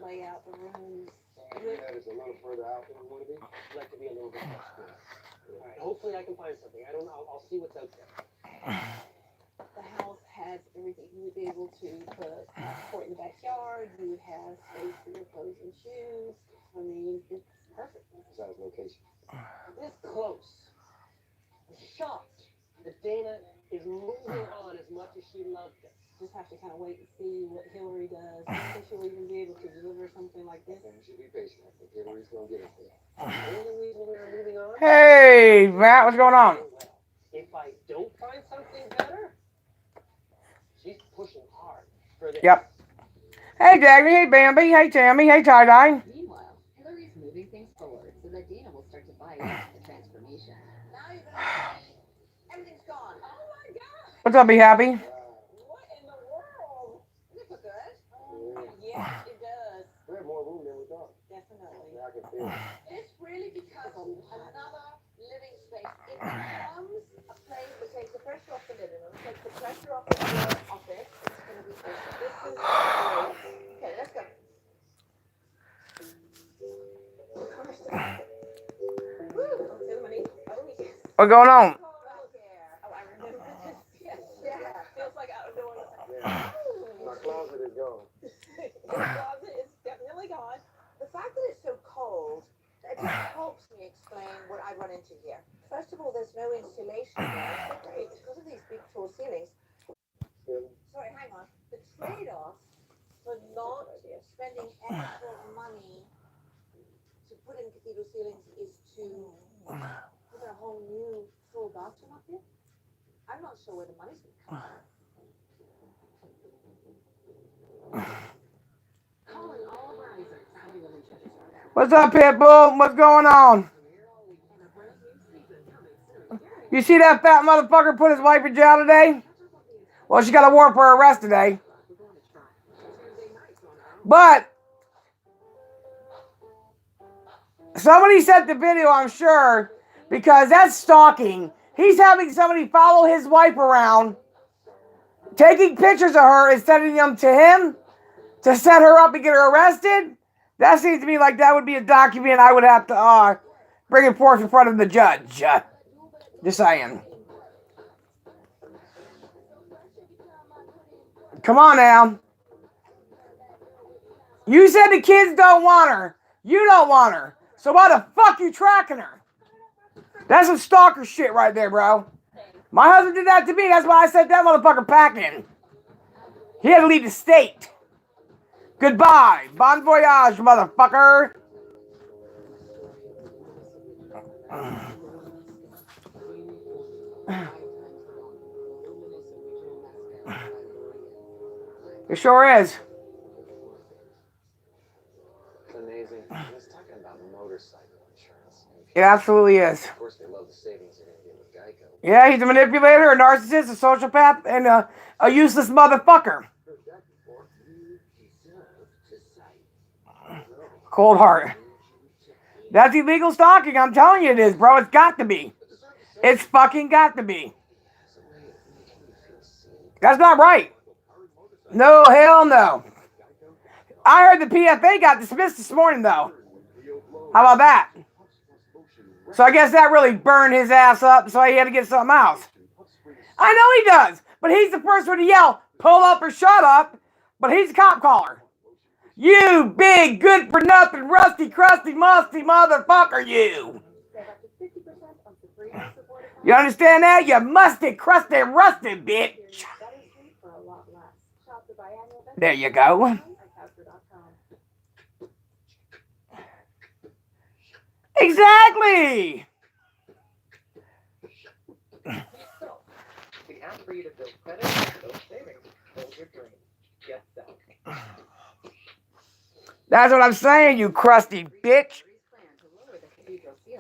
lay out the rooms. That is a little further out than we want to be. I'd like to be a little bit closer. All right, hopefully I can find something. I don't know. I'll see what's out there. The house has everything. You would be able to put a court in the backyard. You would have space for your clothes and shoes. I mean, it's perfect. Besides location. This close. I'm shocked that Dana is moving on as much as she loved it. Just have to kind of wait and see what Hillary does. I think she'll even be able to deliver something like this. Should be patient. I think Hillary's gonna get us there. The only reason we are moving on. Hey, Matt, what's going on? If I don't find something better, she's pushing hard for this. Yep. Hey, Dagny. Hey, Bambi. Hey, Tammy. Hey, Tie-Dye. Meanwhile, Hillary's moving things forward so that Dana will start to buy into the transformation. Now you're gonna see everything's gone. Oh my God! What's up, Be Happy? What in the world? Does it look good? Yes, it does. We have more room than we thought. Definitely. I can feel it. It's really because of another living space. It becomes a place that takes the pressure off the living room, takes the pressure off the office. It's going to be this is great. Okay, let's go. What's going on? Oh, I remember this. Yes, yeah. Feels like I don't know. My closet is gone. The closet is definitely gone. The fact that it's so cold, it just helps me explain what I run into here. First of all, there's no insulation there. It's because of these big tall ceilings. Sorry, hang on. The trade-off for not spending extra money to put in cathedral ceilings is to put a whole new full bathroom up here. I'm not sure where the money's going to come from. What's up, Pitbull? What's going on? You see that fat motherfucker put his wife in jail today? Well, she got a warrant for her arrest today. But somebody sent the video, I'm sure, because that's stalking. He's having somebody follow his wife around, taking pictures of her and sending them to him to set her up and get her arrested. That seems to me like that would be a document I would have to bring it forth in front of the judge. Just saying. Come on now. You said the kids don't want her. You don't want her. So why the fuck you tracking her? That's some stalker shit right there, bro. My husband did that to me. That's why I sent that motherfucker packing. He had to leave the state. Goodbye. Bon voyage, motherfucker. It sure is. It's amazing. He's talking about motorcycle insurance. It absolutely is. Of course, they love the savings they're going to get with Geico. Yeah, he's a manipulator, a narcissist, a sociopath, and a useless motherfucker. Cold heart. That's illegal stalking. I'm telling you it is, bro. It's got to be. It's fucking got to be. That's not right. No, hell no. I heard the PFA got dismissed this morning, though. How about that? So I guess that really burned his ass up, so he had to get something else. I know he does, but he's the first one to yell, pull up or shut up, but he's a cop caller. You big, good-for-nothing, rusty, crusty, musty motherfucker, you. You understand that? You musty, crusty, rusty bitch. There you go. Exactly. We ask for you to build credit for those savings. Hold your dream. Get that. That's what I'm saying, you crusty bitch.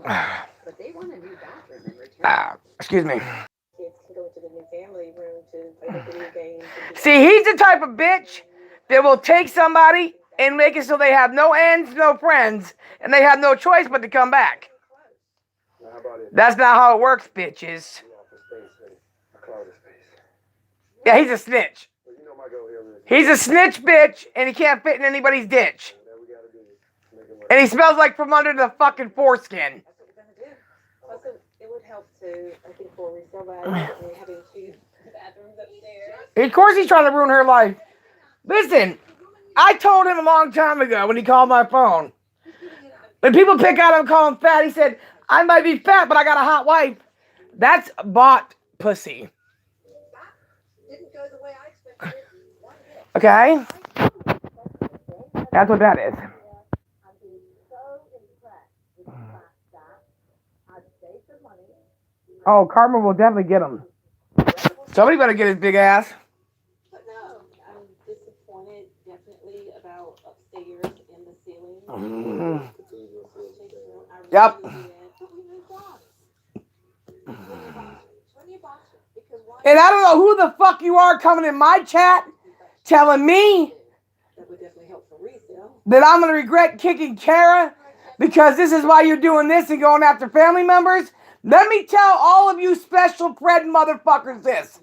But they want a new bathroom in return. Excuse me. Kids can go into the new family room to play video games. See, he's the type of bitch that will take somebody and make it so they have no ends, no friends, and they have no choice but to come back. Now, how about it? That's not how it works, bitches. Yeah, he's a snitch. Well, you know my goal here is He's a snitch bitch, and he can't fit in anybody's ditch. And he smells like from under the fucking foreskin. That's what we're gonna do. Also, it would help to, I think, for having two bathrooms upstairs. Of course he's trying to ruin her life. Listen, I told him a long time ago when he called my phone. When people pick out him, call him fat, he said, I might be fat, but I got a hot wife. That's bought pussy. Didn't go the way I expected it. One bit. Okay? That's what that is. I've been so impressed with the fact that I've saved the money. Oh, Karma will definitely get him. Somebody better get his big ass. But no, I'm disappointed definitely about upstairs and the ceiling. Mhm. I Yep. really did. But we moved on. When you bought it, because why? And I don't know who the fuck you are coming in my chat telling me That would definitely help for resale. that I'm going to regret kicking Kara because this is why you're doing this and going after family members. Let me tell all of you special Fred motherfuckers this.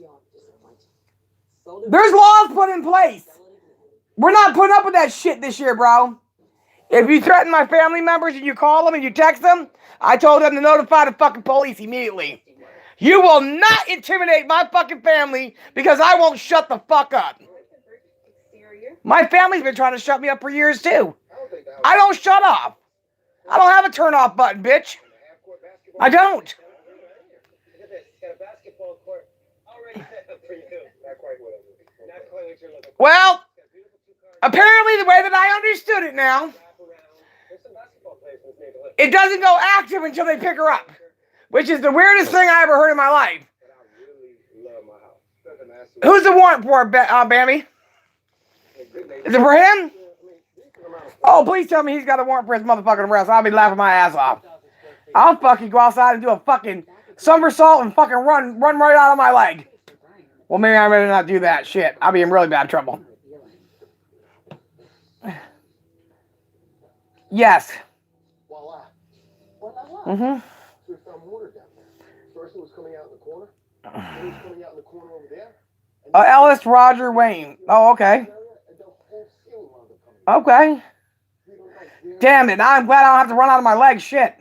There's laws put in place. We're not putting up with that shit this year, bro. If you threaten my family members and you call them and you text them, I told them to notify the fucking police immediately. You will not intimidate my fucking family because I won't shut the fuck up. My family's been trying to shut me up for years too. I don't shut off. I don't have a turn off button, bitch. I don't. Got a basketball court already set up for you. Not quite what you're looking for. Well, apparently the way that I understood it now, There's some basketball players in this neighborhood. it doesn't go active until they pick her up, which is the weirdest thing I ever heard in my life. But I really love my house. Who's the warrant for, Bammy? Is it for him? Oh, please tell me he's got a warrant for his motherfucking arrest. I'll be laughing my ass off. I'll fucking go outside and do a fucking somersault and fucking run right out of my leg. Well, maybe I'd rather not do that. Shit, I'll be in really bad trouble. Yes. Voila. Mm-hmm. So we found water down there. First it was coming out in the corner. Then it was coming out in the corner over there. Ellis Roger Wayne. Oh, okay. And the whole ceiling wound up coming out. Okay. Damn it, I'm glad I don't have to run out of my leg. Shit.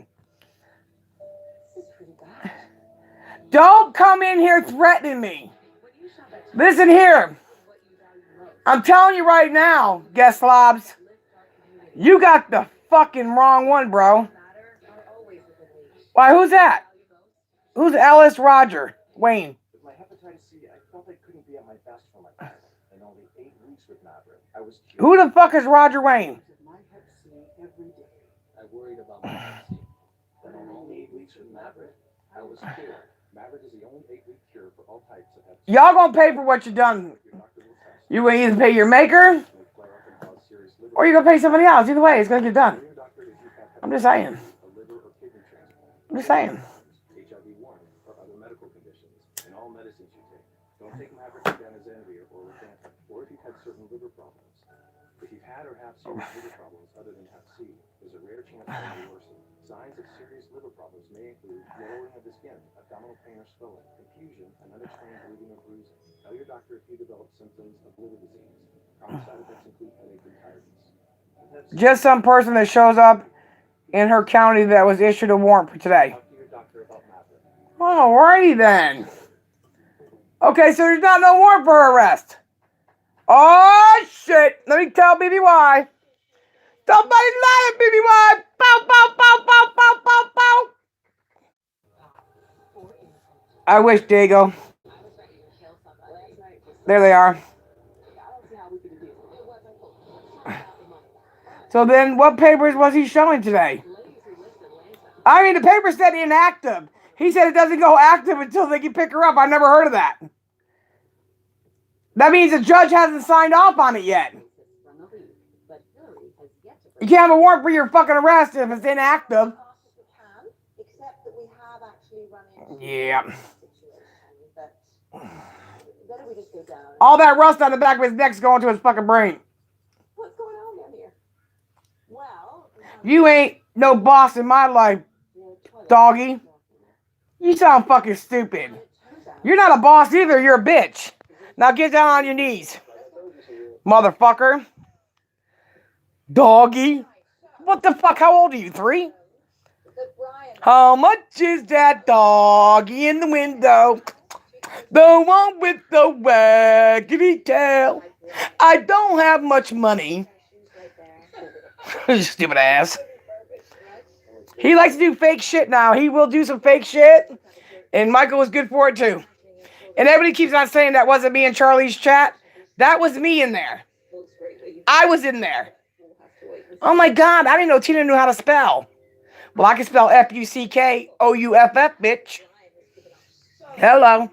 Don't come in here threatening me. Listen here. I'm telling you right now, guest slobs. You got the fucking wrong one, bro. Why, who's that? Who's Ellis Roger Wayne? With my hepatitis C, I felt I couldn't be at my best for my parents. In only 8 weeks with Maverick, I was cured. Who the fuck is Roger Wayne? My hep C every day. I worried about my hep C. Then in only 8 weeks with Maverick, I was cured. Maverick is the only 8-week cure for all types of hep C. Y'all gonna pay for what you done. Your doctor will test. You gonna either pay your maker May flare up and cause serious liver or you gonna pay somebody else. Either way, it's gonna get done. Your doctor if you have I'm just saying. a liver or kidney transplant. I'm just saying. HIV-1 or other medical conditions, and all medicines you take. Don't take Maverick with Danazanvir or Rifampin, or if you've had certain liver problems. If you've had or have serious liver problems other than hep C, there's a rare chance that it will worsen. Signs of serious liver problems may include lowering of the skin, abdominal pain or swelling, confusion, and unexplained bleeding or bruising. Tell your doctor if you develop symptoms of liver disease. Common side effects include headache and tiredness. Just some person that shows up in her county that was issued a warrant for today. Talk to your doctor about Maverick. Alrighty then. Okay, so there's not no warrant for her arrest. Oh shit! Let me tell BBY. Somebody lie at BBY. Bow, bow, bow, bow, bow, bow, bow. I wish, Diego. There they are. So then, what papers was he showing today? I mean, the paper said inactive. He said it doesn't go active until they can pick her up. I never heard of that. That means the judge hasn't signed off on it yet. You can't have a warrant for your fucking arrest if it's inactive. Except that we have actually run into Yeah. a situation that better we just go down. All that rust on the back of his neck's going to his fucking brain. What's going on down here? Well, You ain't no boss in my life, doggy. You sound fucking stupid. You're not a boss either, you're a bitch. Now get down on your knees, motherfucker. Doggy. What the fuck? How old are you? 3? That Brian How much is that doggy in the window? The one with the waggedy tail. I don't have much money. shoes right there. Stupid ass. He likes to do fake shit now. He will do some fake shit. And Michael was good for it too. And everybody keeps on saying that wasn't me in Charlie's chat. That was me in there. I was in there. Oh my God, I didn't know Tina knew how to spell. Well, I can spell Fuckoouff, bitch. Hello.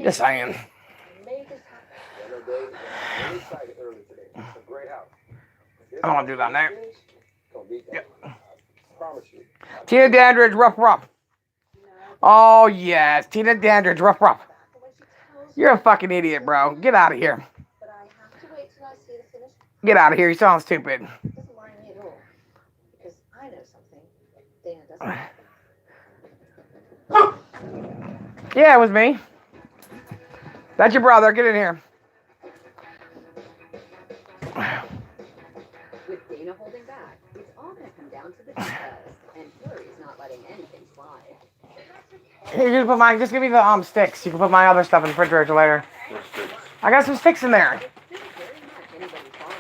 Just saying. I don't want to do that now. Yep. Tina Dandridge, rough. Oh, yes. Tina Dandridge, rough. You're a fucking idiot, bro. Get out of here. But I have to wait till I see the finished. Get out of here. You sound stupid. It doesn't worry me at all. Because I know something Dana doesn't. Yeah, it was me. That's your brother. Get in here. With Dana holding back, it's all going to come down to the details, and Hillary's not letting anything slide. Here, just give me the sticks. You can put my other stuff in the refrigerator later. I got some sticks in there. It's still very much anybody's ball.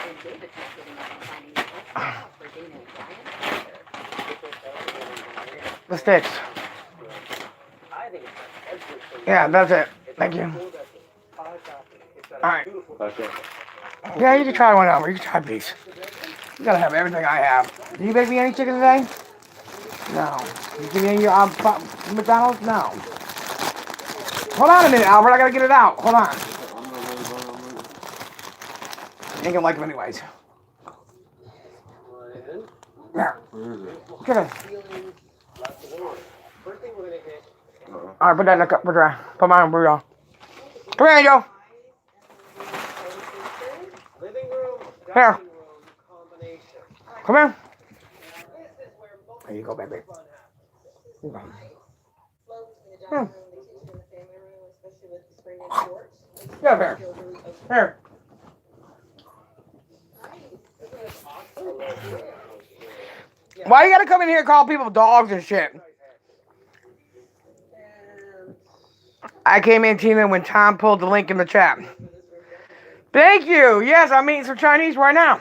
And David's not giving up on finding the best spot for Dana and Brian either. The sticks. I think it's everything. Yeah, that's it. Thank you. Alright. Yeah, you can try one over. You can try a piece. You gotta have everything I have. Did you make me any chicken today? No. Did you give me any McDonald's? No. Hold on a minute, Albert. I gotta get it out. Hold on. You ain't gonna like them anyways. There. Get it. Alright, put that in the cup for dry. Put mine on burrito. Come here, Angel. Living room, Here. dining room combination. Come here. This is where most There you go, baby. fun happens. Here you go. Flow between the dining room, the kitchen, and the family room, especially with the spring and shorts. Get up here. Here. Why you gotta come in here and call people dogs and shit? I came in, Tina, when Tom pulled the link in the chat. Thank you. Yes, I'm eating some Chinese right now.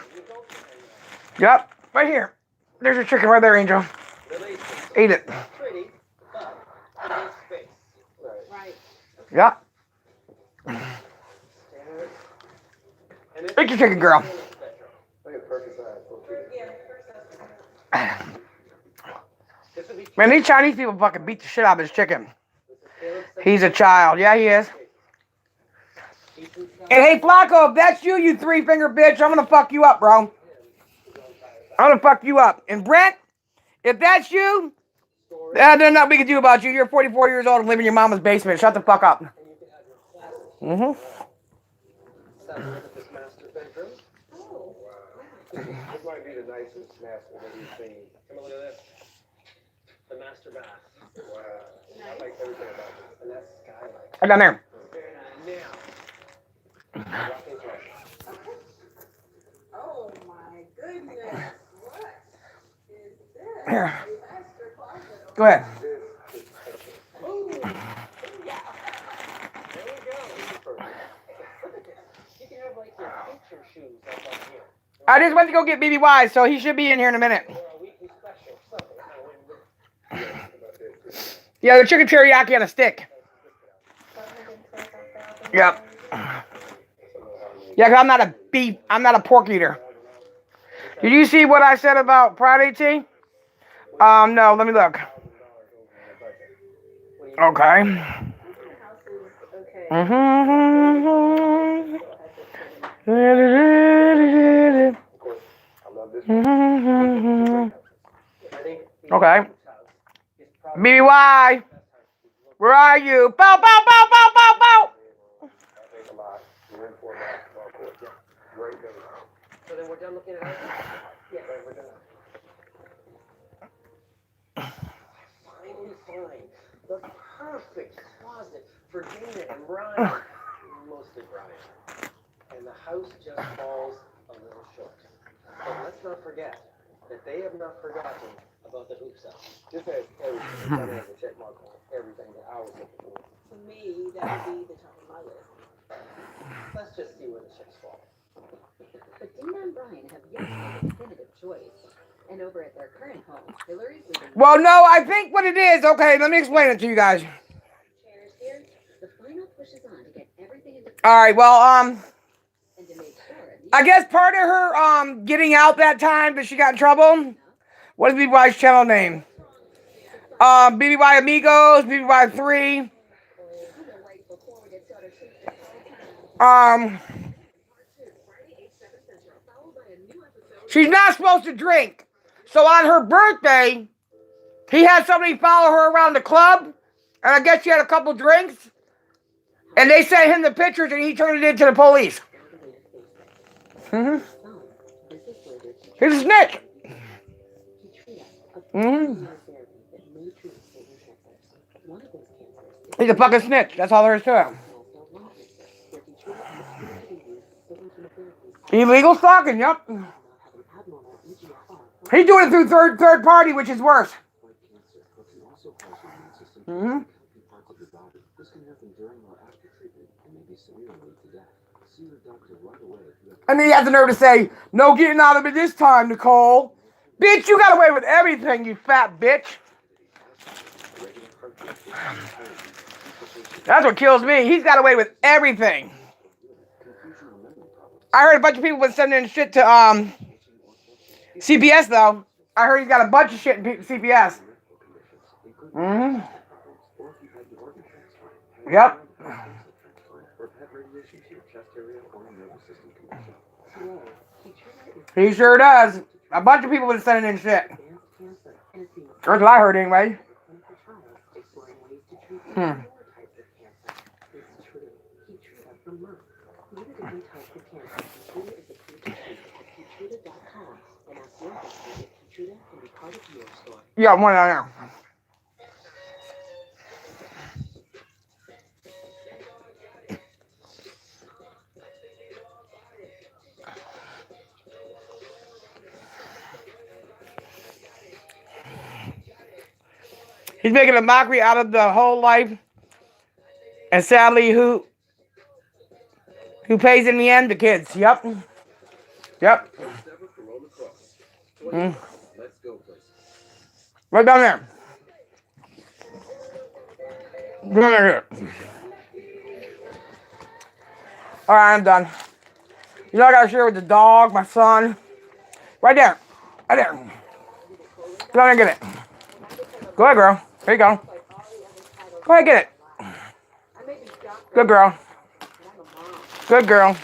Yep, right here. There's your chicken right there, Angel. Eat it. Pretty, but it is space. Right. Yep. And Eat your chicken, girl. Man, these Chinese people fucking beat the shit out of his chicken. He's a child. Yeah, he is. And hey, Flacco, if that's you, you 3-finger bitch, I'm gonna fuck you up, bro. I'm gonna fuck you up. And Brent, if that's you, there's nothing we can do about you. You're 44 years old and live in your mama's basement. Shut the fuck up. Mm-hmm. This master bedroom. This might be the nicest master that we've seen. Come on, look at this. The master bath. Wow. I like everything about this. And that's skylight. Right down there. Now, walk into it. Oh my goodness. What is this? Here. Master closet. Go ahead. There we go. You can have like your picture shoes up here. I just went to go get BBY, so he should be in here in a minute. Or a weekly special. Something. Yeah, the chicken teriyaki on a stick. Yep. Yeah, 'cause I'm not a pork eater. Did you see what I said about Friday tea? No, let me look. Okay. Okay. BBY, where are you? Bow, bow, bow, bow, bow, bow. So then we're done looking at it? Yeah, we're done. Finally find the perfect closet for Dana and Brian. Mostly Brian. And the house just falls a little short. But let's let's not forget that they have not forgotten about the hoop cell. This has everything. That has a check mark on everything that I was looking for. For me, that would be the top of my list. Let's just see where the chips fall. But Dina and Brian have yet to make a definitive choice. And over at their current home, Hillary's leaving. Well, no, I think what it is, okay, let me explain it to you guys. Chairs here, the final push is on to get everything into All right, well, and to make sure. I guess part of her getting out that time that she got in trouble. What is BBY's channel name? BBY Amigos, BBY 3. She's not supposed to drink. So on her birthday, he had somebody follow her around the club, and I guess she had a couple drinks, and they sent him the pictures, and he turned it into the police. He's a snitch. He's a fucking snitch. That's all there is to him. Illegal stalking, yep. He's doing it through third party, which is worse. Mm-hmm. This can happen during or after treatment and may be severely lead to death. See your doctor right away if you have. And then he has the nerve to say, "No getting out of it this time, Nicole." Bitch, you got away with everything, you fat bitch. That's what kills me. He's got away with everything. I heard a bunch of people been sending shit to CPS though. I heard he's got a bunch of shit in CPS. Mm-hmm. Yep. He sure does. A bunch of people been sending in shit. That's what I heard anyway. Yeah, one down there. He's making a mockery out of the whole life. And sadly, who pays in the end? The kids. Yep. Yep. Mm. Right down there. Down there. Alright, I'm done. You know I gotta share with the dog, my son. Right there. Right there. Go down there and get it. Go ahead, girl. There you go. Go ahead, get it. Good girl. Good girl.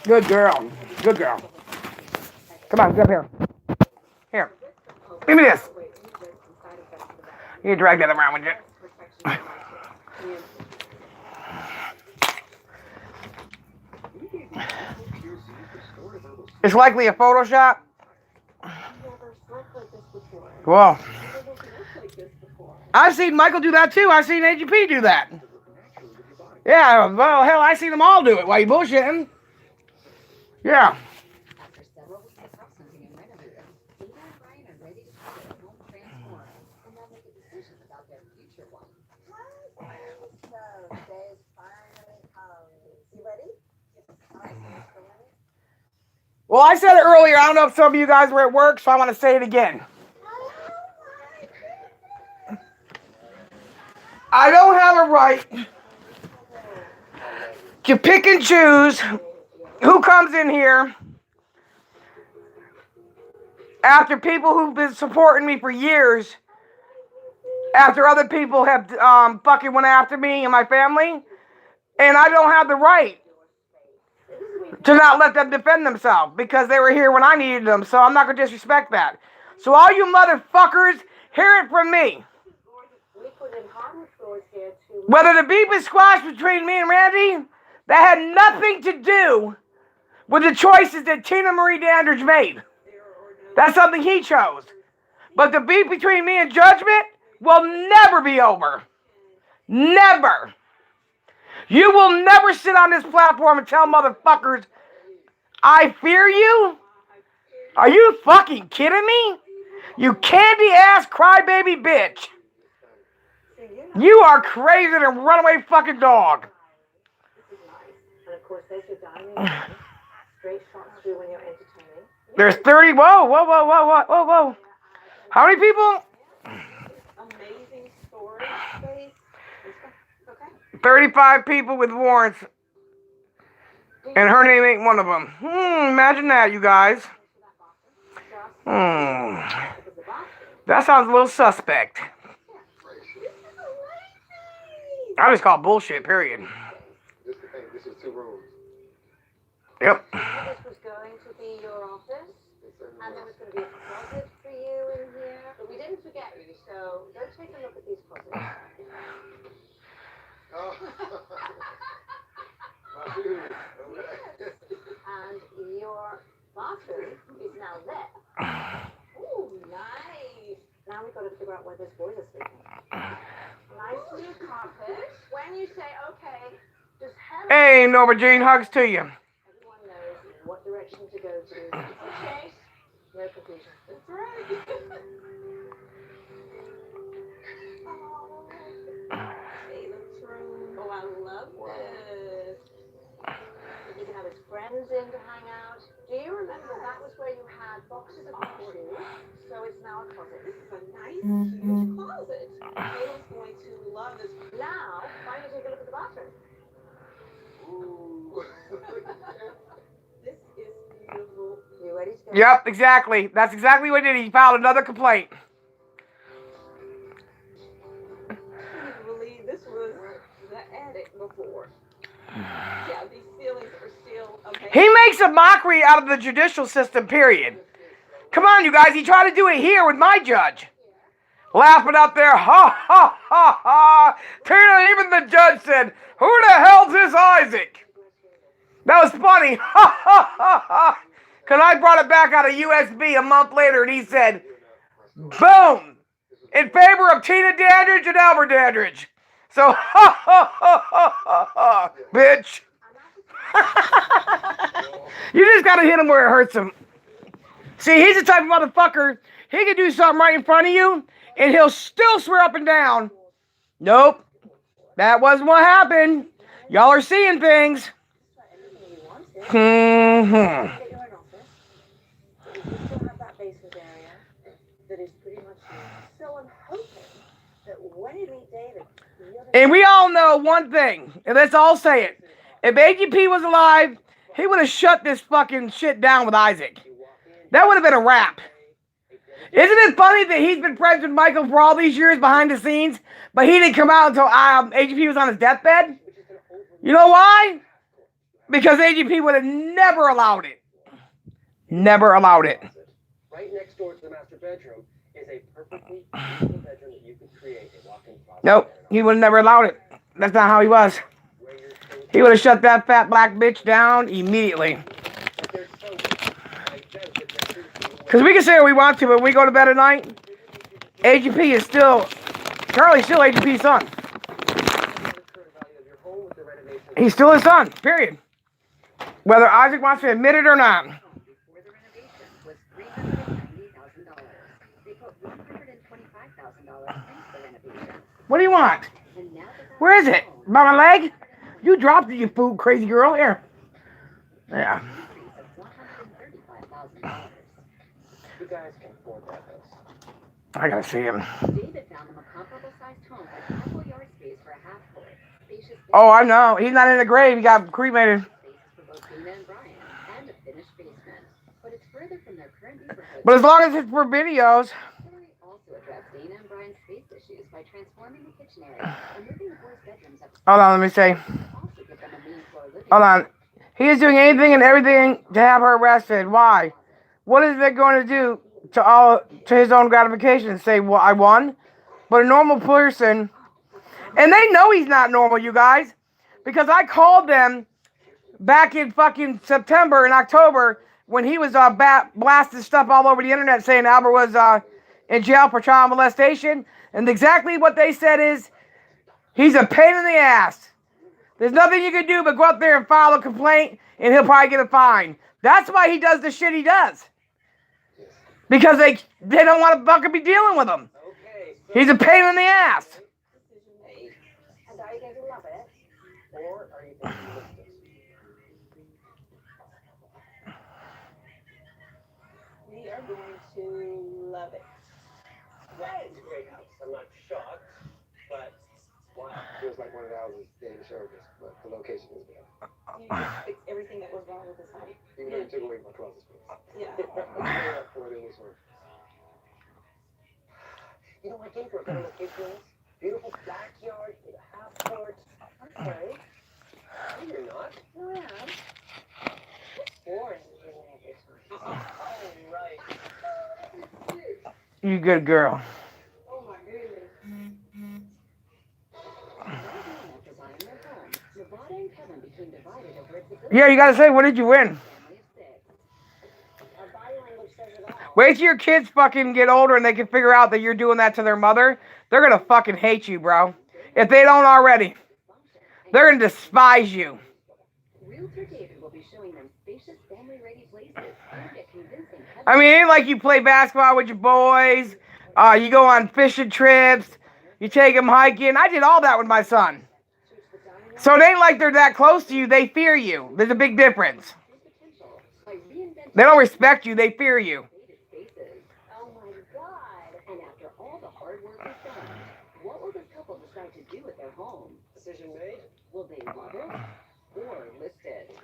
Good girl. Good girl. Come on, get up here. Here. Give me this. You drag that around with you. It's likely a Photoshop. Well, I've seen Michael do that too. I've seen AGP do that. Yeah, well, hell, I've seen them all do it. Why you bullshitting? Yeah. After several weeks of house hunting and renovating, Dina and Brian are ready to have their home transformed and now make a decision about their future one. So, today's finally comes. You ready? All right, so ready? Well, I said it earlier. I don't know if some of you guys were at work, so I want to say it again. I don't have a right to pick and choose who comes in here after people who've been supporting me for years, after other people have fucking went after me and my family, and I don't have the right to not let them defend themselves because they were here when I needed them, so I'm not going to disrespect that. So all you motherfuckers, hear it from me. Whether the beef is squashed between me and Randy, that had nothing to do with the choices that Tina Marie Dandridge made. That's something he chose. But the beef between me and Judgment will never be over. Never. You will never sit on this platform and tell motherfuckers, I fear you? Are you fucking kidding me? You candy-ass crybaby bitch. You are crazy than a runaway fucking dog. And of course, there's your dining room. Straight shots through when you're entertaining. There's 30. Whoa. How many people? Amazing storage space. Okay. 35 people with warrants. And her name ain't one of them. Imagine that, you guys. That sounds a little suspect. I just call bullshit, period. This is 2 rooms. Yep. This was going to be your office, and there was going to be a closet for you in here. But we didn't forget you, so go take a look at these closets. Oh. My dude. Okay. And your bathroom is now there. Ooh, nice. Now we've got to figure out where those boys are sleeping. Nice new carpet. When you say okay, just head up. Hey, Norma Jean, hugs to you. Everyone knows what direction to go to. Okay. No confusion. That's right. Caleb's room. Oh, I love this. You can have his friends in to hang out. Do you remember that was where you had boxes of shoes? So it's now a closet. This is a nice, huge closet. Caleb's going to love this. Now, why don't you take a look at the bathroom? Ooh. This is beautiful. You ready to go? Yep, exactly. That's exactly what he did. He filed another complaint. I can't believe this was the attic before. Yeah, these ceilings are still amazing. He makes a mockery out of the judicial system, period. Come on, you guys. He tried to do it here with my judge. Laughing up there. Ha, ha, ha, ha. Tina, even the judge said, who the hell's this Isaac? That was funny. Ha, ha, ha, ha. Because I brought it back out of USB a month later, and he said, boom, in favor of Tina Dandridge and Albert Dandridge. So, ha, ha, ha, ha, ha, ha, bitch. You just got to hit him where it hurts him. See, he's the type of motherfucker, he can do something right in front of you, and he'll still swear up and down, nope, that wasn't what happened. Y'all are seeing things. Get your own office. But you still have that basement area that is pretty much yours. So I'm hoping that when you meet David, And we all know one thing, and let's all say it. If AGP was alive, he would have shut this fucking shit down with Isaac. That would have been a wrap. Isn't it funny that he's been friends with Michael for all these years behind the scenes, but he didn't come out until AGP was on his deathbed? You know why? Because AGP would have never allowed it. Never allowed it. Right next door to the master bedroom is a perfectly beautiful bedroom that you could create a walk-in closet. Nope, he would have never allowed it. That's not how he was. He would have shut that fat black bitch down immediately. Because we can say what we want to, but when we go to bed at night, AGP is still, Charlie's still AGP's son. He's still his son, period. Whether Isaac wants to admit it or not. For the renovation was $390,000. They put $125,000 into the renovation. What do you want? And now that Where is it? By my leg? You dropped it, you fool, crazy girl. Here. Yeah. $135,000. You guys can afford that house. I gotta see him. David found them a comparable sized home with ample yard space for a half court. Spacious Oh, I know. He's not in the grave. He got cremated. spaces for both Dana and Brian, and a finished basement. But it's further from their current neighborhood. But as long as it's for videos. Hillary also addressed Dana and Brian's space issues by transforming the kitchen area and moving the boys' bedrooms up. Hold on, let me say. Also give them a main floor living Hold on. He is doing anything and everything to have her arrested. Why? What is it going to do to his own gratification? Say, well, I won? But a normal person, and they know he's not normal, you guys, because I called them back in fucking September and October when he was blasting stuff all over the internet saying Albert was in jail for child molestation, and exactly what they said is, he's a pain in the ass. There's nothing you can do but go up there and file a complaint, and he'll probably get a fine. That's why he does the shit he does. Because they don't want to fucking be dealing with him. Okay. So He's a pain in the ass. decision made. And are you going to love it? Or are you going to list it? We are going to love it. It's a great house. I'm not shocked, but wow. Feels like one of the houses David showed us, but the location is bad. You just fixed everything that was wrong with this house. Even though you took away my closet space. Yeah. For it in this one. You know, I gave her a better location. Beautiful backyard with a half court. Okay. No, you're not. No, I am. It's boring living every time. Oh, right. You good girl. Oh my goodness. After buying their home, Nevada and Kevin became divided over its ability Yeah, you gotta say, what did you win? family of 6. Our body language says it all. Wait till your kids fucking get older and they can figure out that you're doing that to their mother. They're gonna fucking hate you, bro. If they don't already. They're gonna despise you. Realtor David will be showing them spacious family-ready places aimed at convincing Kevin I mean, it ain't like you play basketball with your boys. You go on fishing trips. You take them hiking. I did all that with my son. So it ain't like they're that close to you. They fear you. There's a big difference. potential by reinventing They don't respect you. They fear you. creative spaces. Oh my God! And after all the hard work is done, what will this couple decide to do with their home? Decision made. Will they love it or list it?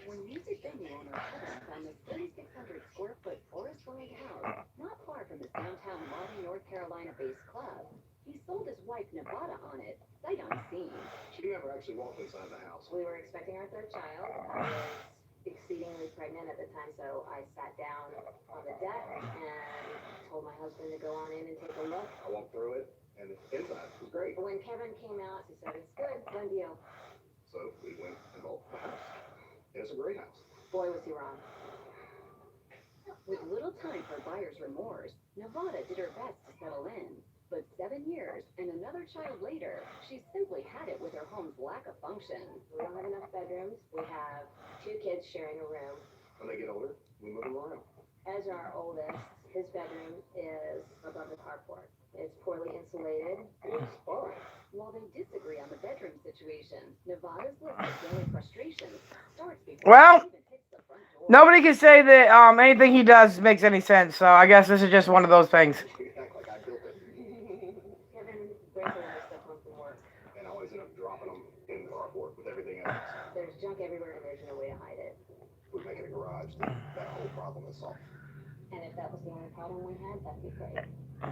When music venue owner Kevin found this 3,600 square foot forest lined house not far from his downtown Raleigh, North Carolina-based club, he sold his wife Nevada on it, sight unseen. She never actually walked inside the house. We were expecting our third child. I was exceedingly pregnant at the time, so I sat down on the deck and told my husband to go on in and take a look. I walked through it, and inside was great. When Kevin came out, he said, "It's good, done deal." So we went and bought the house. And it's a great house. Boy, was he wrong. With little time for buyer's remorse, Nevada did her best to settle in. But 7 years and another child later, she simply had it with her home's lack of function. We don't have enough bedrooms. We have 2 kids sharing a room. When they get older, we move them around. Ezra, our oldest, his bedroom is above the carport. It's poorly insulated. It's fine. While they disagree on the bedroom situation, Nevada's list of daily frustrations starts before Well, she even hits the front door. Nobody can say that anything he does makes any sense. So I guess this is just one of those things. We act like I built it, Kevin brings all his stuff home from work. and I always end up dropping them in the carport with everything else. There's junk everywhere and there's no way to hide it. We make it a garage, then that whole problem is solved. And if that was the only problem we had, that'd be great.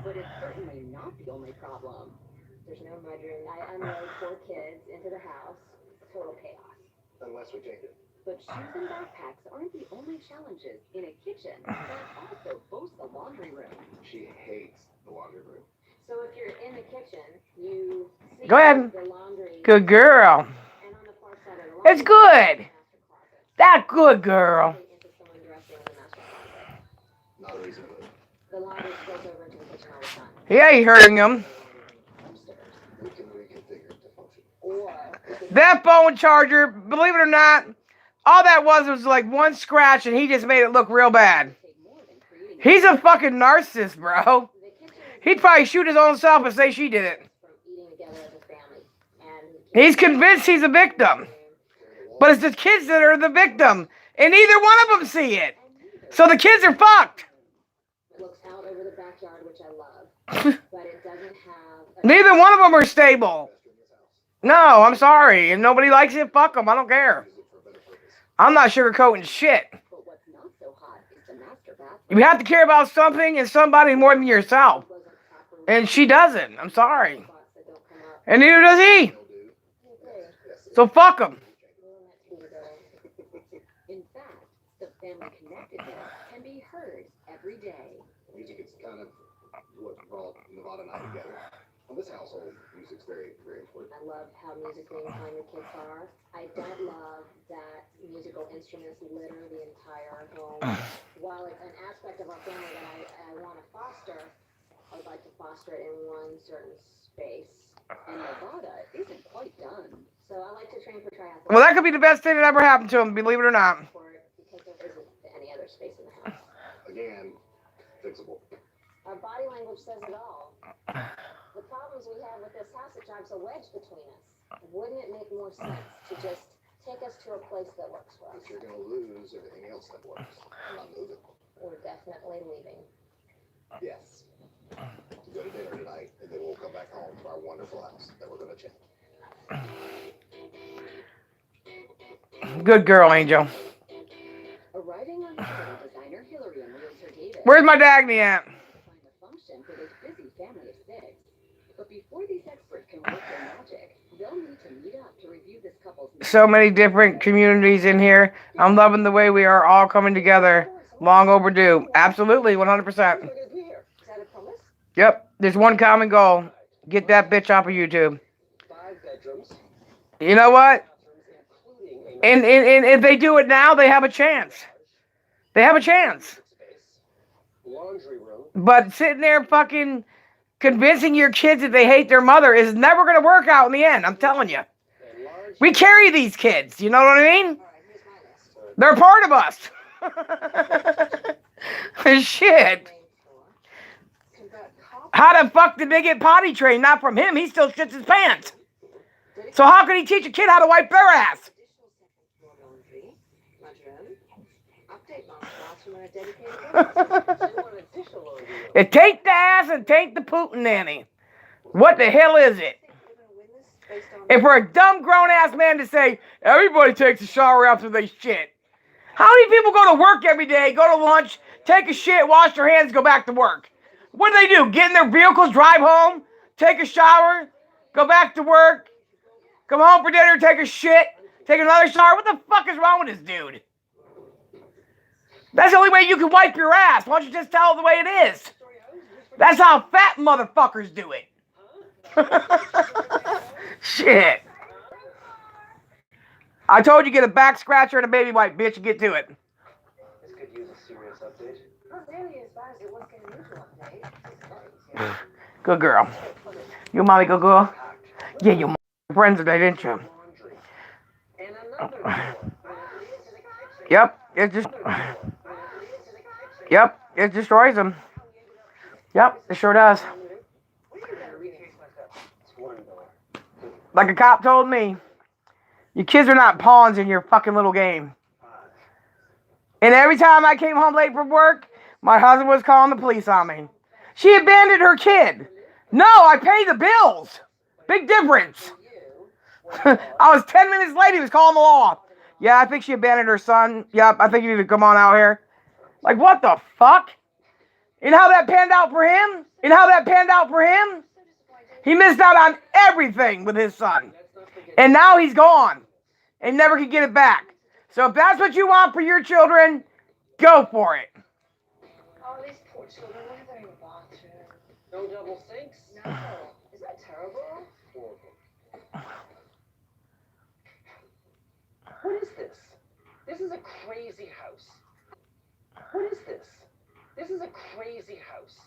But it's certainly not the only problem. There's no mudroom. I unload 4 kids into the house. Total chaos. Unless we change it. But shoes and backpacks aren't the only challenges in a kitchen that also boasts a laundry room. She hates the laundry room. So if you're in the kitchen, you see Go ahead. the laundry. Good girl. And on the far side of the laundry, It's good. master closet. That good girl. Into someone dressing in the master closet. Not a reason to move. The laundry spills over into the kitchen all the time. Yeah, you hurting him. Upstairs. We can reconfigure it to function. Or we could That phone charger, believe it or not, all that was like one scratch and he just made it look real bad. Take more than creating He's a fucking narcissist, bro. the kitchen is He'd probably shoot his own self and say she did it. from eating together as a family. And He's convinced he's a victim. But it's the kids that are the victim. And neither one of them see it. So the kids are fucked. it looks out over the backyard, which I love. But it doesn't have a Neither one of them are stable. No, I'm sorry. If nobody likes it, fuck them. I don't care. I'm not sugarcoating shit. But what's not so hot is the master bathroom. You have to care about something and somebody more than yourself. wasn't properly And she doesn't. I'm sorry. spots that don't come up. And neither does he. Okay. So fuck him. We'll let TV go. In fact, the family connectedness can be heard every day. Music is kind of what brought Nevada and I together. In this household, music's very, very important. I love how musically inclined the kids are. I don't love that musical instruments litter the entire home. While it's an aspect of our family that I want to foster, I would like like to foster it in one certain space. And Nevada isn't quite done. So I like to train for triathlon. Well, that could be the best thing that ever happened to him, believe it or not. Because there isn't any other space in the house. Again, fixable. Our body language says it all. The problems we have with this house, it drives a wedge between us. Wouldn't it make more sense to just take us to a place that works for us? If you're gonna lose everything else that works, I'm not moving. We're definitely leaving. Yes. To go to dinner tonight, and then we'll come back home to our wonderful house that we're gonna change. Good girl, Angel. Arriving on scene, designer Hillary and realtor David Where's my Dagny at? find a function for this busy family of 6. But before these experts can work their magic, they'll need to meet up to review this couple's So many different communities in here. I'm loving the way we are all coming together. Long overdue. Absolutely, 100%. Is that a promise? Yep, there's one common goal. Get that bitch off of YouTube. 5 bedrooms, You know what? including a And if they do it now, they have a chance. They have a chance. space, laundry room, But sitting there fucking convincing your kids that they hate their mother is never going to work out in the end. I'm telling you. and large We carry these kids. You know what I mean? All right, here's my list. They're part of us. Shit. Main floor. Convert carpet. How the fuck did they get potty trained? Not from him. He still shits his pants. So how can he teach a kid how to wipe their ass? Additional second floor laundry, mudroom, update master bathroom, and a dedicated bathroom. You want an additional laundry room. It take the ass and take the Putin nanny. What the hell is it? Think we're gonna win this based on If we're a dumb grown ass man to say everybody takes a shower after they shit. How many people go to work every day, go to lunch, take a shit, wash their hands, go back to work? What do? Get in their vehicles, drive home, take a shower, go back to work, come home for dinner, take a shit, take another shower? What the fuck is wrong with this dude? That's the only way you can wipe your ass. Why don't you just tell it the way it is? That's how fat motherfuckers do it. Shit. I told you get a back scratcher and a baby wipe, bitch, and get to it. This could use a serious update. not nearly as bad as it was getting usual update. It's nice. Good girl. You mommy good girl? Yeah, you friends today, didn't you? laundry, and another door. Yep, it just... Yep, it destroys them. Yep, it sure does. It's one door. Like a cop told me, your kids are not pawns in your fucking little game. And every time I came home late from work, my husband was calling the police on me. She abandoned her kid. No, I pay the bills. Big difference. I was 10 minutes late, he was calling the law. Yeah, I think she abandoned her son. Yep, I think you need to come on out here. Like, what the fuck? You know how that panned out for him? You know how that panned out for him? He missed out on everything with his son. And now he's gone. And never could get it back. So if that's what you want for your children, go for it. Oh, these poor children, why are they in the bathroom? No double sinks? No. Is that terrible? What is this? This is a crazy house. What is this? This is a crazy house.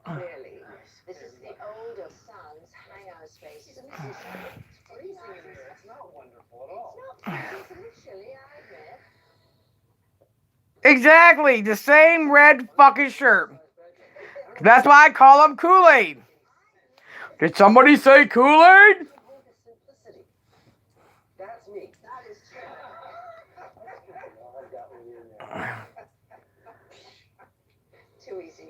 Really? This is the older son's hangout space. Isn't this freezing in here? It's not wonderful at all. It's not freezing, it's a little chilly, I admit. Exactly. The same red fucking shirt. That's why I call him Kool-Aid. Did somebody say Kool-Aid? The simplicity. That's me. That is true. I've got one in there. Too easy.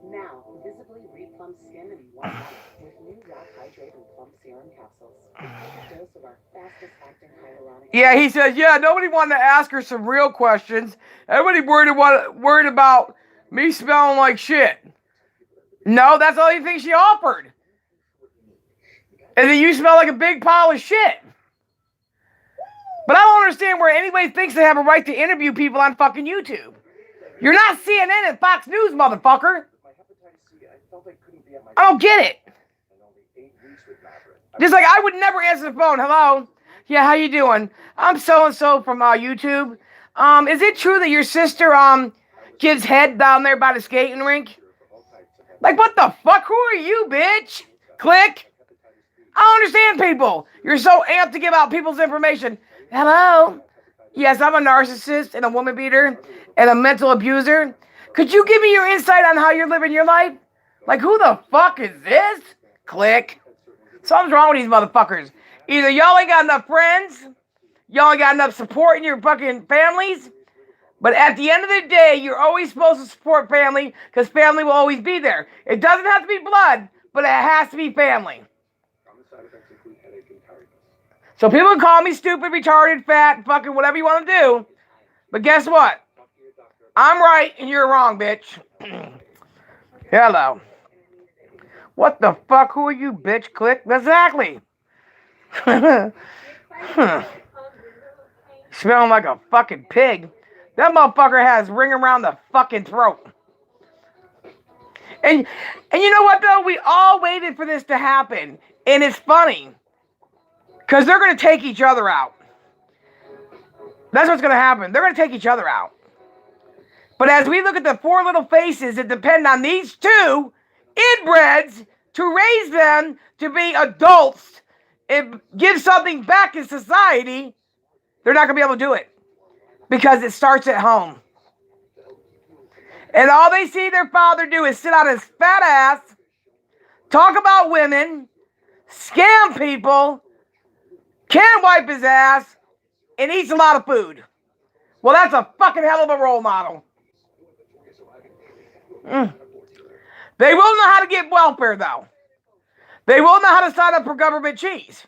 Now, visibly replump skin in 1 month with new Rock Hydrate and Plump Serum capsules. Take a dose of our fastest acting hyaluronic. Yeah, he says, yeah, nobody wanted to ask her some real questions. Everybody worried about me smelling like shit. No, that's the only thing she offered. And that you smell like a big pile of shit. But I don't understand where anybody thinks they have a right to interview people on fucking YouTube. You're not CNN and Fox News, motherfucker. My hepatitis C, I felt I couldn't be at my I don't get it. in only 8 weeks with Maverick. Just like I would never answer the phone. Hello? Yeah, how you doing? I'm so-and-so from YouTube. Is it true that your sister, kid's head down there by the skating rink. Like, what the fuck? Who are you, bitch? Click. I don't understand people. You're so amped to give out people's information. Hello? Yes, I'm a narcissist and a woman beater and a mental abuser. Could you give me your insight on how you're living your life? Like, who the fuck is this? Click. Something's wrong with these motherfuckers. Either y'all ain't got enough friends, y'all ain't got enough support in your fucking families, but at the end of the day, you're always supposed to support family because family will always be there. It doesn't have to be blood, but it has to be family. Common side effects include headache and tiredness. So people can call me stupid, retarded, fat, fucking whatever you want to do, but guess what? I'm right and you're wrong, bitch. Hello. What the fuck? Who are you, bitch? Click. Exactly. Smelling like a fucking pig. That motherfucker has ring around the fucking throat. And you know what, though? We all waited for this to happen. And it's funny. Because they're going to take each other out. That's what's going to happen. They're going to take each other out. But as we look at the four little faces that depend on these two inbreds to raise them to be adults and give something back in society, they're not going to be able to do it. Because it starts at home. And all they see their father do is sit on his fat ass, talk about women, scam people, can't wipe his ass, and eats a lot of food. Well, that's a fucking hell of a role model. They will know how to get welfare, though. They will know how to sign up for government cheese.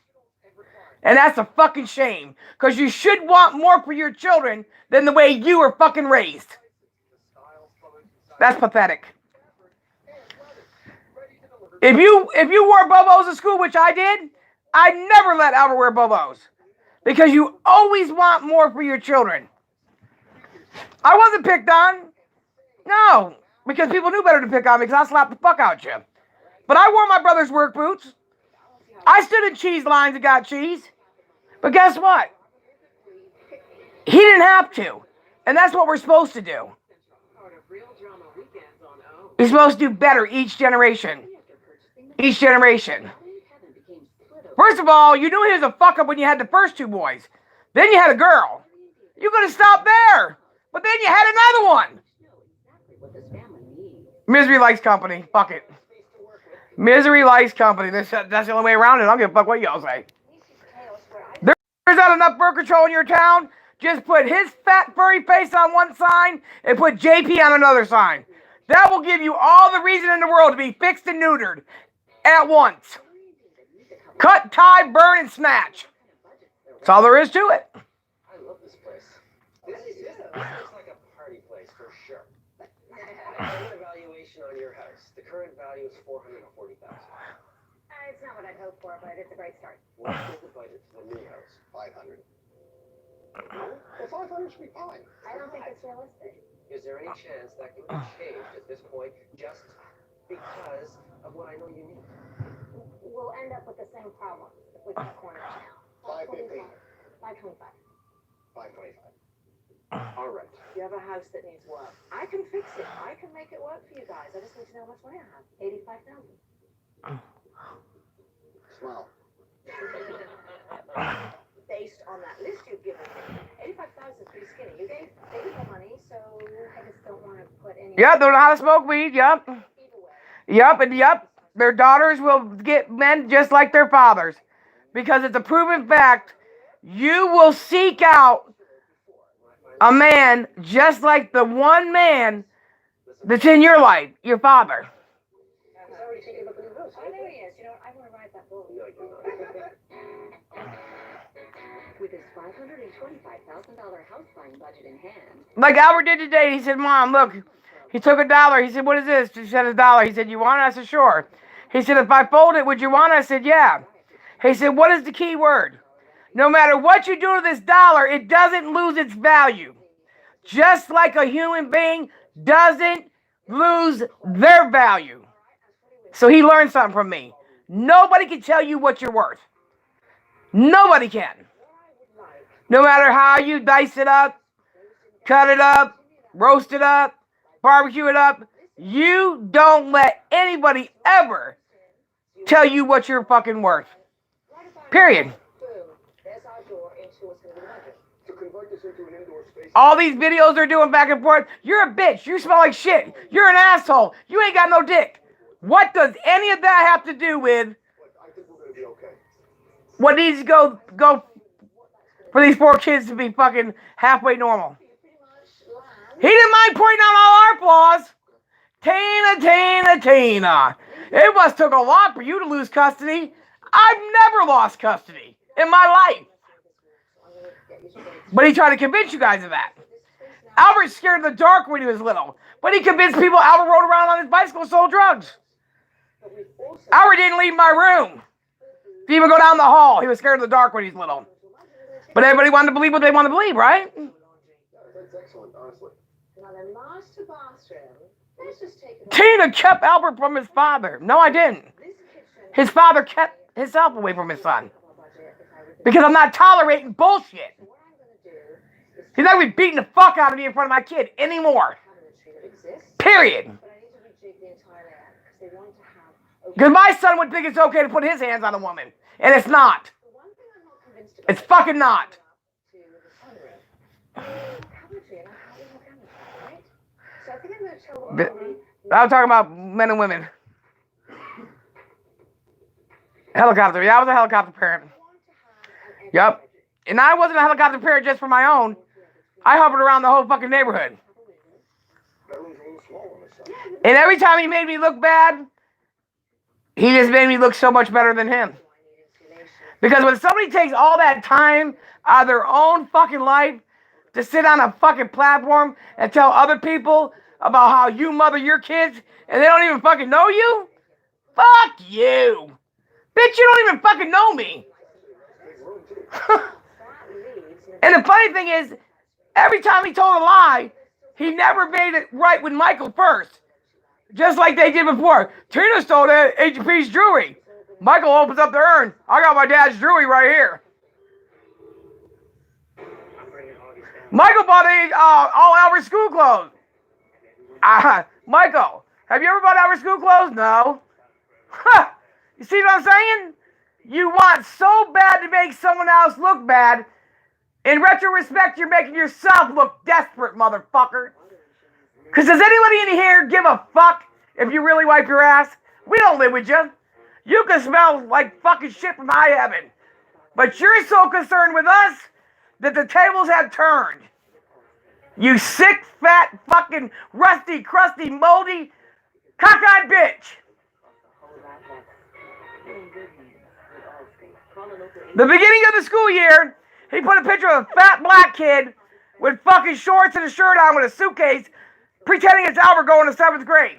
And that's a fucking shame. Because you should want more for your children than the way you were fucking raised. That's pathetic. If you wore Bobos at school, which I did, I never let Albert wear Bobos. Because you always want more for your children. I wasn't picked on. No. Because people knew better to pick on me because I slapped the fuck out you. But I wore my brother's work boots. I stood in cheese lines and got cheese. But guess what? He didn't have to. And that's what we're supposed to do. We're supposed to do better each generation. Each generation. First of all, you knew he was a fuck up when you had the first two boys. Then you had a girl. You could have stopped there. But then you had another one. Misery likes company. Fuck it. Misery likes company. That's the only way around it. I don't give a fuck what y'all say. There's not enough birth control in your town. Just put his fat furry face on one sign and put JP on another sign. That will give you all the reason in the world to be fixed and neutered at once. Cut, tie, burn, and snatch. That's all there is to it. I love this place. This looks like a party place for sure. An evaluation on your house. The current value is $440,000. It's not what I'd hoped for, but it's a great start. What is the budget for the new house? $500. Well, $500 should be fine. I don't think it's realistic. Is there any chance that can be changed at this point just because of what I know you need? We'll end up with the same problem with the corners now. 550. 525. 525. All right. You have a house that needs work. I can fix it. I can make it work for you guys. I just need to know how much money I have. $85,000. Smile. Based on that list you've given me, $85,000 is pretty skinny. You gave the money, so I just don't want to put any. Yep, they don't know how to smoke weed. Yep. Yep, and yep. Their daughters will get men just like their fathers. Because it's a proven fact, you will seek out a man just like the one man that's in your life, your father. Oh, there he is. You know, I want to ride that bull. With his $525,000 house buying budget in hand, Like Albert did today. He said, Mom, look. He took $1. He said, what is this? She said, $1. He said, you want it? I said, sure. He said, if I fold it, would you want it? I said, yeah. He said, what is the key word? No matter what you do to this dollar, it doesn't lose its value. Just like a human being doesn't lose their value. So he learned something from me. Nobody can tell you what you're worth. Nobody can. No matter how you dice it up, cut it up, roast it up, barbecue it up. You don't let anybody ever tell you what you're fucking worth. Period. Boom. There's our door into what's going to be the bedroom. To convert this into an indoor space. All these videos they're doing back and forth. You're a bitch. You smell like shit. You're an asshole. You ain't got no dick. What does any of that have to do with I think we're gonna be okay. what needs to go for these poor kids to be fucking halfway normal? He didn't mind pointing out all our flaws. Tina. It must took a lot for you to lose custody. I've never lost custody in my life. But he tried to convince you guys of that. Albert's scared of the dark when he was little. But he convinced people Albert rode around on his bicycle and sold drugs. Albert didn't leave my room. Didn't even go down the hall. He was scared of the dark when he was little. But everybody wanted to believe what they want to believe, right? That's excellent, honestly. Now the master bathroom, let's just take it. Tina kept Albert from his father. No, I didn't. His father kept himself away from his son. Because I'm not tolerating bullshit. He's not going to be beating the fuck out of me in front of my kid anymore. Period. Because my son would think it's okay to put his hands on a woman. And it's not. It's fucking not. I'm talking about men and women. Helicopter. Yeah, I was a helicopter parent. Yep. And I wasn't a helicopter parent just for my own. I hovered around the whole fucking neighborhood. And every time he made me look bad, he just made me look so much better than him. Because when somebody takes all that time out of their own fucking life to sit on a fucking platform and tell other people about how you mother your kids and they don't even fucking know you, fuck you. Bitch, you don't even fucking know me. And the funny thing is, every time he told a lie, he never made it right with Michael first. Just like they did before. Tina stole that HP's jewelry. Michael opens up the urn. I got my dad's jewelry right here. Michael bought all Albert school clothes. Michael, have you ever bought Albert school clothes? No. You see what I'm saying? You want so bad to make someone else look bad. In retrospect, you're making yourself look desperate, motherfucker. Because does anybody in here give a fuck if you really wipe your ass? We don't live with you. You can smell like fucking shit from high heaven. But you're so concerned with us that the tables have turned. You sick, fat, fucking, rusty, crusty, moldy, cockeyed bitch. The beginning of the school year, he put a picture of a fat black kid with fucking shorts and a shirt on with a suitcase, pretending it's Albert going to 7th grade.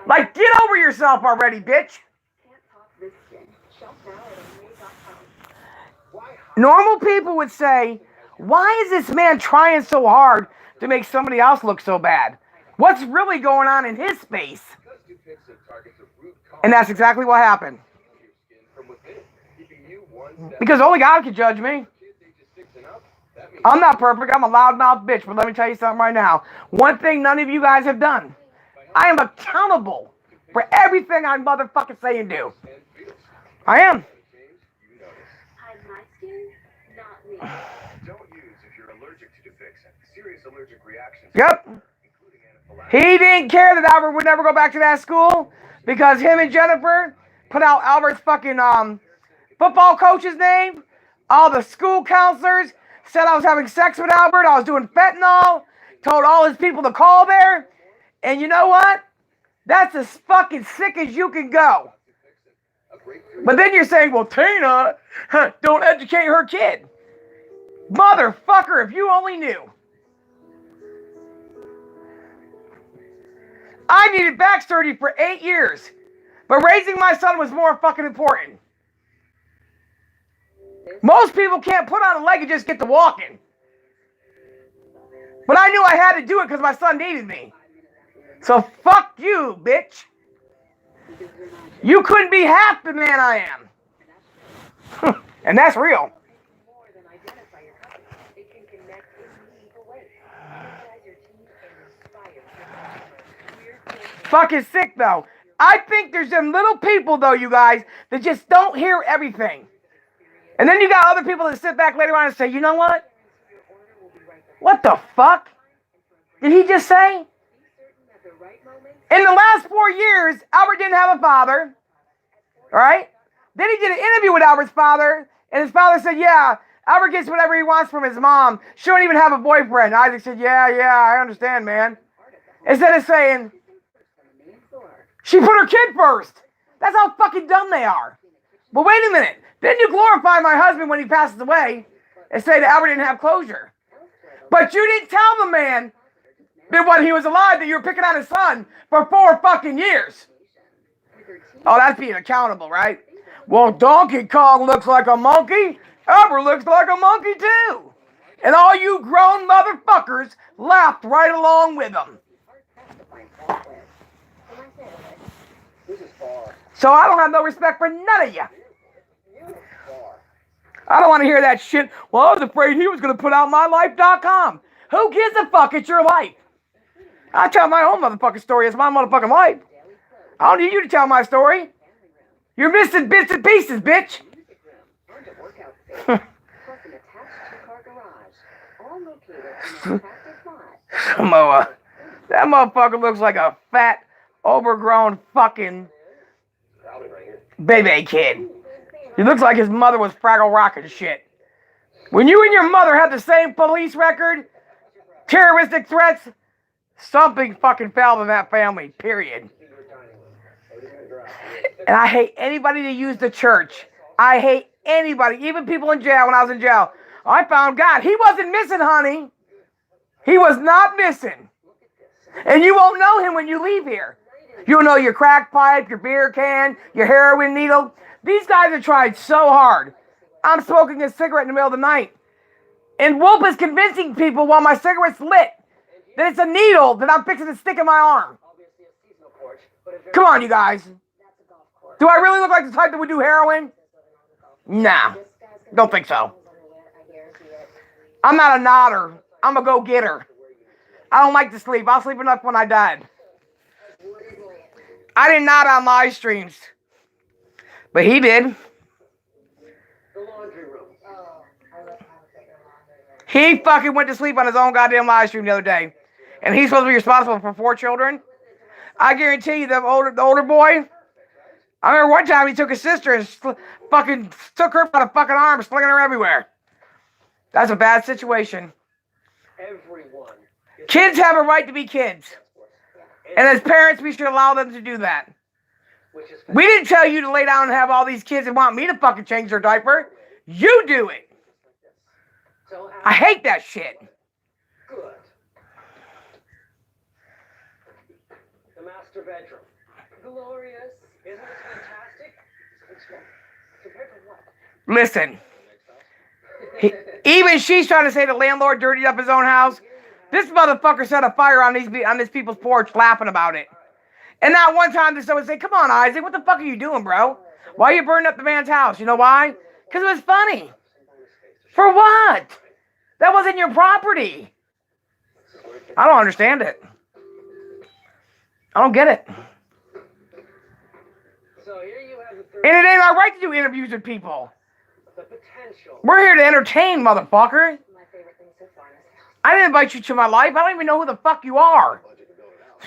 Like, get over yourself already, bitch. Normal people would say, why is this man trying so hard to make somebody else look so bad? What's really going on in his space? And that's exactly what happened. Because only God can judge me. I'm not perfect. I'm a loudmouth bitch. But let me tell you something right now. One thing none of you guys have done. I am accountable for everything I motherfucking say and do. I am. Yep. He didn't care that Albert would never go back to that school because him and Jennifer put out Albert's fucking football coach's name. All the school counselors said I was having sex with Albert. I was doing fentanyl. Told all his people to call there. And you know what? That's as fucking sick as you can go. But then you're saying, well, Tina, don't educate her kid. Motherfucker, if you only knew. I needed back surgery for 8 years. But raising my son was more fucking important. Most people can't put on a leg and just get to walking. But I knew I had to do it because my son needed me. So fuck you, bitch. You couldn't be half the man I am. And that's real. fucking sick, though. I think there's them little people, though, you guys, that just don't hear everything. And then you got other people that sit back later on and say, you know what? What the fuck did he just say? In the last 4 years, Albert didn't have a father. All right? Then he did an interview with Albert's father, and his father said, yeah, Albert gets whatever he wants from his mom. She don't even have a boyfriend. Isaac said, yeah, I understand, man. Instead of saying, she put her kid first. That's how fucking dumb they are. But wait a minute. Didn't you glorify my husband when he passes away and say that Albert didn't have closure? But you didn't tell the man that when he was alive that you were picking on his son for 4 fucking years. Oh, that's being accountable, right? Well, Donkey Kong looks like a monkey. Albert looks like a monkey too. And all you grown motherfuckers laughed right along with him. So I don't have no respect for none of you. I don't want to hear that shit. Well, I was afraid he was going to put out mylife.com. Who gives a fuck? It's your life. I tell my own motherfucking story. It's my motherfucking life. I don't need you to tell my story. You're missing bits and pieces, bitch. Samoa. That motherfucker looks like a fat, overgrown fucking baby kid. He looks like his mother was Fraggle Rock and shit. When you and your mother have the same police record, terroristic threats, something fucking failed in that family, period. And I hate anybody that used the church. I hate anybody, even people in jail when I was in jail. I found God. He wasn't missing, honey. He was not missing. And you won't know him when you leave here. You'll know your crack pipe, your beer can, your heroin needle. These guys have tried so hard. I'm smoking a cigarette in the middle of the night. And Wolf is convincing people while my cigarette's lit that it's a needle that I'm fixing to stick in my arm. Come on, you guys. Do I really look like the type that would do heroin? Nah. Don't think so. I'm not a nodder. I'm a go-getter. I don't like to sleep. I'll sleep enough when I die. I did not on live streams. But he did. He fucking went to sleep on his own goddamn live stream the other day. And he's supposed to be responsible for 4 children. I guarantee you the older boy, I remember one time he took his sister and fucking took her by the fucking arm, slinging her everywhere. That's a bad situation. Kids have a right to be kids. And as parents, we should allow them to do that. We didn't tell you to lay down and have all these kids and want me to fucking change their diaper. You do it. I hate that shit. Good. The master bedroom. Glorious. Isn't it fantastic? Compared to what? Listen. Even she's trying to say the landlord dirtied up his own house. This motherfucker set a fire on these people's porch laughing about it. And not one time did someone say, come on, Isaac, what the fuck are you doing, bro? Why are you burning up the man's house? You know why? Because it was funny. For what? That wasn't your property. I don't understand it. I don't get it. So here you have the And it ain't our right to do interviews with people. the potential. We're here to entertain, motherfucker. I didn't invite you to my life. I don't even know who the fuck you are.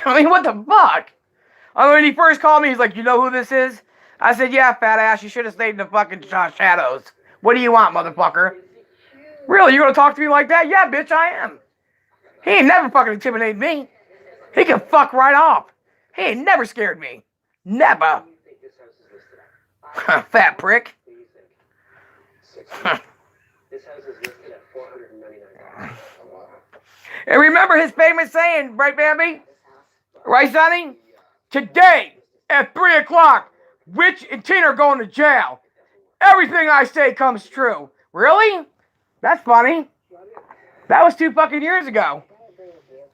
I mean, what the fuck? I mean, when he first called me, he's like, you know who this is? I said, yeah, fat ass. You should have stayed in the fucking shadows. What do you want, motherfucker? Really? You're going to talk to me like that? Yeah, bitch, I am. He ain't never fucking intimidated me. He can fuck right off. He ain't never scared me. Never. Fat prick. This house is listed at $499. And remember his famous saying, right, Bambi? Right, Sonny? Today, at 3 o'clock, Rich and Tina are going to jail. Everything I say comes true. Really? That's funny. That was 2 fucking years ago.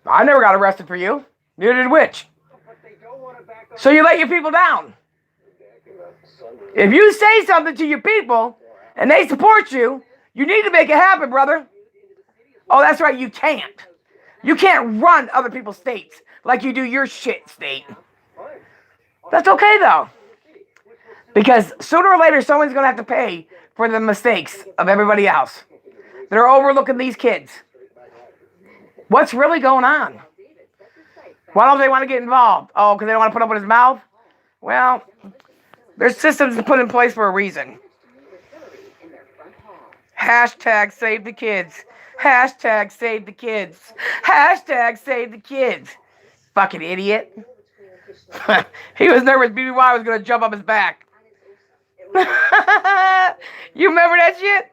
I never got arrested for you. Neither did Witch. So you let your people down. If you say something to your people, and they support you, you need to make it happen, brother. Oh, that's right, you can't. You can't run other people's states like you do your shit state. That's okay, though. Because sooner or later, someone's going to have to pay for the mistakes of everybody else. They're overlooking these kids. What's really going on? Why don't they want to get involved? Oh, because they don't want to put up with his mouth? Well, there's systems put in place for a reason. Hashtag save the kids. Hashtag save the kids. Hashtag save the kids. Fucking idiot. He was nervous BBY was going to jump up his back. You remember that shit?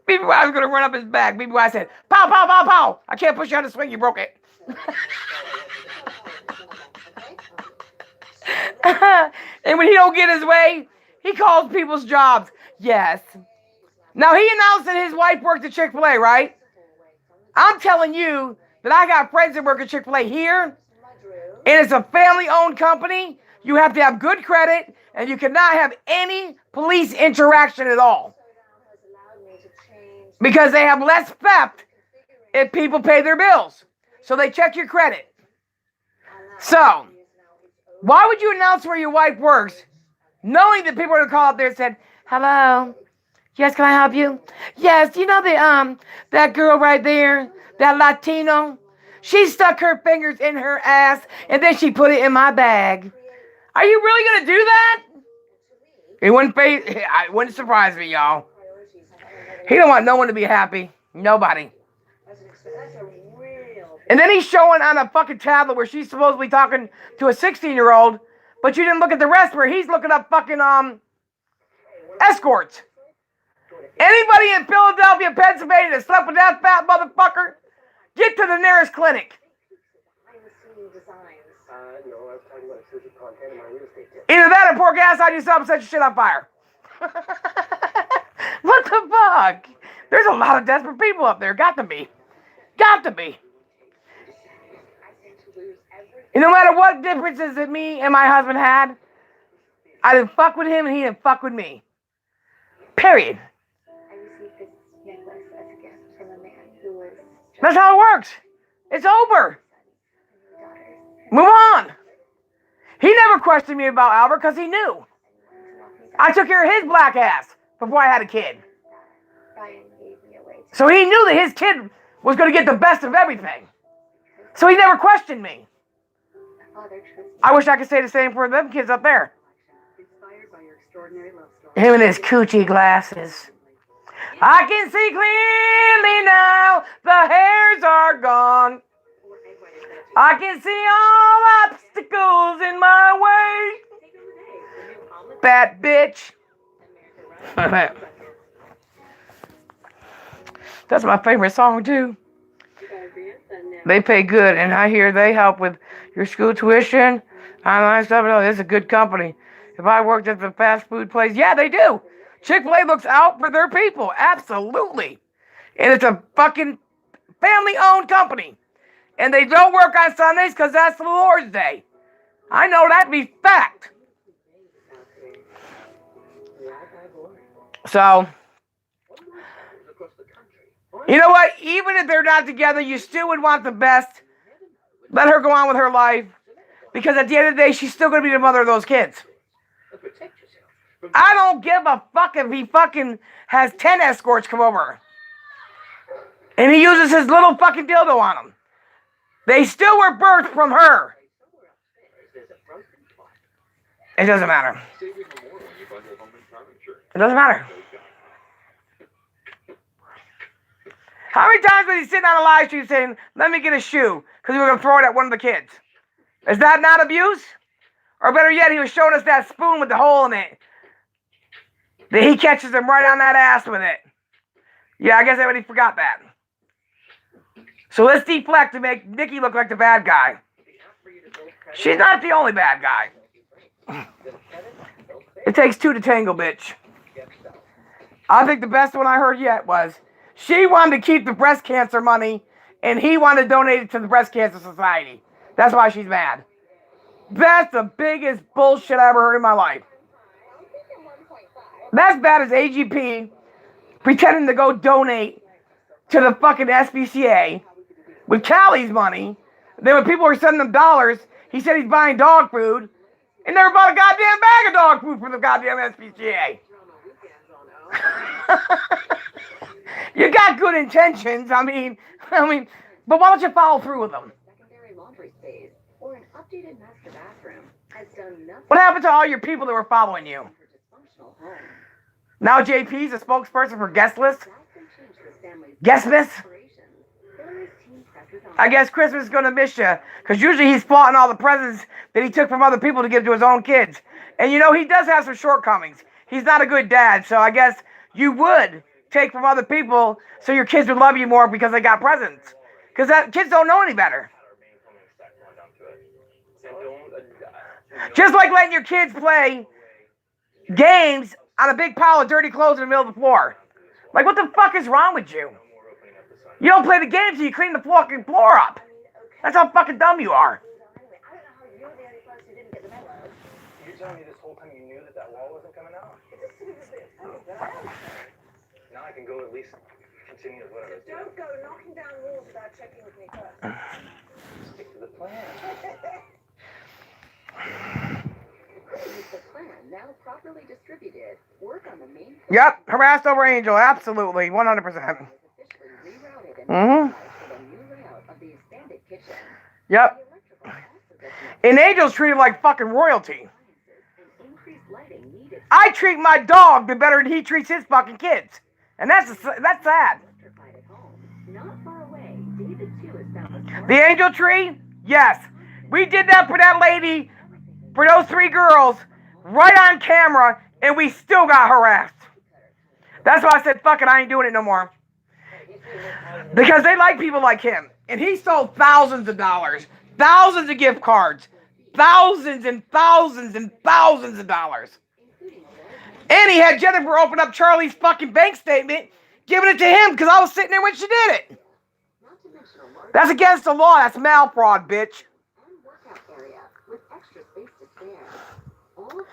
BBY was going to run up his back. BBY said, pow, pow, pow, pow. I can't push you on the swing. You broke it. And when he don't get his way, he calls people's jobs. Yes. Now, he announced that his wife worked at Chick-fil-A, right? I'm telling you that I got friends that work at Chick-fil-A here, and it's a family-owned company. You have to have good credit, and you cannot have any police interaction at all. Because they have less theft if people pay their bills. So they check your credit. So, why would you announce where your wife works, knowing that people are going to call up there and say, hello, yes, can I help you? Yes, you know that girl right there, that Latino? She stuck her fingers in her ass, and then she put it in my bag. Are you really going to do that? It wouldn't surprise me, y'all. He don't want no one to be happy. Nobody. And then he's showing on a fucking tablet where she's supposedly talking to a 16-year-old, but you didn't look at the rest where he's looking up fucking escorts. Anybody in Philadelphia, Pennsylvania that slept with that fat motherfucker, get to the nearest clinic. No, I was talking about exclusive content in my real estate tip. Either that or pour gas on yourself and set your shit on fire. What the fuck? There's a lot of desperate people up there. Got to be. Got to be. And no matter what differences that me and my husband had, I didn't fuck with him and he didn't fuck with me. Period. I received this necklace as a gift from a man who was That's how it works. It's over. Move on. He never questioned me about Albert because he knew. I took care of his black ass before I had a kid. Ryan gave me away to So he knew that his kid was going to get the best of everything. So he never questioned me. father truth. I wish I could say the same for them kids up there. Inspired by your extraordinary love story. Him and his coochie glasses. I can see clearly now. The hairs are gone. I can see all obstacles in my way. Fat bitch. That's my favorite song too. They pay good, and I hear they help with your school tuition. Online stuff. No, this is a good company. If I worked at the fast food place, yeah, they do. Chick-fil-A looks out for their people, absolutely. And it's a fucking family-owned company. And they don't work on Sundays because that's the Lord's Day. I know that to be fact. So, you know what? Even if they're not together, you still would want the best. Let her go on with her life. Because at the end of the day, she's still going to be the mother of those kids. I don't give a fuck if he fucking has 10 escorts come over. And he uses his little fucking dildo on them. They still were birthed from her. It doesn't matter. It doesn't matter. How many times was he sitting on a live stream saying, let me get a shoe, because we were going to throw it at one of the kids? Is that not abuse? Or better yet, he was showing us that spoon with the hole in it. That he catches him right on that ass with it. Yeah, I guess everybody forgot that. So let's deflect to make Nikki look like the bad guy. She's not the only bad guy. It takes two to tango, bitch. I think the best one I heard yet was she wanted to keep the breast cancer money and he wanted to donate it to the Breast Cancer Society. That's why she's mad. That's the biggest bullshit I ever heard in my life. That's bad as AGP pretending to go donate to the fucking SPCA with Callie's money. Then when people were sending them dollars, he said he's buying dog food and never bought a goddamn bag of dog food from the goddamn SPCA. You got good intentions. I mean, but why don't you follow through with them? Secondary laundry space or an updated master bathroom has done nothing. What happened to all your people that were following you? for dysfunctional home. Now JP's a spokesperson for Guest List? That's been changed to the family's Guest List? operations. Hillary's team presses on I guess Christmas is going to miss you. Because usually he's flaunting all the presents that he took from other people to give to his own kids. And you know, he does have some shortcomings. He's not a good dad. So I guess you would take from other people so your kids would love you more because they got presents. Because kids don't know any better. Just like letting your kids play games on a big pile of dirty clothes in the middle of the floor. Like, what the fuck is wrong with you? You don't play the games, so you clean the fucking floor up. That's how fucking dumb you are. You're telling me this whole time you knew that wall wasn't coming out? Now I can go at least continue with what I was doing. Don't go knocking down walls without checking with me first. Stick to the plan. With the plan now properly distributed, work on the main Yep, harassed over Angel, absolutely, 100%. is officially rerouted and Mhm. optimized for the new layout of the expanded kitchen. Yep. The electrical also gets And Angel's treated like fucking royalty. and increased lighting needed I treat my dog the better than he treats his fucking kids. And that's sad. electrified at home. Not far away, David too has found a smart The angel tree? Yes. We did that for that lady, for those 3 girls, right on camera, and we still got harassed. That's why I said, fuck it, I ain't doing it no more. Because they like people like him. And he sold thousands of dollars, thousands of gift cards, thousands and thousands and thousands of dollars. And he had Jennifer open up Charlie's fucking bank statement, giving it to him because I was sitting there when she did it. not to mention a large That's against the law. That's mal fraud, bitch. and workout area with extra space to spare. All of this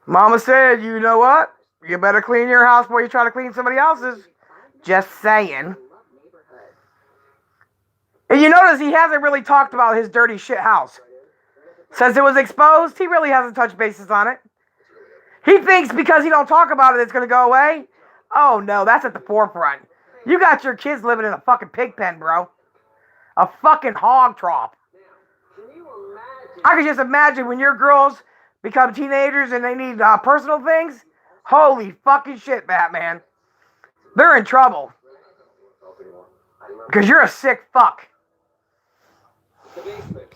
Mama said, you know what? You better clean your house before you try to clean somebody else's. Just saying. love neighborhood. And you notice he hasn't really talked about his dirty shit house. Since it was exposed, he really hasn't touched bases on it. He thinks because he don't talk about it, it's going to go away. Oh, no, that's at the forefront. You got your kids living in a fucking pig pen, bro. A fucking hog trough. Can you imagine? I can just imagine when your girls become teenagers and they need personal things. Holy fucking shit, Batman. They're in trouble. Because you're a sick fuck. The basement.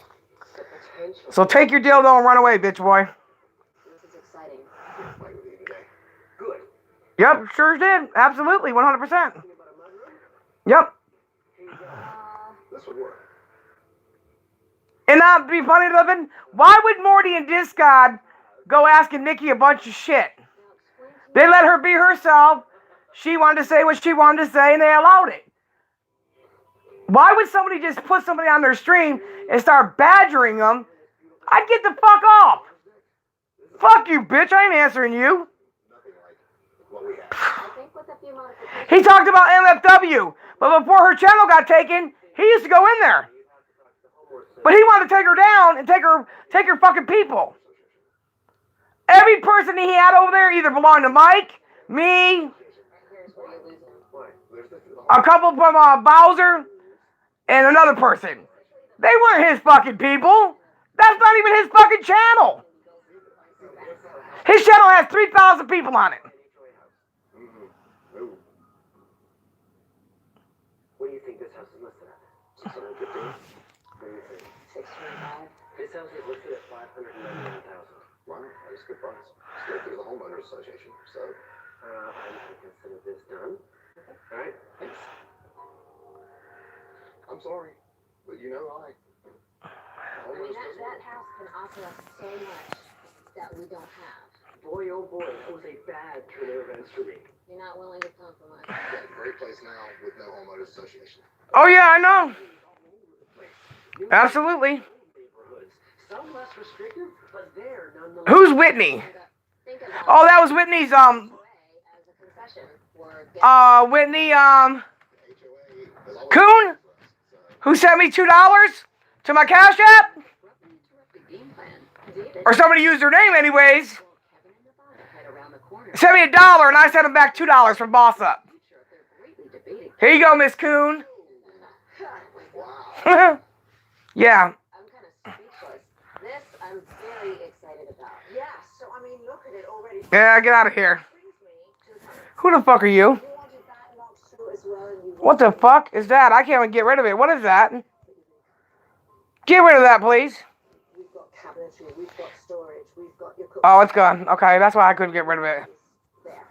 The potential. So take your dildo and run away, bitch boy. This is exciting. Good. Yep, sure did. Absolutely, 100%. Yep. This would work. And not to be funny, Livin', why would Morty and Discod go asking Nikki a bunch of shit? They let her be herself. She wanted to say what she wanted to say, and they allowed it. Why would somebody just put somebody on their stream and start badgering them? I'd get the fuck off. Fuck you, bitch. I ain't answering you. I think with a few modifications, He talked about MFW, but before her channel got taken, he used to go in there. But he wanted to take her down and take her fucking people. Every person he had over there either belonged to Mike, me, a couple from Bowser, and another person. They weren't his fucking people. That's not even his fucking channel. His channel has 3,000 people on it. What do you think this house is listed at? 650? What do you think? 625. This house is listed at 599,000. Wow, that's a good price. Straight through the homeowners association. So, I can consider this done. Alright, thanks. I'm sorry, but you know I. I mean, that house can offer us so much that we don't have. Boy, oh boy, that was a bad turn of events for me. You're not willing to compromise. Great place now with no homeowners association. Oh yeah, I know. Absolutely. Neighborhoods. Some less restrictive, but they're nonetheless. Who's Whitney? Think about Oh, that was Whitney's as a concession for Whitney Coon, who sent me $2 to my Cash App. Or somebody used their name anyways. Kevin and Nevada head around the corner. Sent me $1 and I sent them back $2 from Boss Up. They're greatly debating. Here you go, Miss Coon. Wow. Yeah. I'm kind of speechless. This I'm very excited about. Yeah, so I mean, look at it already. Yeah, get out of here. Brings me to the point. Who the fuck are you? You wanted that knocked through as well, and you What the fuck is that? I can't even get rid of it. What is that? Get rid of that, please. We've got cabinetry, we've got storage, we've got your cook. Oh, it's gone. Okay, that's why I couldn't get rid of it. There.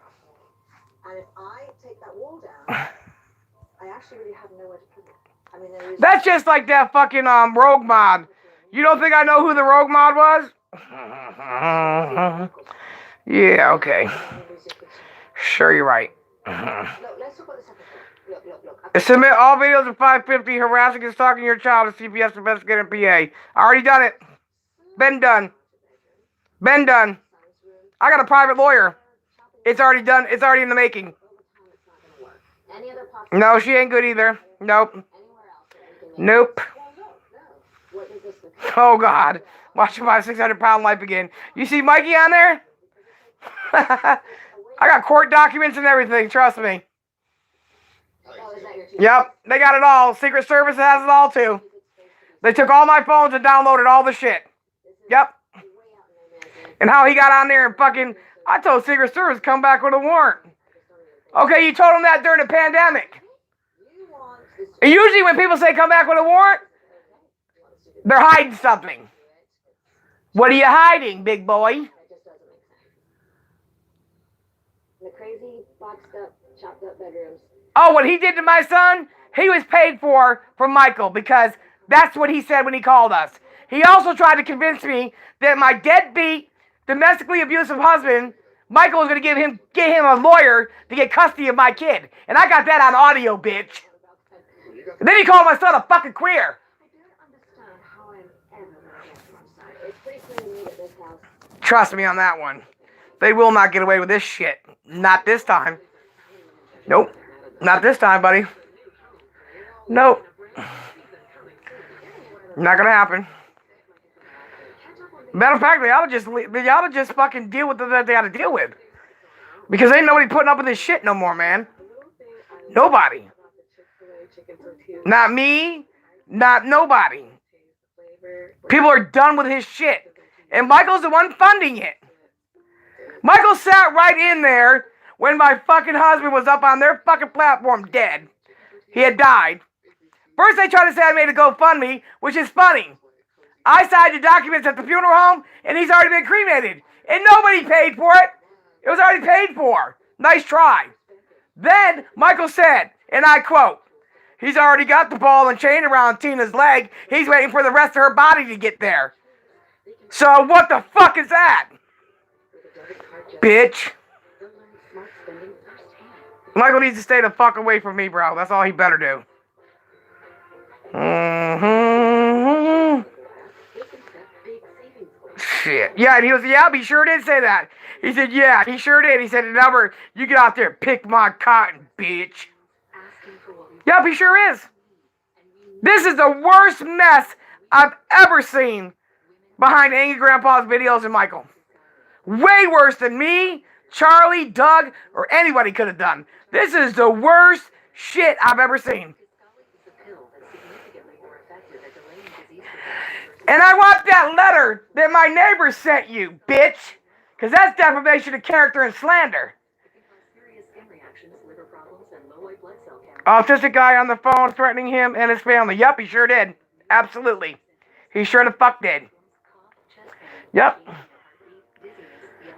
And if I take that wall down, I actually really have nowhere to put it. I mean, there is. That's just like that fucking Rogue Mod. You don't think I know who the Rogue Mod was? Yeah, okay. Sure, you're right. Look, let's talk about this episode. Look. Submit all videos of 550 harassing and stalking your child to CPS investigator and PA. I already done it. Been done. Been done. I got a private lawyer. It's already done. It's already in the making. Any other possible No, she ain't good either. Nope. anywhere else that we can make? Nope. What is this? Oh, God. Watching my 600-pound life again. You see Mikey on there? I got court documents and everything. Trust me. Oh, is that your two? Yep. They got it all. Secret Service has it all, too. They took all my phones and downloaded all the shit. Yep. And how he got on there and fucking... I told Secret Service come back with a warrant. Okay, you told them that during the pandemic. And usually when people say come back with a warrant, they're hiding something. What are you hiding, big boy? That just doesn't make sense. The crazy, boxed up, chopped up bedrooms. Oh, what he did to my son, he was paid for from Michael because that's what he said when he called us. He also tried to convince me that my deadbeat, domestically abusive husband, Michael, was going to get him a lawyer to get custody of my kid. And I got that on audio, bitch. And then he called my son a fucking queer. I don't understand how I'm ever gonna get to my side. It's pretty clear to me that this house. Trust me on that one. They will not get away with this shit. Not this time. Nope. Not this time, buddy. Nope. Not gonna happen. Matter of fact, they ought to just fucking deal with that they ought to deal with. Because ain't nobody putting up with this shit no more, man. Nobody. Not me. Not nobody. People are done with his shit. And Michael's the one funding it. Michael sat right in there when my fucking husband was up on their fucking platform dead. He had died. First they tried to say I made a GoFundMe, which is funny. I signed the documents at the funeral home, and he's already been cremated. And nobody paid for it. It was already paid for. Nice try. Then Michael said, and I quote, he's already got the ball and chain around Tina's leg. He's waiting for the rest of her body to get there. So what the fuck is that? Bitch. Michael needs to stay the fuck away from me, bro. That's all he better do. Shit. Yeah, and he was, yeah, he sure did say that. He said, yeah, he sure did. He said, number, you get out there and pick my cotton, bitch. Yep, he sure is. This is the worst mess I've ever seen behind Angry Grandpa's videos and Michael. Way worse than me, Charlie, Doug, or anybody could have done. This is the worst shit I've ever seen. And I want that letter that my neighbor sent you, bitch. Because that's defamation of character and slander. Autistic guy on the phone threatening him and his family. Yep, he sure did. Absolutely. He sure the fuck did. Yep.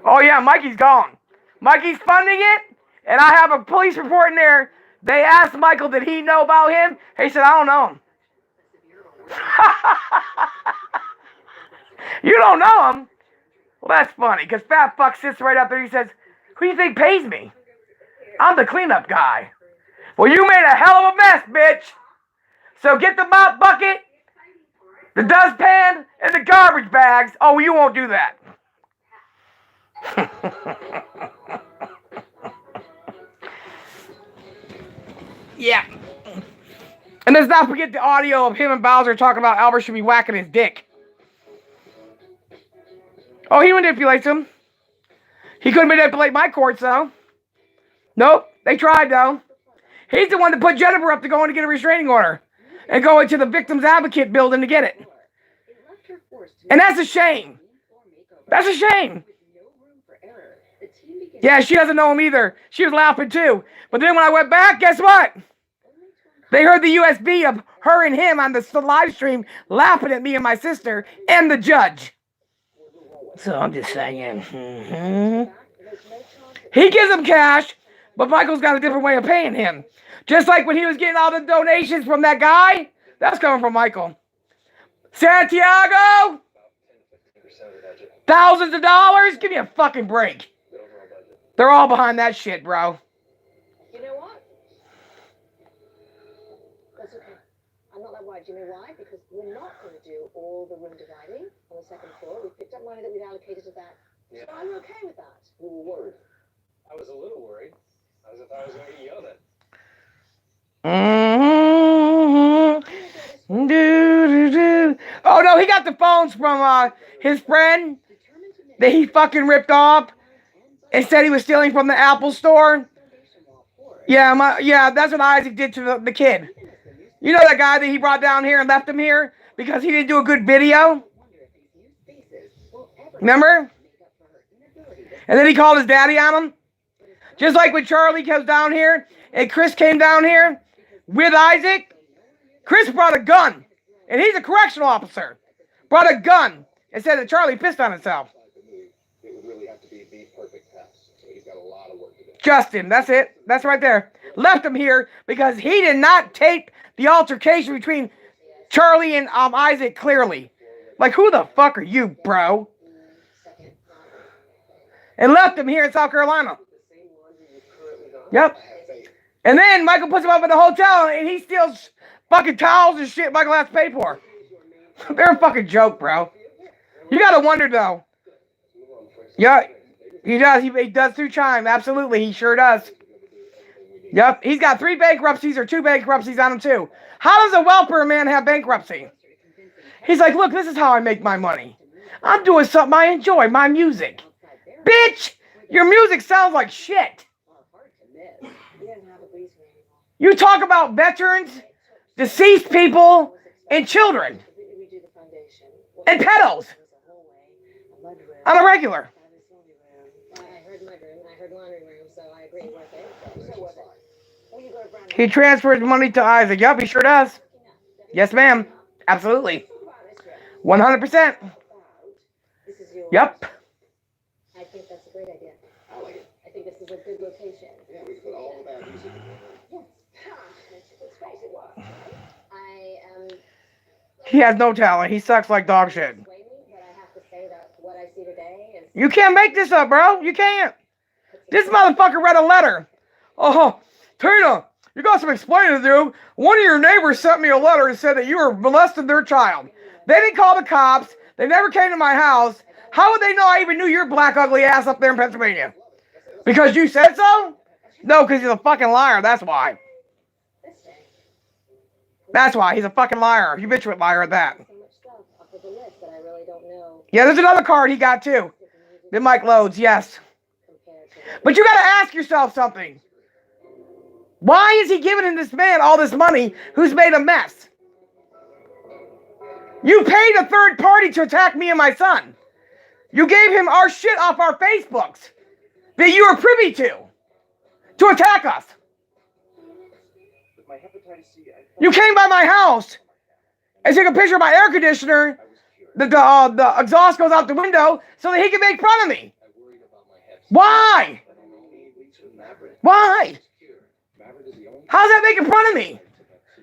Oh yeah, Mikey's gone. Mikey's funding it, and I have a police report in there. They asked Michael, did he know about him? He said, I don't know him. You don't know him? Well, that's funny, because Fat Fuck sits right up there. He says, who do you think pays me? I'm the cleanup guy. Well, you made a hell of a mess, bitch. So get the mop bucket, the dustpan, and the garbage bags. Oh, you won't do that. Yeah. And let's not forget the audio of him and Bowser talking about Albert should be whacking his dick. Oh, he manipulates them. He couldn't manipulate my courts, though. Nope, they tried, though. He's the one that put Jennifer up to go in to get a restraining order and go into the victim's advocate building to get it. And that's a shame. That's a shame. Yeah, she doesn't know him either. She was laughing, too. But then when I went back, guess what? They heard the USB of her and him on the live stream laughing at me and my sister and the judge. So I'm just saying. He gives him cash, but Michael's got a different way of paying him. Just like when he was getting all the donations from that guy, that's coming from Michael. Santiago? Thousands of dollars? Give me a fucking break. They're all behind that shit, bro. You know what? That's okay. I'm not that worried. You know why? Because we're not going to do all the room dividing on the second floor. We picked up money that we'd allocated to that. Yeah. So I'm okay with that. We were worried. I was a little worried. I was going to get yelled at. Oh no, he got the phones from his friend that he fucking ripped off and said he was stealing from the Apple store. Yeah, that's what Isaac did to the kid. You know that guy that he brought down here and left him here because he didn't do a good video? Remember? And then he called his daddy on him. Just like when Charlie comes down here and Chris came down here with Isaac. Chris brought a gun. And he's a correctional officer. Brought a gun and said that Charlie pissed on himself. It would really have to be the perfect test. So he's got a lot of work to do. Justin, that's it. That's right there. Left him here because he did not tape the altercation between Charlie and Isaac clearly. Like, who the fuck are you, bro? And left him here in South Carolina. Yep. And then Michael puts him up in the hotel and he steals fucking towels and shit Michael has to pay for. They're a fucking joke, bro. You gotta wonder, though. Yeah, he does. He does through Chime. Absolutely, he sure does. Yep, he's got 3 bankruptcies or 2 bankruptcies on him, too. How does a welfare man have bankruptcy? He's like, look, this is how I make my money. I'm doing something I enjoy, my music. Bitch, your music sounds like shit. You talk about veterans, deceased people, and children. And pedos. On a regular. I heard mudroom, I heard laundry room, so I agree with it. He transfers money to Isaac. Yup, he sure does. Yes, ma'am. Absolutely. 100%. Yup. I think that's a great idea. I like it. I think this is a good location. Yeah, we put all of that music in there. He has no talent. He sucks like dog shit. But I have to say that what I see today is... You can't make this up, bro. You can't. This motherfucker read a letter. Oh, Tina, you got some explaining to do. One of your neighbors sent me a letter and said that you were molesting their child. They didn't call the cops. They never came to my house. How would they know I even knew your black ugly ass up there in Pennsylvania? Because you said so? No, because he's a fucking liar. That's why. That's why. He's a fucking liar. You bitch with liar at that. Yeah, there's another card he got too. That Mike loads, yes. But you gotta ask yourself something. Why is he giving this man all this money who's made a mess? You paid a third party to attack me and my son. You gave him our shit off our Facebooks that you were privy to attack us. My hepatitis C, You came by my house and took a picture of my air conditioner. The exhaust goes out the window so that he can make fun of me. Why? Why? How's that making fun of me?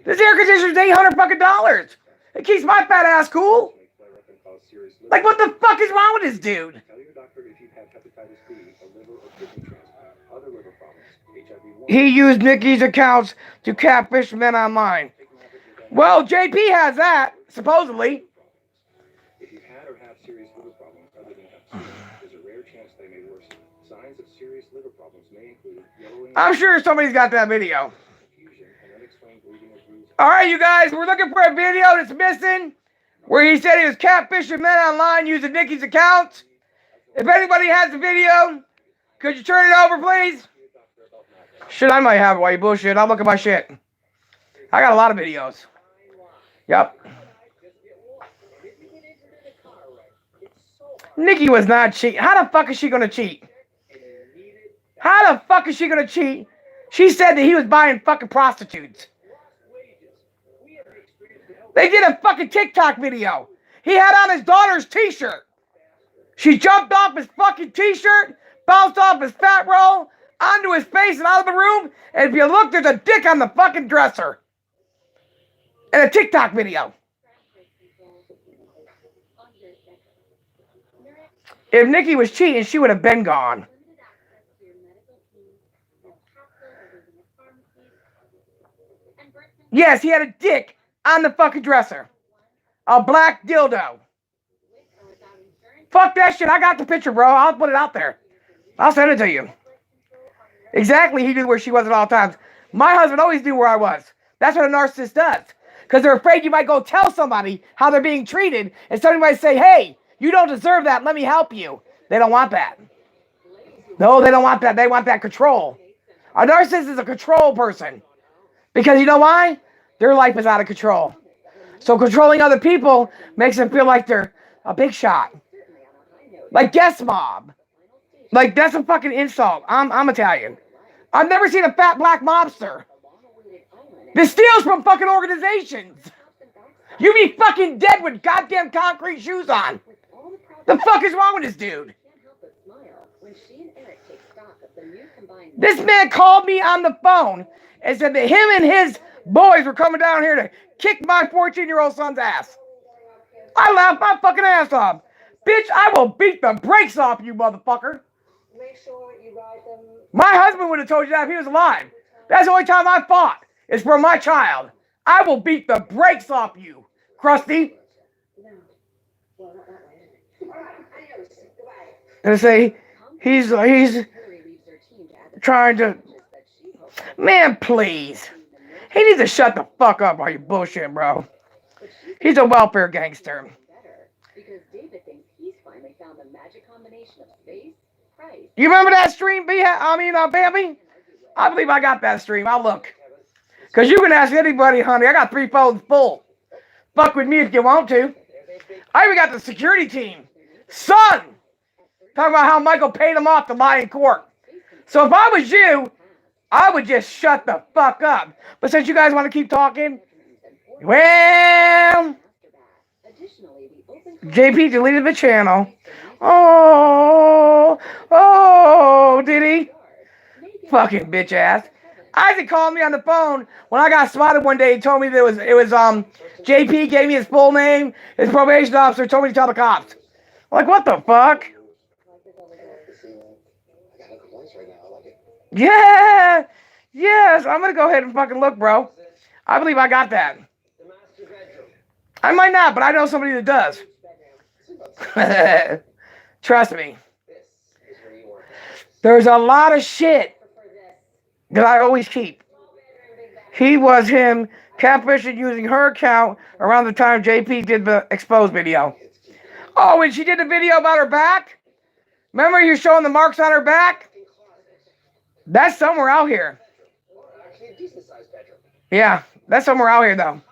This air conditioner's $800 fucking dollars. It keeps my fat ass cool. Like, what the fuck is wrong with this dude? tell your doctor if you've had hepatitis B, a liver or kidney transplant, other liver problems, HIV-1. He used Nikki's accounts to catfish men online. Well, JP has that, supposedly. If you've had or have serious liver problems other than hep C, there's a rare chance they may worsen. Signs of serious liver problems may include yellowing, I'm sure somebody's got that video. confusion, and unexplained bleeding or bruising. All right, you guys, we're looking for a video that's missing where he said he was catfishing men online using Nikki's accounts. If anybody has the video, could you turn it over, please? Shit, I might have it while you bullshit. I'll look at my shit. I got a lot of videos. Yep. Nikki was not cheating. How the fuck is she gonna cheat? How the fuck is she gonna cheat? She said that he was buying fucking prostitutes. They did a fucking TikTok video. He had on his daughter's t-shirt. She jumped off his fucking t-shirt, bounced off his fat roll, onto his face and out of the room. And if you look, there's a dick on the fucking dresser. In a TikTok video. If Nikki was cheating, she would have been gone. Yes, he had a dick on the fucking dresser. A black dildo. Fuck that shit. I got the picture, bro. I'll put it out there. I'll send it to you. Exactly, he knew where she was at all times. My husband always knew where I was. That's what a narcissist does. Because they're afraid you might go tell somebody how they're being treated, and somebody might say, hey, you don't deserve that. Let me help you. They don't want that. No, they don't want that. They want that control. A narcissist is a control person. Because you know why? Their life is out of control. So controlling other people makes them feel like they're a big shot. Like Guest Mob. Like, that's a fucking insult. I'm Italian. I've never seen a fat black mobster. This steals from fucking organizations. You be fucking dead with goddamn concrete shoes on. The fuck is wrong with this dude? This man called me on the phone and said that him and his boys were coming down here to kick my 14-year-old son's ass. I laughed my fucking ass off. Bitch, I will beat the brakes off you, motherfucker. Make sure you ride them. My husband would have told you that if he was alive. That's the only time I fought. Is for my child. I will beat the brakes off you, Krusty. And say he's trying to. Man, please. He needs to shut the fuck up. Are you bullshitting, bro? He's a welfare gangster. You remember that stream, Bambi? I believe I got that stream. I'll look. Because you can ask anybody, honey. I got 3 phones full. Fuck with me if you want to. I even got the security team. Son! Talking about how Michael paid him off to lie in court. So if I was you, I would just shut the fuck up. But since you guys want to keep talking, well, JP deleted the channel. Oh, did he? Fucking bitch ass. Isaac called me on the phone when I got spotted one day. He told me that it was JP gave me his full name. His probation officer told me to tell the cops. I'm like, what the fuck? Yeah. Yes, I'm gonna go ahead and fucking look, bro. I believe I got that. I might not, but I know somebody that does. Trust me. There's a lot of shit that I always keep. He was him catfishing using her account around the time JP did the exposed video. Oh, and she did the video about her back? Remember you showing the marks on her back? That's somewhere out here. Yeah, that's somewhere out here though.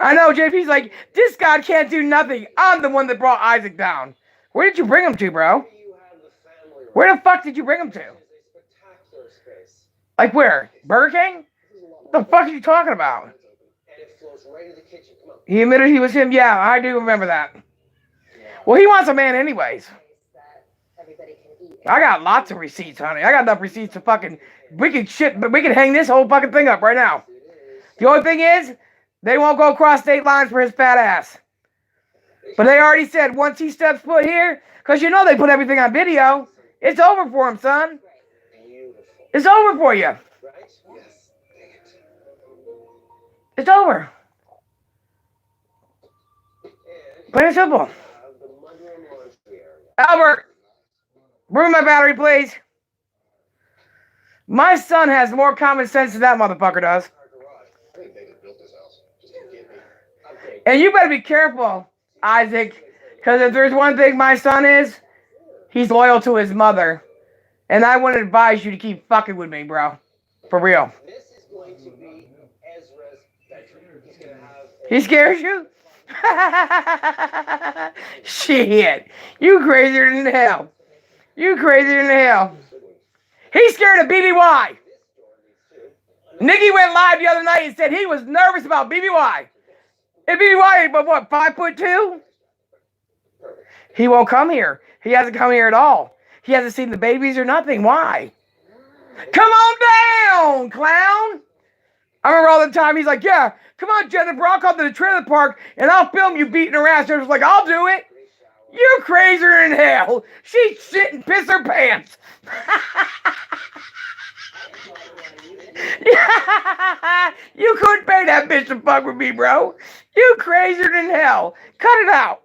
I know, JP's like, this guy can't do nothing. I'm the one that brought Isaac down. Where did you bring him to, bro? Where the fuck did you bring him to? Like where? Burger King? What the fuck are you talking about? He admitted he was him. Yeah, I do remember that. Well, he wants a man anyways. I got lots of receipts, honey. I got enough receipts to fucking... We can hang this whole fucking thing up right now. The only thing is, they won't go across state lines for his fat ass. But they already said once he steps foot here, because you know they put everything on video, it's over for him, son. It's over for you. It's over. Plain and simple. Albert, bring my battery, please. My son has more common sense than that motherfucker does. And you better be careful, Isaac, because if there's one thing my son is, He's loyal to his mother. And I wouldn't advise you to keep fucking with me, bro. For real. This is going to be Ezra's bedroom. He's going to have... He scares you? Shit. You crazier than hell. You crazier than hell. He's scared of BBY. Nikki went live the other night and said he was nervous about BBY. And BBY, but what, 5'2"? He won't come here. He hasn't come here at all. He hasn't seen the babies or nothing. Why? Come on down, clown. I remember all the time he's like, yeah, come on, Jennifer, I'll come to the trailer park and I'll film you beating her ass. Jennifer's like, I'll do it. You're crazier than hell. She'd shit and piss her pants. You couldn't pay that bitch to fuck with me, bro. You crazier than hell. Cut it out.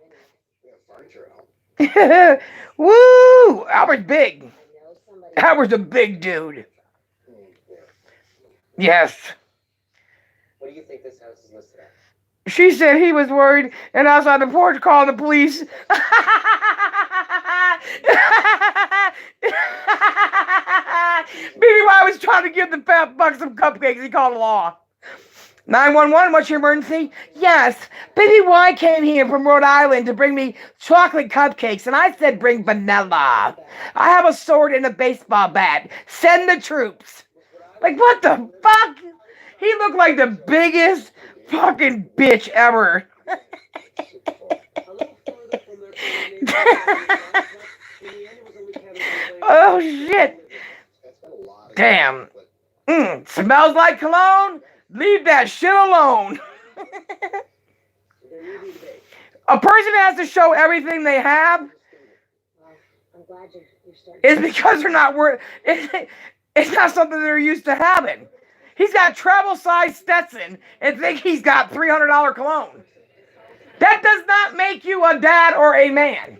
Woo! Albert's big. Albert's a big dude. Yes. What do you think this house is listed at? She said he was worried and outside the porch called the police. BBY was trying to give the fat fuck some cupcakes. He called the law. 911, what's your emergency? Yes, BBY came here from Rhode Island to bring me chocolate cupcakes, and I said bring vanilla. I have a sword and a baseball bat. Send the troops. Like, what the fuck? He looked like the biggest fucking bitch ever. Oh, shit. Damn. Smells like cologne? Leave that shit alone. A person has to show everything they have. I'm glad you're starting. It's because they're not worth. It's not something they're used to having. He's got travel-sized Stetson and think he's got $300 cologne. That does not make you a dad or a man.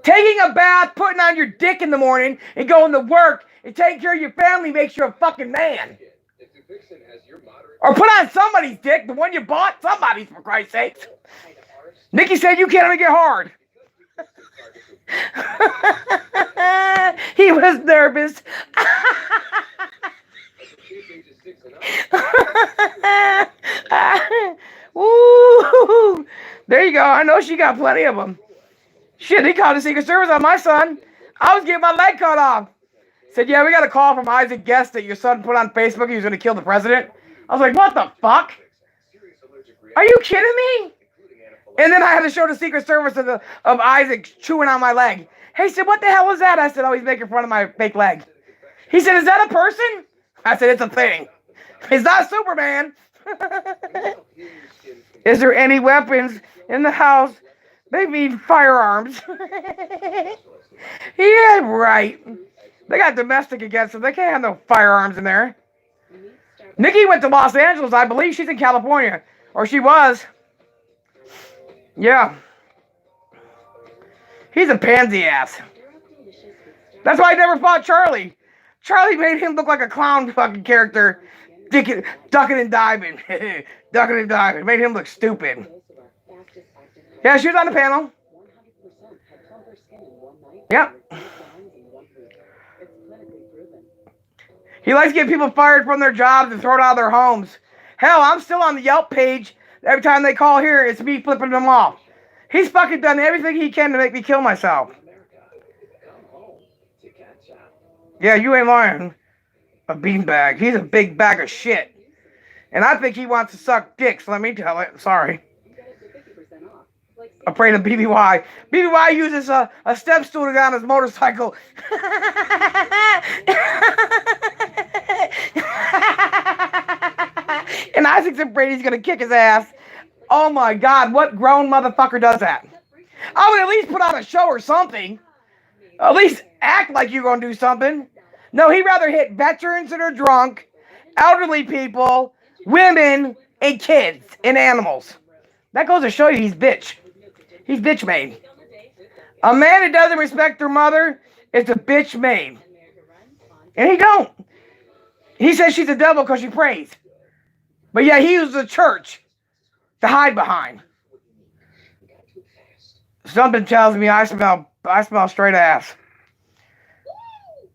Taking a bath, putting on your dick in the morning, and going to work and taking care of your family makes you a fucking man. Or put on somebody's dick, the one you bought, somebody's, for Christ's sakes. Nikki said you can't even get hard. He was nervous. Woo! There you go. I know she got plenty of them. Shit, he called the Secret Service on my son. I was getting my leg cut off. Said, yeah, we got a call from Isaac Guest that your son put on Facebook he was going to kill the president. I was like, what the fuck? Are you kidding me? And then I had to show the Secret Service of Isaac chewing on my leg. Hey, he said, what the hell was that? I said, oh, he's making fun of my fake leg. He said, is that a person? I said, it's a thing. It's not Superman. Is there any weapons in the house? They mean firearms. Yeah, right. They got domestic against them. They can't have no firearms in there. Nikki went to Los Angeles. I believe she's in California. Or she was. Yeah. He's a pansy ass. That's why I never fought Charlie. Charlie made him look like a clown fucking character. Ducking and diving. Ducking and diving. Made him look stupid. Yeah, she was on the panel. Yep. He likes getting people fired from their jobs and thrown out of their homes. Hell, I'm still on the Yelp page. Every time they call here, it's me flipping them off. He's fucking done everything he can to make me kill myself. Yeah, you ain't lying. A beanbag. He's a big bag of shit. And I think he wants to suck dicks, let me tell it. Sorry. Afraid of BBY. BBY uses a step stool to get on his motorcycle. And Isaac's afraid he's going to kick his ass. Oh my God, what grown motherfucker does that? I would at least put on a show or something. At least act like you're going to do something. No, he'd rather hit veterans that are drunk, elderly people, women, and kids, and animals. That goes to show you he's bitch. He's bitch made. A man that doesn't respect their mother is a bitch made. And he don't. He says she's a devil because she prays. But yeah, he uses the church to hide behind. Something tells me I smell I smell straight ass.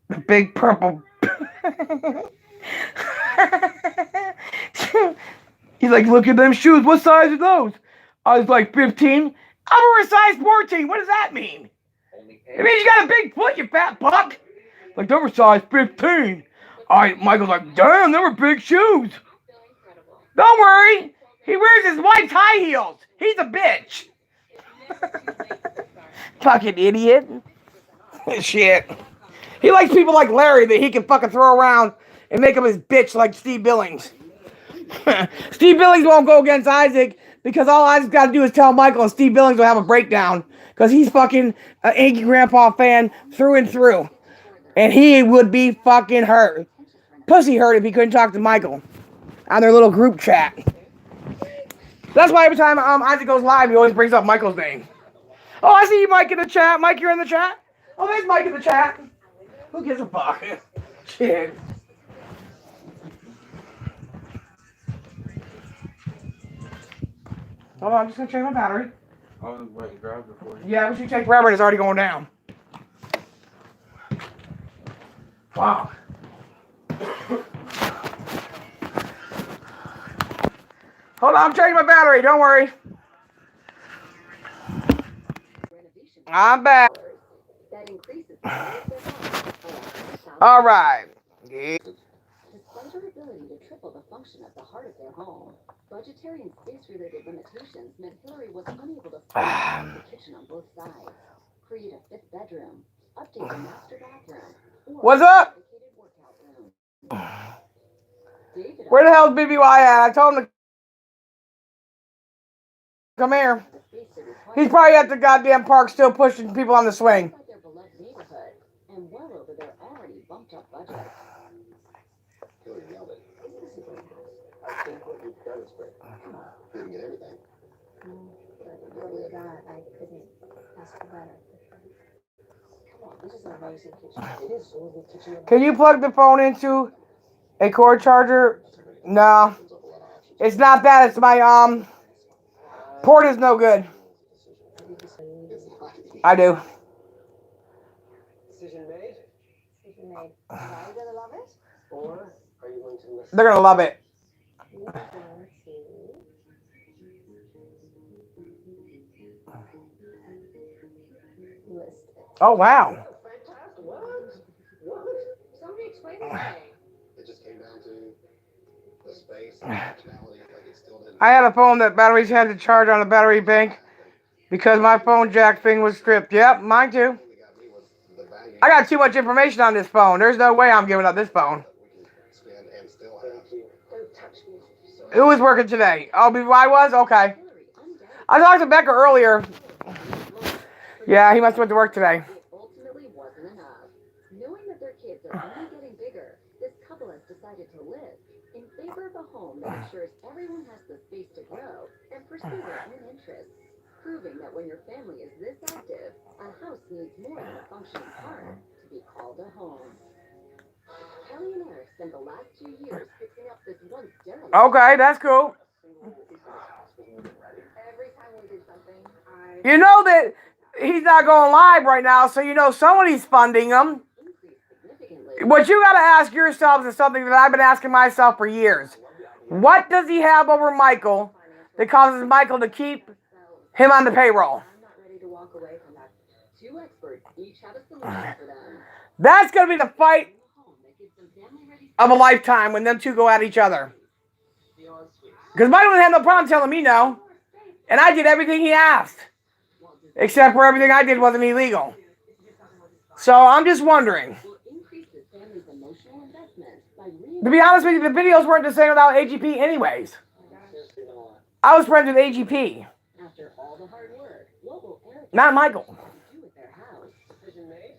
The big purple. He's like, look at them shoes. What size are those? I was like 15. I'm a size 14. What does that mean? It means you got a big foot, you fat buck. Like, they were size 15. Michael's like, damn, they were big shoes. Don't worry. He wears his wife's high heels. He's a bitch. Fucking idiot. Shit. He likes people like Larry that he can fucking throw around and make him his bitch like Steve Billings. Steve Billings won't go against Isaac because all Isaac's got to do is tell Michael and Steve Billings will have a breakdown because he's fucking an Anky Grandpa fan through and through. And he would be fucking hurt. Pussy hurt if he couldn't talk to Michael on their little group chat. That's why every time Isaac goes live, he always brings up Michael's name. Oh, I see you, Mike, in the chat. Mike, you're in the chat? Oh, there's Mike in the chat. Who gives a fuck? Shit. Hold on, I'm just gonna check my battery. I was waiting to grab it for you. Yeah, but you check forever and it's already going down. Wow. Hold on, I'm checking my battery. Don't worry. I'm back. That increases the value of their home. All right. Despite her ability to triple the function of the heart of their home, budgetary and space-related limitations meant Hillary was unable to find the kitchen on both sides, create a fifth bedroom, update the master bathroom, or What's up? a dedicated workout room. David Where the hell's BBY at? I told him to come here. the space to require He's probably at the goddamn park still pushing people on the swing. inside their beloved neighborhood and well over their already bumped-up budget. Hillary nailed it. I think what you've done is great. You didn't get everything. But what we got, I couldn't ask for better. Come on, this is an amazing kitchen. It is a little kitchen. Can you plug the phone into a cord charger? No. It's not that. It's my, port is no good. I do. Decision made? Decision made. Are you gonna love it? Or are you going to listen? They're going to love it. You're going to list it. Oh, wow. Fantastic. What? Somebody explain it to me. It just came down to the space and functionality. Like it still didn't. I had a phone that batteries had to charge on a battery bank because my phone jack thing was stripped. Yep, mine too. What got me was the value I got too much information on this phone. There's no way I'm giving up this phone. we can spend and still have. Thank you. Don't touch me. It was working today. Oh, BBY was? Okay. I talked to Becca earlier. Yeah, he must have went to work today. It ultimately wasn't enough. Knowing that their kids are only getting bigger, this couple has decided to live in favor of a home that ensures everyone has the space to grow and pursue their own interests, proving that when your family is this active, a house needs more than a functioning heart to be called a home. Kelly and Eric spent the last 2 years fixing up this once derelict. Okay, that's cool. Every time we did something, You know that he's not going live right now, so you know somebody's funding him. Increased significantly. What you gotta ask yourselves is something that I've been asking myself for years. What does he have over Michael that causes Michael to keep him on the payroll? I'm not ready to walk away from that. 2 experts each have a solution for them. That's gonna be the fight A home that gives them family-ready of a lifetime when them two go at each other. Beyond sweet. Because Michael didn't have no problem telling me no. And I did everything he asked. Except for everything I did wasn't illegal. So I'm just wondering. will increase the family's emotional investment by To be honest with you, the videos weren't the same without AGP anyways. I was friends with AGP, After all the hard work, what will Eric not Michael. do with their house? Decision made?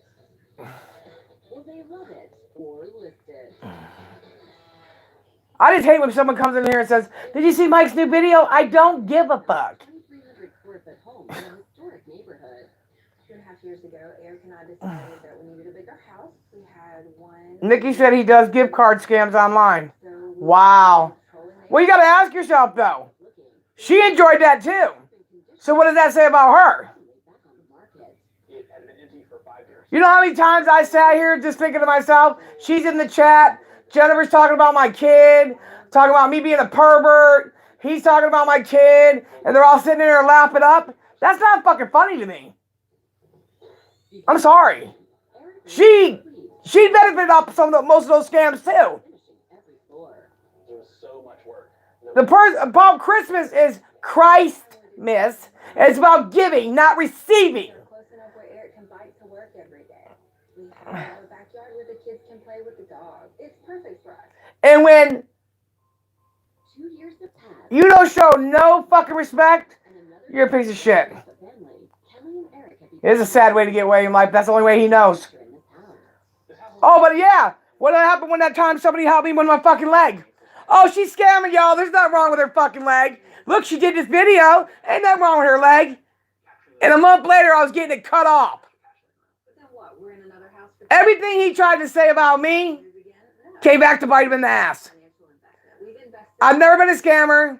Will they love it or list it? I just hate when someone comes in here and says, did you see Mike's new video? I don't give a fuck. 2,300 square foot home in a historic neighborhood. 2.5 years ago, Eric and I decided that we needed a bigger house. We had one. Nikki said he does gift card scams online. So we Wow. controlling Well, you gotta ask yourself though. She enjoyed that too. So what does that say about her? Back on the market. It had an You know how many times I sat here just thinking to myself, she's in the chat, Jennifer's talking about my kid, talking about me being a pervert, he's talking about my kid, and they're all sitting there laughing up. That's not fucking funny to me. I'm sorry. She benefited off most of those scams too. There was so much work. The person about Christmas is Christmas. It's about giving, not receiving. Close enough where Eric can bike to work every day. We have a backyard where the kids can play with the dog. It's perfect for us. And when 2 years have passed. you don't show no fucking respect, you're a piece of shit. It's a sad way to get away in life. That's the only way he knows. Oh, but yeah. What happened when that time somebody helped me with my fucking leg? Oh, she's scamming y'all. There's nothing wrong with her fucking leg. Look, she did this video. Ain't nothing wrong with her leg. And a month later, I was getting it cut off. Everything he tried to say about me came back to bite him in the ass. I've never been a scammer.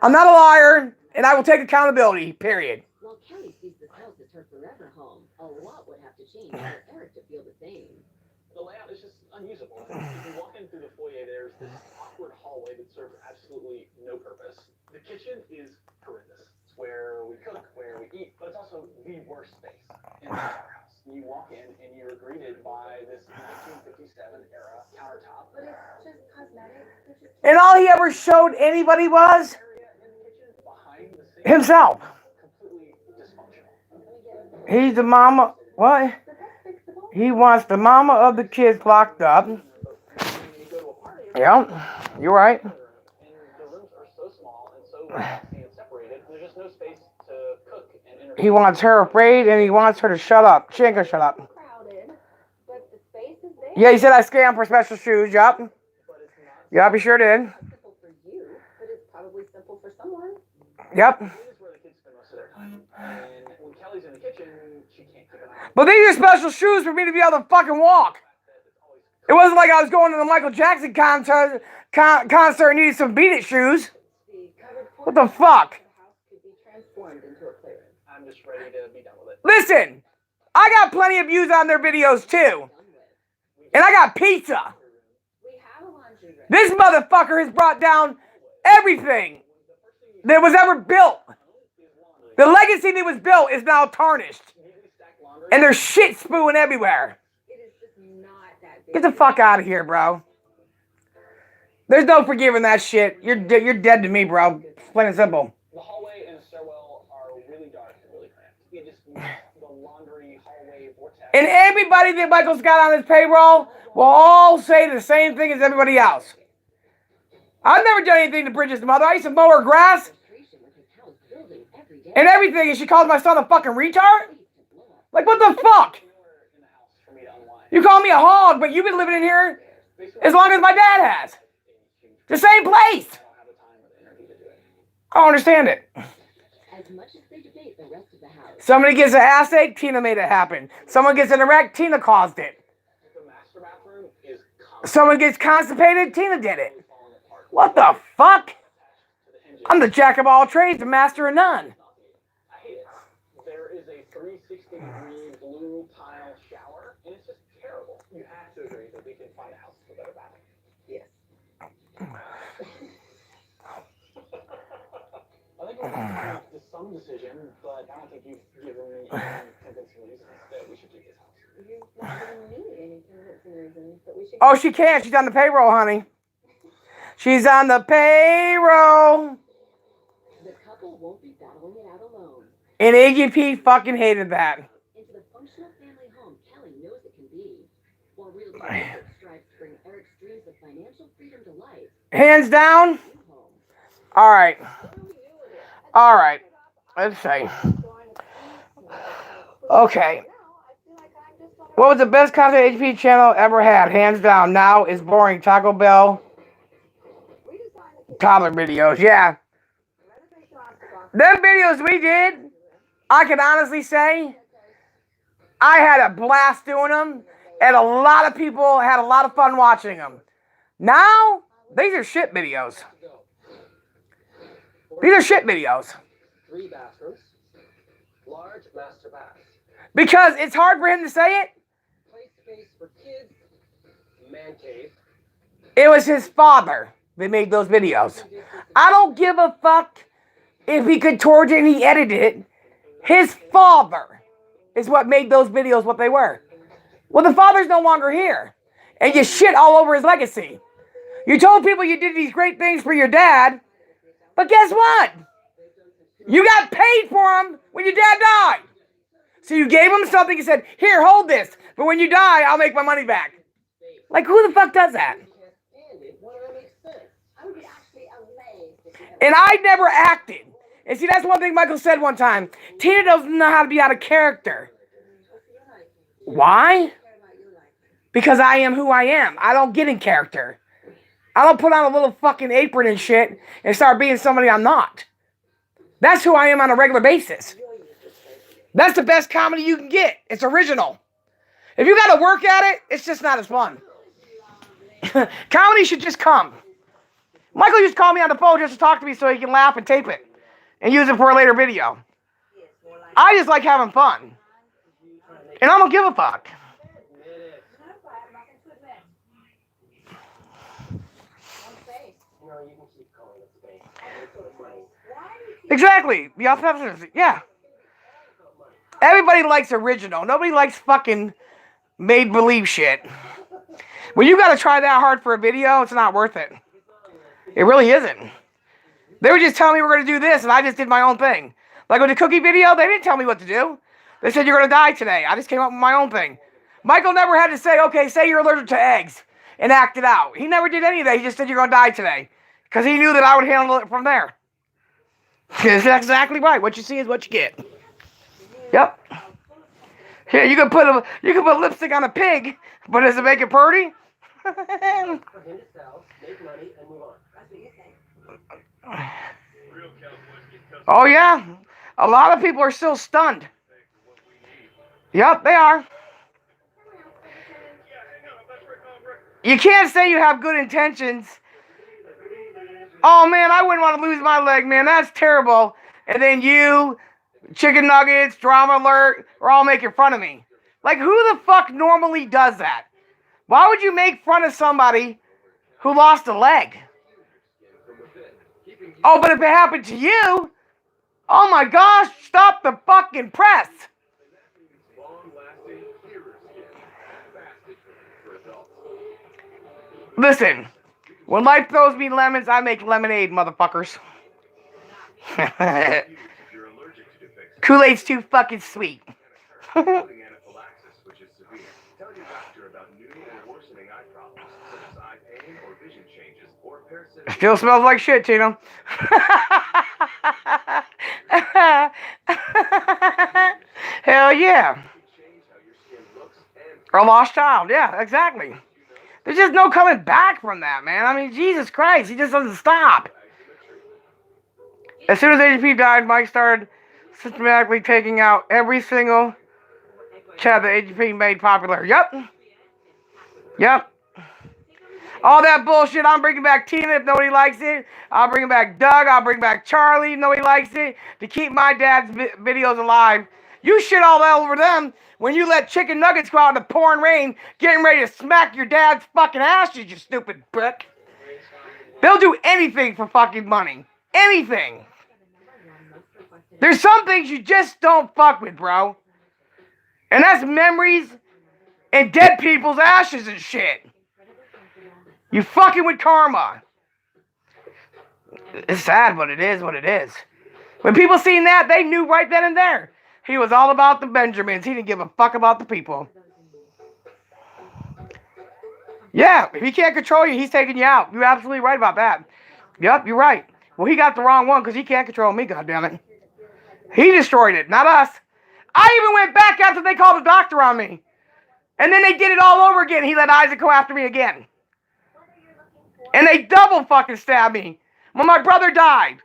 I'm not a liar. And I will take accountability, period. While Kelly sees this house as her forever home, a lot would have to change for Eric to feel the same. The layout is just unusable. If you walk in through the foyer, there's this awkward hallway that serves absolutely no purpose. The kitchen is horrendous. It's where we cook, where we eat, but it's also the worst space in the entire house. You walk in and you're greeted by this 1957 era countertop. But it's just cosmetic. And all he ever showed anybody was himself. Completely dysfunctional. He's the mama. What? He wants the mama of the kids locked up. Yeah, you're right. And the rooms are so small and so messy and separated. There's just no space to cook and entertain. He wants her afraid and he wants her to shut up. She ain't gonna shut up. Crowded, but the space is there. Yeah, he said I scammed for special shoes. Yup. Yup, he sure did. It's simple for you, but it's probably simple for someone. Yep. It is where the kids spend most of their time. And when Kelly's in the kitchen, she can't keep an eye on But these are special shoes for me to be able to fucking walk. It wasn't like I was going to the Michael Jackson concert and needed some Beat It shoes. What the fuck? I'm just ready to be done with it. Listen, I got plenty of views on their videos too. And I got pizza. This motherfucker has brought down everything that was ever built. The legacy that was built is now tarnished. And there's shit spewing everywhere. Get the fuck out of here, bro. There's no forgiving that shit. You're dead to me, bro. Plain and simple. The hallway and the stairwell are really dark and really cramped. It just the laundry hallway vortex. And everybody that Michael's got on his payroll will all say the same thing as everybody else. I've never done anything to Bridget's mother. I used to mow her grass and everything, and she calls my son a fucking retard? Like, what the fuck? You call me a hog, but you've been living in here as long as my dad has. The same place. I don't understand it. As much as they debate the rest of the house. Somebody gets an ass ache, Tina made it happen. Someone gets an erect, Tina caused it. Someone gets constipated, Tina did it. What the fuck? I'm the jack of all trades, the master of none. I hate it. There is a 360-degree blue tile shower, and it's just terrible. You have to agree that we can find a house with a better bathroom. Yes. I think we're going to some decision, but I don't think you've given me any convincing reasons that we should do this house. You've not given me any convincing reasons that we should. Oh, she can't. She's on the payroll, honey. She's on the payroll. The couple won't be battling it out alone. And AGP fucking hated that. Into the functional family home Kelly knows it can be. While real estate strives to bring Eric's dreams of financial freedom to life. Hands down. All right. All right. Let's see. Okay. What was the best content HP channel ever had? Hands down. Now is boring. Taco Bell. Toddler videos. Yeah. Them videos we did, I can honestly say, I had a blast doing them. And a lot of people had a lot of fun watching them. Now, these are shit videos. These are shit videos. 3 bathrooms, large master bath. Because it's hard for him to say it. Play space for kids. Man cave. It was his father that made those videos. I don't give a fuck if he contorted it and he edited it. His father is what made those videos what they were. Well, the father's no longer here. And you shit all over his legacy. You told people you did these great things for your dad. But guess what? You got paid for him when your dad died. So you gave him something and said, here, hold this. But when you die, I'll make my money back. Like, who the fuck does that? I would be actually amazed if you had And I never acted. And see, that's one thing Michael said one time. Tina doesn't know how to be out of character. Why? Because I am who I am. I don't get in character. I don't put on a little fucking apron and shit and start being somebody I'm not. That's who I am on a regular basis. That's the best comedy you can get. It's original. If you got to work at it, it's just not as fun. Comedy should just come. Michael used to call me on the phone just to talk to me so he can laugh and tape it and use it for a later video. I just like having fun. And I don't give a fuck. No, you can keep calling it space. Exactly. The authenticity. Yeah. Everybody likes original. Nobody likes fucking made-believe shit. When you gotta try that hard for a video, it's not worth it. It really isn't. They were just telling me we're gonna do this, and I just did my own thing. Like with the cookie video, they didn't tell me what to do. They said you're gonna die today. I just came up with my own thing. Michael never had to say, okay, say you're allergic to eggs, and act it out. He never did any of that. He just said you're gonna die today. Because he knew that I would handle it from there. That's exactly right. What you see is what you get. Yep. Here, you can put lipstick on a pig, but does it make it pretty? For him to sell, make money, and move on. That's what you think. Oh yeah. A lot of people are still stunned. Yep, they are. You can't say you have good intentions. Oh man, I wouldn't want to lose my leg, man. That's terrible. And then you, chicken nuggets, drama alert, are all making fun of me. Like, who the fuck normally does that? Why would you make fun of somebody who lost a leg? Oh, but if it happened to you, oh my gosh, stop the fucking press. Listen, when life throws me lemons, I make lemonade, motherfuckers. Kool-Aid's too fucking sweet. Still smells like shit, Tino. Hell yeah. Or a lost child. Yeah, exactly. There's just no coming back from that, man. I mean, Jesus Christ, he just doesn't stop. As soon as AGP died, Mike started systematically taking out every single chat that AGP made popular. Yep. Yep. All that bullshit, I'm bringing back Tina if nobody likes it. I'll bring back Doug. I'll bring back Charlie if nobody likes it. To keep my dad's videos alive. You shit all over them when you let chicken nuggets go out in the pouring rain getting ready to smack your dad's fucking asses, you stupid prick. They'll do anything for fucking money. Anything. There's some things you just don't fuck with, bro. And that's memories and dead people's ashes and shit. You fucking with karma. It's sad, but it is what it is. When people seen that, they knew right then and there. He was all about the Benjamins. He didn't give a fuck about the people. Yeah, if he can't control you, he's taking you out. You're absolutely right about that. Yep, you're right. Well, he got the wrong one because he can't control me, goddammit. He destroyed it, not us. I even went back after they called the doctor on me. And then they did it all over again. He let Isaac go after me again. And they double fucking stabbed me when my brother died.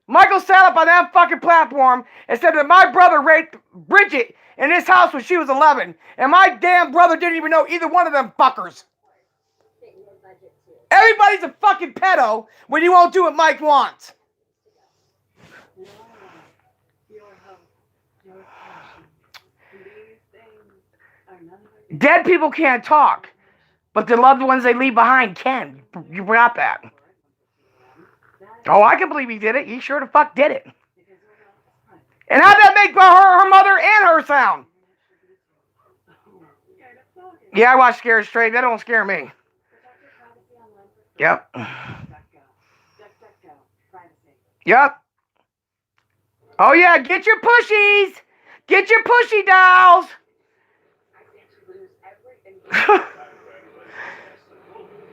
Michael sat up on that fucking platform and said that my brother raped Bridget in his house when she was 11. And my damn brother didn't even know either one of them fuckers. Everybody's a fucking pedo when you won't do what Mike wants. Dead people can't talk, but the loved ones they leave behind can. You forgot that. Oh, I can believe he did it. He sure the fuck did it. And how'd that make her mother and her sound? Yeah, I watch Scare Straight. That don't scare me. Yep. Yep. Oh yeah, get your pushies. Get your pushy dolls.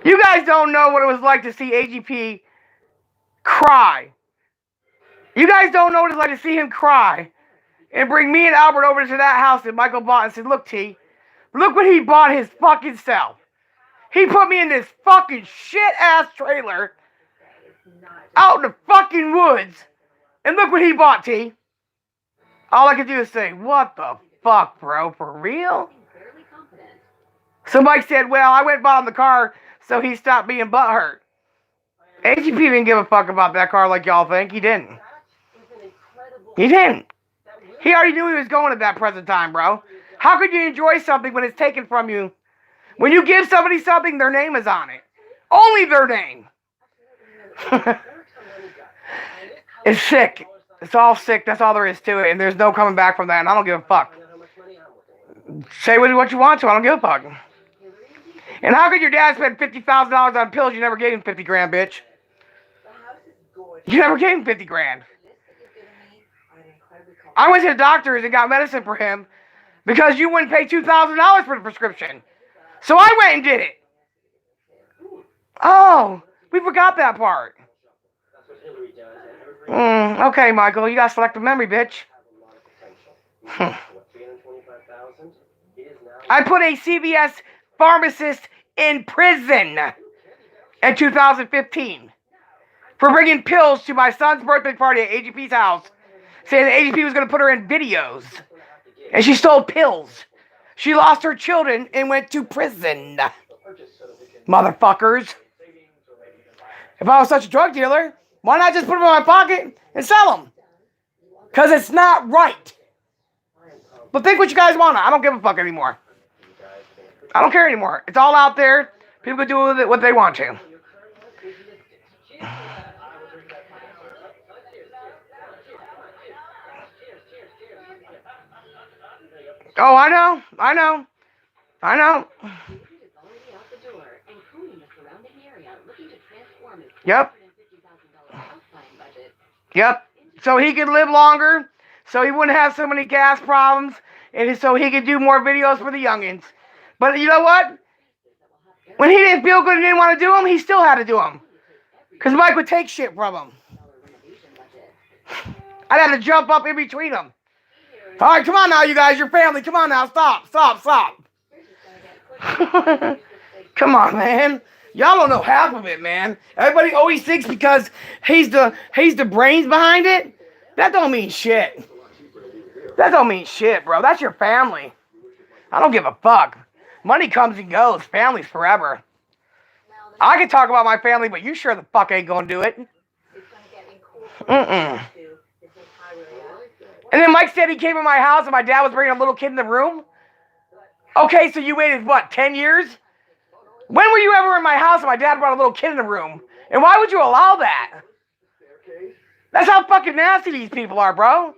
You guys don't know what it was like to see AGP cry. You guys don't know what it's like to see him cry. And bring me and Albert over to that house that Michael bought and said, look, T, look what he bought his fucking self. He put me in this fucking shit-ass trailer out in the fucking woods. And look what he bought, T. All I could do is say, what the fuck, bro? For real? So Mike said, well, I went and bought him the car so he stopped being butthurt. AGP didn't give a fuck about that car like y'all think. He didn't. He didn't. He already knew he was going at that present time, bro. How could you enjoy something when it's taken from you? When you give somebody something, their name is on it. Only their name. It's sick. It's all sick. That's all there is to it. And there's no coming back from that. And I don't give a fuck. Say what you want to. I don't give a fuck. And how could your dad spend $50,000 on pills? You never gave him 50 grand, bitch. You never gave him 50 grand. I went to the doctors and got medicine for him because you wouldn't pay $2,000 for the prescription. So I went and did it. Oh, we forgot that part. Okay, Michael, you got selective memory, bitch. I put a CVS pharmacist in prison in 2015 for bringing pills to my son's birthday party at AGP's house, saying that AGP was going to put her in videos. And she stole pills. She lost her children and went to prison. Motherfuckers. If I was such a drug dealer, why not just put them in my pocket and sell them? Because it's not right. But think what you guys want. I don't give a fuck anymore. I don't care anymore. It's all out there. People can do with it what they want to. Oh, I know. Yep. So he could live longer, so he wouldn't have so many gas problems, and so he could do more videos for the youngins. But you know what? When he didn't feel good and didn't want to do them, he still had to do them. Because Mike would take shit from him. I'd have to jump up in between them. All right, come on now, you guys. Your family. Come on now. Stop. Come on, man. Y'all don't know half of it, man. Everybody always thinks because he's the brains behind it. That don't mean shit. That don't mean shit, bro. That's your family. I don't give a fuck. Money comes and goes. Family's forever. I can talk about my family, but you sure the fuck ain't gonna do it. And then Mike said he came in my house and my dad was bringing a little kid in the room. Okay, so you waited, what, 10 years? When were you ever in my house and my dad brought a little kid in the room? And why would you allow that? That's how fucking nasty these people are, bro.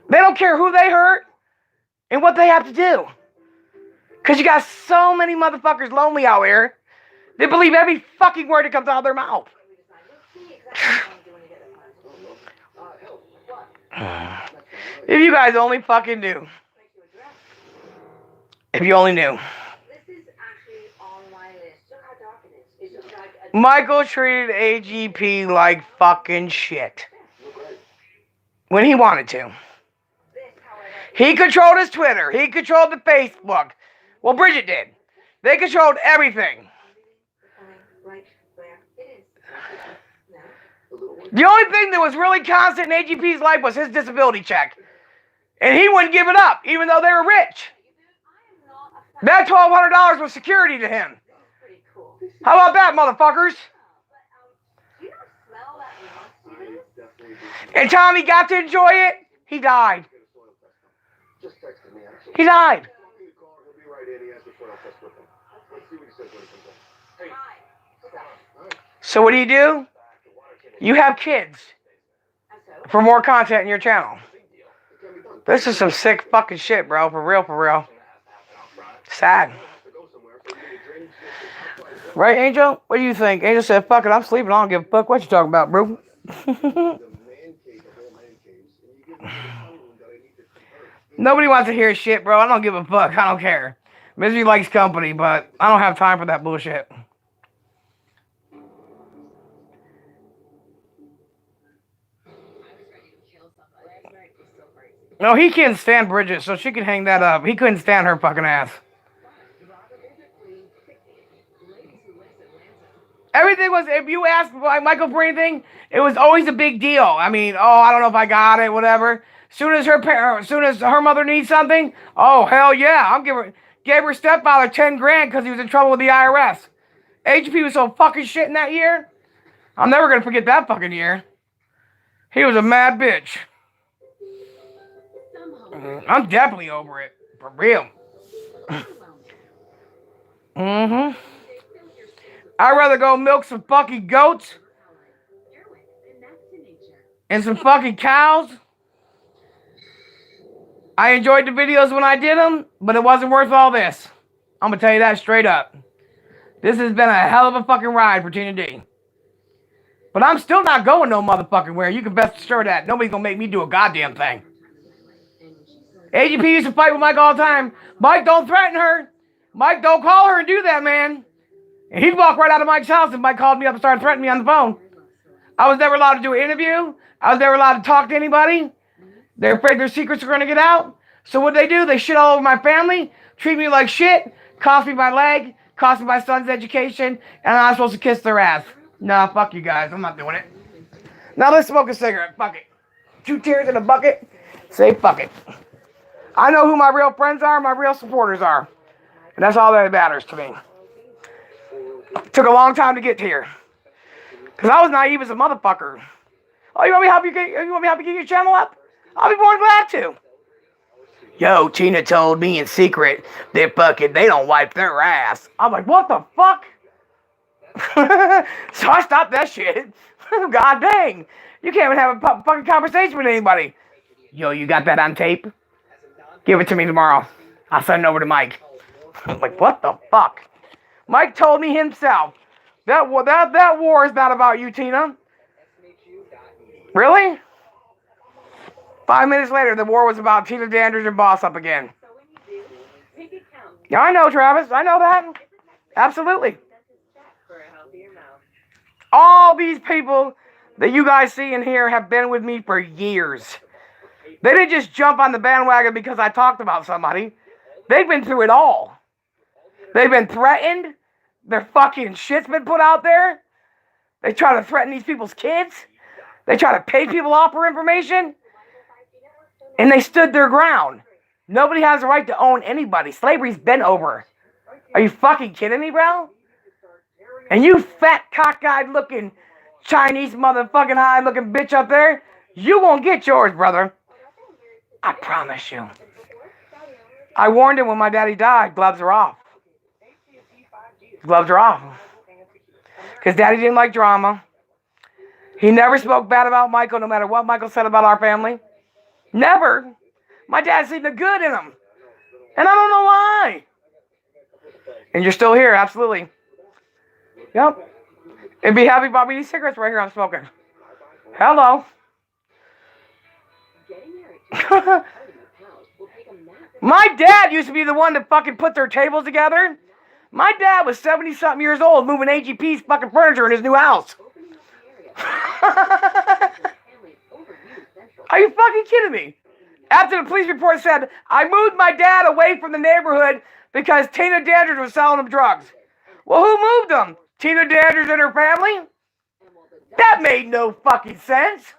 They don't care who they hurt and what they have to do. Because you got so many motherfuckers lonely out here. They believe every fucking word that comes out of their mouth. If you guys only fucking knew. If you only knew. Michael treated AGP like fucking shit. When he wanted to. He controlled his Twitter. He controlled the Facebook. Well, Bridget did. They controlled everything. The only thing that was really constant in AGP's life was his disability check. And he wouldn't give it up, even though they were rich. That $1,200 was security to him. How about that, motherfuckers? And Tommy got to enjoy it. He died. He died. Walking the car, he'll be right in. He has the frontal test with him. Let's see what he says when he comes in. Hey. All right. So what do? You have kids for more content in your channel. This is some sick fucking shit, bro. For real, for real. Sad. Right, Angel? What do you think? Angel said, fuck it, I'm sleeping. I don't give a fuck what you talking about, bro. Nobody wants to hear shit, bro. I don't give a fuck. I don't care. Misery likes company, but I don't have time for that bullshit. No, he can't stand Bridget, so she can hang that up. He couldn't stand her fucking ass. Everything was, if you asked Michael for anything, it was always a big deal. I mean, oh, I don't know if I got it, whatever. As soon as her mother needs something, oh, hell yeah. Gave her stepfather 10 grand because he was in trouble with the IRS. HP was so fucking shit in that year. I'm never going to forget that fucking year. He was a mad bitch. I'm definitely over it. For real. Mm-hmm. I'd rather go milk some fucking goats and some fucking cows. I enjoyed the videos when I did them, but it wasn't worth all this. I'm going to tell you that straight up. This has been a hell of a fucking ride for Tina D. But I'm still not going no motherfucking where. You can best assure that. Nobody's going to make me do a goddamn thing. AGP used to fight with Mike all the time. Mike, don't threaten her. Mike, don't call her and do that, man. And he'd walk right out of Mike's house if Mike called me up and started threatening me on the phone. I was never allowed to do an interview. I was never allowed to talk to anybody. They're afraid their secrets are going to get out. So what they do, they shit all over my family, treat me like shit, cost me my leg, cost me my son's education, and I'm supposed to kiss their ass. Nah, fuck you guys. I'm not doing it. Now let's smoke a cigarette. Fuck it. 2 tears in a bucket. Say fuck it. I know who my real friends are, my real supporters are. And that's all that matters to me. It took a long time to get here. Because I was naive as a motherfucker. Oh, you want me to help you get your channel up? I'll be more than glad to. Yo, Tina told me in secret that fucking they don't wipe their ass. I'm like, what the fuck? So I stopped that shit. God dang. You can't even have a fucking conversation with anybody. Yo, you got that on tape? Give it to me tomorrow. I'll send it over to Mike. I'm like, what the fuck? Mike told me himself. That war is not about you, Tina. Really? 5 minutes later, the war was about Tina Dandridge and Boss Up again. Yeah, I know, Travis. I know that. Absolutely. All these people that you guys see and hear have been with me for years. They didn't just jump on the bandwagon because I talked about somebody. They've been through it all. They've been threatened. Their fucking shit's been put out there. They try to threaten these people's kids. They try to pay people off for information. And they stood their ground. Nobody has the right to own anybody. Slavery's been over. Are you fucking kidding me, bro? And you fat cockeyed looking Chinese motherfucking high looking bitch up there, you won't get yours, brother. I promise you. I warned him when my daddy died, gloves are off. Gloves are off. Because daddy didn't like drama. He never spoke bad about Michael, no matter what Michael said about our family. Never. My dad seen the good in him. And I don't know why. And you're still here, absolutely. Yep. And be happy about me these cigarettes right here I'm smoking. Hello. My dad used to be the one that fucking put their tables together. My dad was 70-something years old moving AGP's fucking furniture in his new house. Are you fucking kidding me? After the police report said, I moved my dad away from the neighborhood because Tina Dandridge was selling him drugs. Well, who moved him? Tina Dandridge and her family? That made no fucking sense.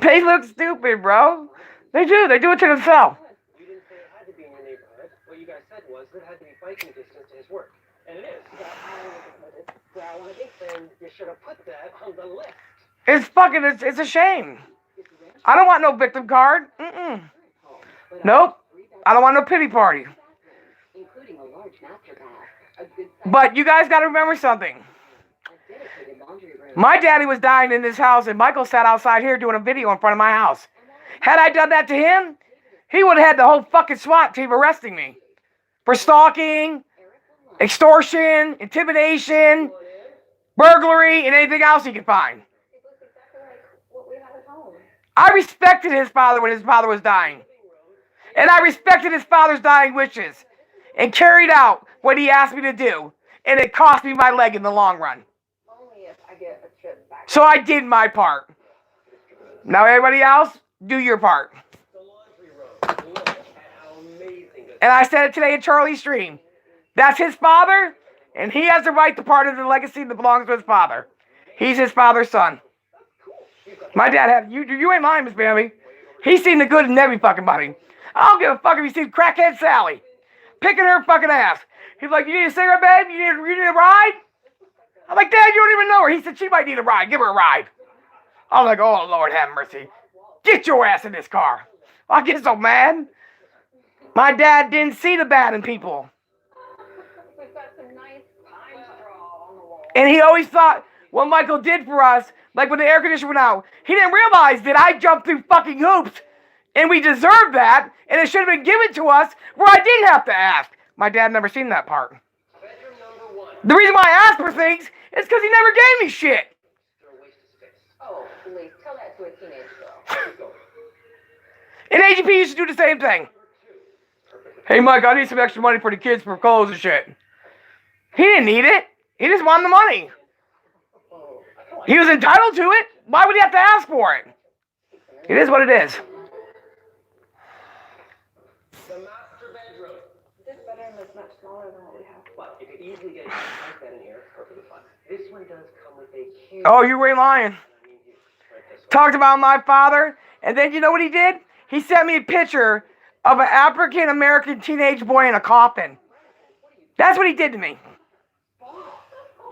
They look stupid, bro. They do. They do it to themselves. You didn't say it had to be in your neighborhood. What you guys said was that it had to be biking distance to his work. And it is. Then you should have put that on the list. It's a shame. I don't want no victim card. But Nope. three-bedroom I don't want no pity party. bathrooms, including a large master bath, a good But you guys got to remember something. a dedicated laundry room. My daddy was dying in this house, and Michael sat outside here doing a video in front of my house. Had I done that to him, he would have had the whole fucking SWAT team arresting me for stalking, extortion, intimidation, burglary, and anything else he could find. It looks exactly like what we have at home. I respected his father when his father was dying. And I respected his father's dying wishes. And carried out what he asked me to do. And it cost me my leg in the long run. Only if I get a trip back. So I did my part. Now everybody else, do your part. The laundry room. Look at how amazing this And I said it today in Charlie's stream. That's his father, and he has the right to part of the legacy that belongs to his father. He's his father's son. My dad had, you ain't lying, Miss Bambi. He's seen the good in every fucking body. I don't give a fuck if he's seen crackhead Sally picking her fucking ass. He's like, you need a cigarette, babe? You need a ride? I'm like, Dad, you don't even know her. He said she might need a ride. Give her a ride. I'm like, oh, Lord have mercy. Get your ass in this car. I get so mad. My dad didn't see the bad in people. We've got some nice pine straw on the wall. And he always thought what Michael did for us, like when the air conditioner went out, he didn't realize that I jumped through fucking hoops. And we deserved that, and it should have been given to us where I didn't have to ask. My dad never seen that part. bedroom number 1. The reason why I asked for things is because he never gave me shit. They're a waste of space. Oh, please, tell that to a teenage girl. Keep going. And AGP used to do the same thing. Hey, Mike, I need some extra money for the kids for clothes and shit. He didn't need it. He just wanted the money. He was entitled to it. Why would he have to ask for it? It is what it is. The master bedroom. This bedroom is much smaller than what we have. But you could easily get a bunk bed in here. Perfectly fine. This one does come with a huge... Oh, you were lying. I mean, huge. Right this way. Talked about my father, and then you know what he did? He sent me a picture of an African-American teenage boy in a coffin. That's what he did to me.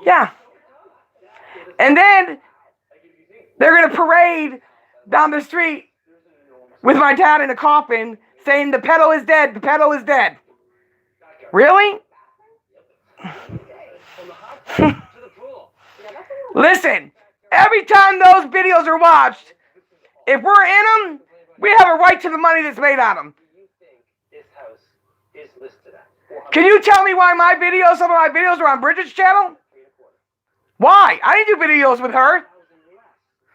Yeah. And then they're going to parade down the street with my dad in a coffin saying the pedo is dead, the pedo is dead. Really? From the hot tub to the pool. Listen, every time those videos are watched, if we're in them, we have a right to the money that's made on them. You think this house is listed at? Can you tell me why my videos, some of my videos are on Bridget's channel? Why? I didn't do videos with her.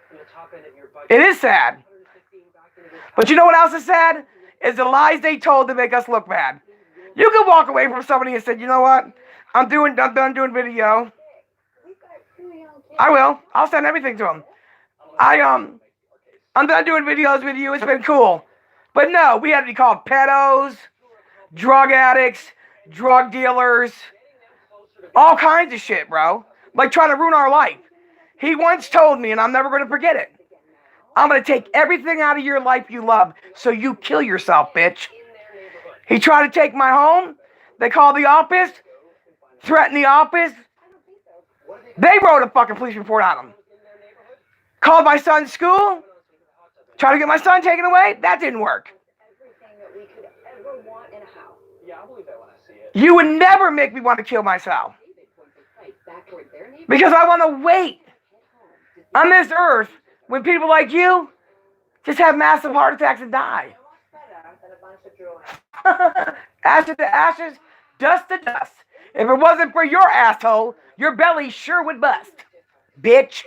From the top end of your budget. It is sad. But you know what else is sad? Is the lies they told to make us look bad. You can walk away from somebody and say, you know what? I'm done doing video. We've got 2 young kids. I will. I'll send everything to them. I'm done doing videos with you. It's been cool. But no, we had to be called pedos, drug addicts, drug dealers, all kinds of shit, bro. Like trying to ruin our life. He once told me, and I'm never going to forget it, I'm going to take everything out of your life you love, so you kill yourself, bitch. He tried to take my home. They called the office, threatened the office. They wrote a fucking police report on him. Called my son's school, tried to get my son taken away. That didn't work. Everything that we could ever want in a house. Yeah, I'll believe that when I see it. You would never make me want to kill myself. Because I want to wait on this earth when people like you just have massive heart attacks and die. Better than a bunch of drawings. Ashes to ashes, dust to dust. If it wasn't for your asshole, your belly sure would bust. Bitch.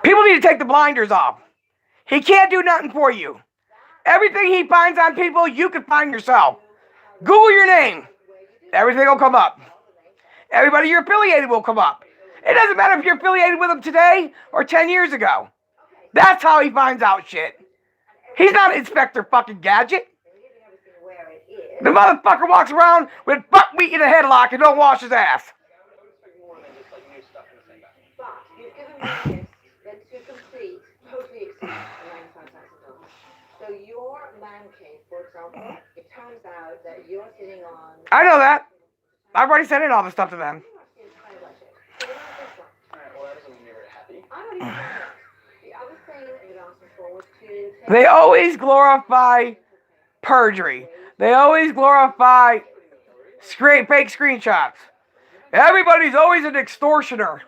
People need to take the blinders off. He can't do nothing for you. Everything he finds on people, you can find yourself. Google your name. Everything will come up. Everybody you're affiliated will come up. It doesn't matter if you're affiliated with him today or 10 years ago. That's how he finds out shit. He's not Inspector fucking Gadget. The motherfucker walks around with butt meat in a headlock and don't wash his ass. But you've given me gifts that to complete totally exceed $95,000. So your man cave, for example, it turns out that you're sitting on... I know that. I've already sent in all the stuff to them. Alright, well, that doesn't mean you're happy. I'm not even sure. I was saying, you know, They always glorify perjury. They always glorify fake screenshots. Everybody's always an extortioner.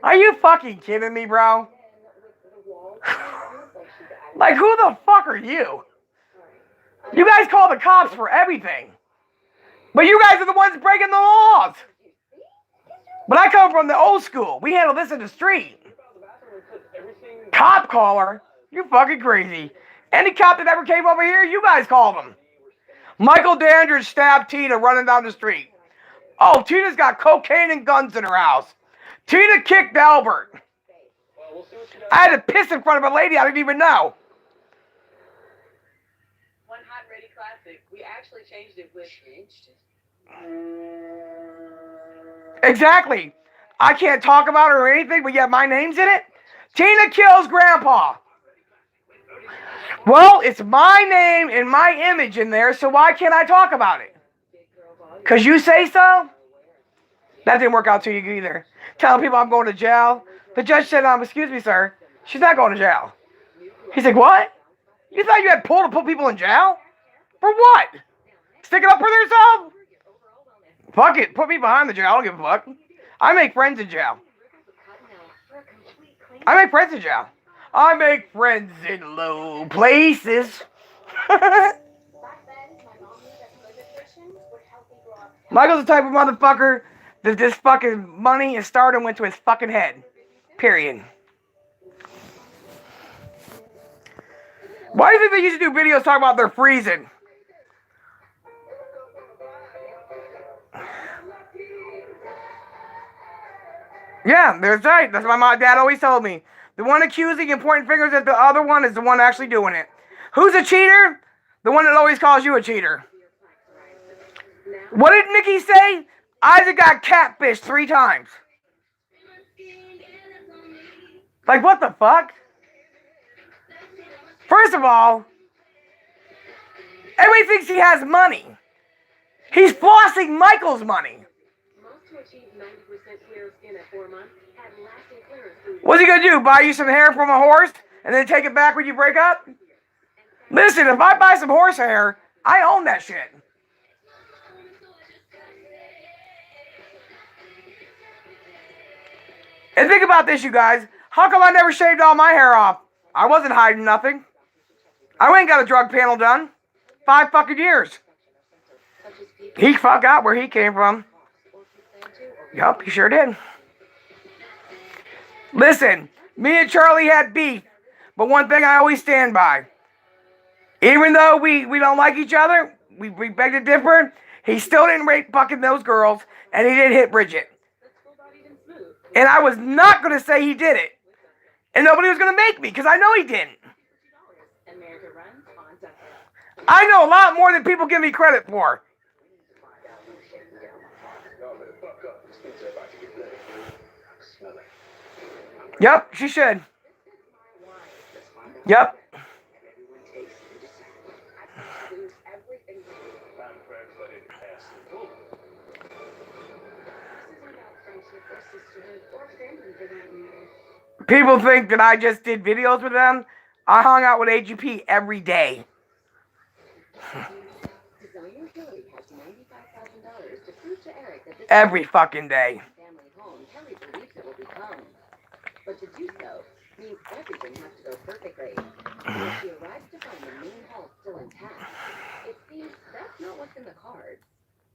Are you fucking kidding me, bro? Like, who the fuck are you? You guys call the cops for everything. But you guys are the ones breaking the laws. But I come from the old school. We handle this in the street. Cop caller? You're fucking crazy. Any cop that ever came over here, you guys called him. Michael Dandridge stabbed Tina running down the street. Oh, Tina's got cocaine and guns in her house. Tina kicked Albert. I had to piss in front of a lady I didn't even know. One Hot and Ready Classic. We actually changed it with... Exactly. I can't talk about her or anything, but yet my name's in it. Tina kills Grandpa. Well, it's my name and my image in there, so why can't I talk about it? Because you say so? That didn't work out to you either. Telling people I'm going to jail. The judge said, excuse me, sir. She's not going to jail. He's like, what? You thought you had pull to put people in jail? For what? Sticking up for themselves? Fuck it. Put me behind the jail. I don't give a fuck. I make friends in jail. I make friends in jail. I make friends in low places. Michael's the type of motherfucker that this fucking money and stardom went to his fucking head. Period. Why do you think they used to do videos talking about their freezing? Yeah, that's right. That's what my dad always told me. The one accusing and pointing fingers at the other one is the one actually doing it. Who's a cheater? The one that always calls you a cheater. What did Nikki say? Isaac got catfished 3 times. Like, what the fuck? First of all, everybody thinks he has money. He's flossing Michael's money. What's he gonna do? Buy you some hair from a horse and then take it back when you break up? Listen, if I buy some horse hair, I own that shit. And think about this, you guys. How come I never shaved all my hair off? I wasn't hiding nothing. I ain't got a drug panel done. 5 fucking years. He fuck out where he came from. Yup, he sure did. Listen, me and Charlie had beef, but one thing I always stand by. Even though we don't like each other, we beg to differ, he still didn't rape fucking those girls, and he didn't hit Bridget. And I was not going to say he did it. And nobody was going to make me, because I know he didn't. I know a lot more than people give me credit for. Yep, she should. Yep. People think that I just did videos with them. I hung out with AGP every day. Every fucking day. But to do so means everything has to go perfectly. When she arrives to find the main hall still intact, it seems that's not what's in the cards.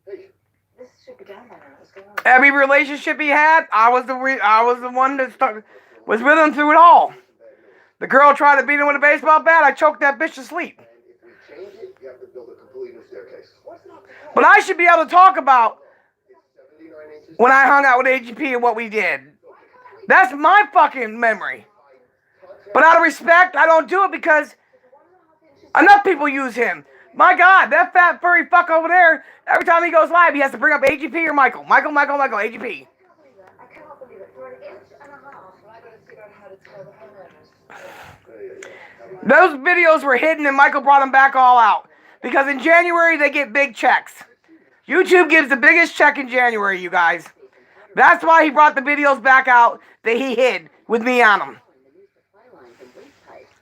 This should be done by now. What's going on? Every relationship he had, I was the one that was with him through it all. The girl tried to beat him with a baseball bat. I choked that bitch to sleep. But I should be able to talk about when I hung out with AGP and what we did. That's my fucking memory. But out of respect, I don't do it because enough people use him. My God, that fat furry fuck over there, every time he goes live, he has to bring up AGP or Michael. Michael, AGP. Those videos were hidden and Michael brought them back all out. Because in January, they get big checks. YouTube gives the biggest check in January, you guys. That's why he brought the videos back out that he hid with me on them.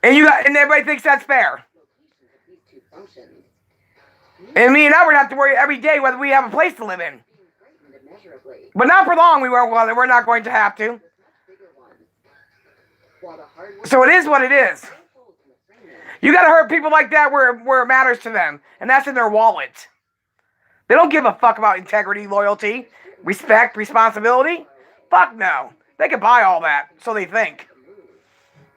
And everybody thinks that's fair. Locations of these two functions. And me and Albert have to worry every day whether we have a place to live in. Being frightened immeasurably. But not for long. We're not going to have to. With much bigger ones. While the hardwood So it is what it is. holes in the framing. You gotta hurt people like that where it matters to them, and that's in their wallet. They don't give a fuck about integrity, loyalty, respect, responsibility. Fuck no. They can buy all that, so they think.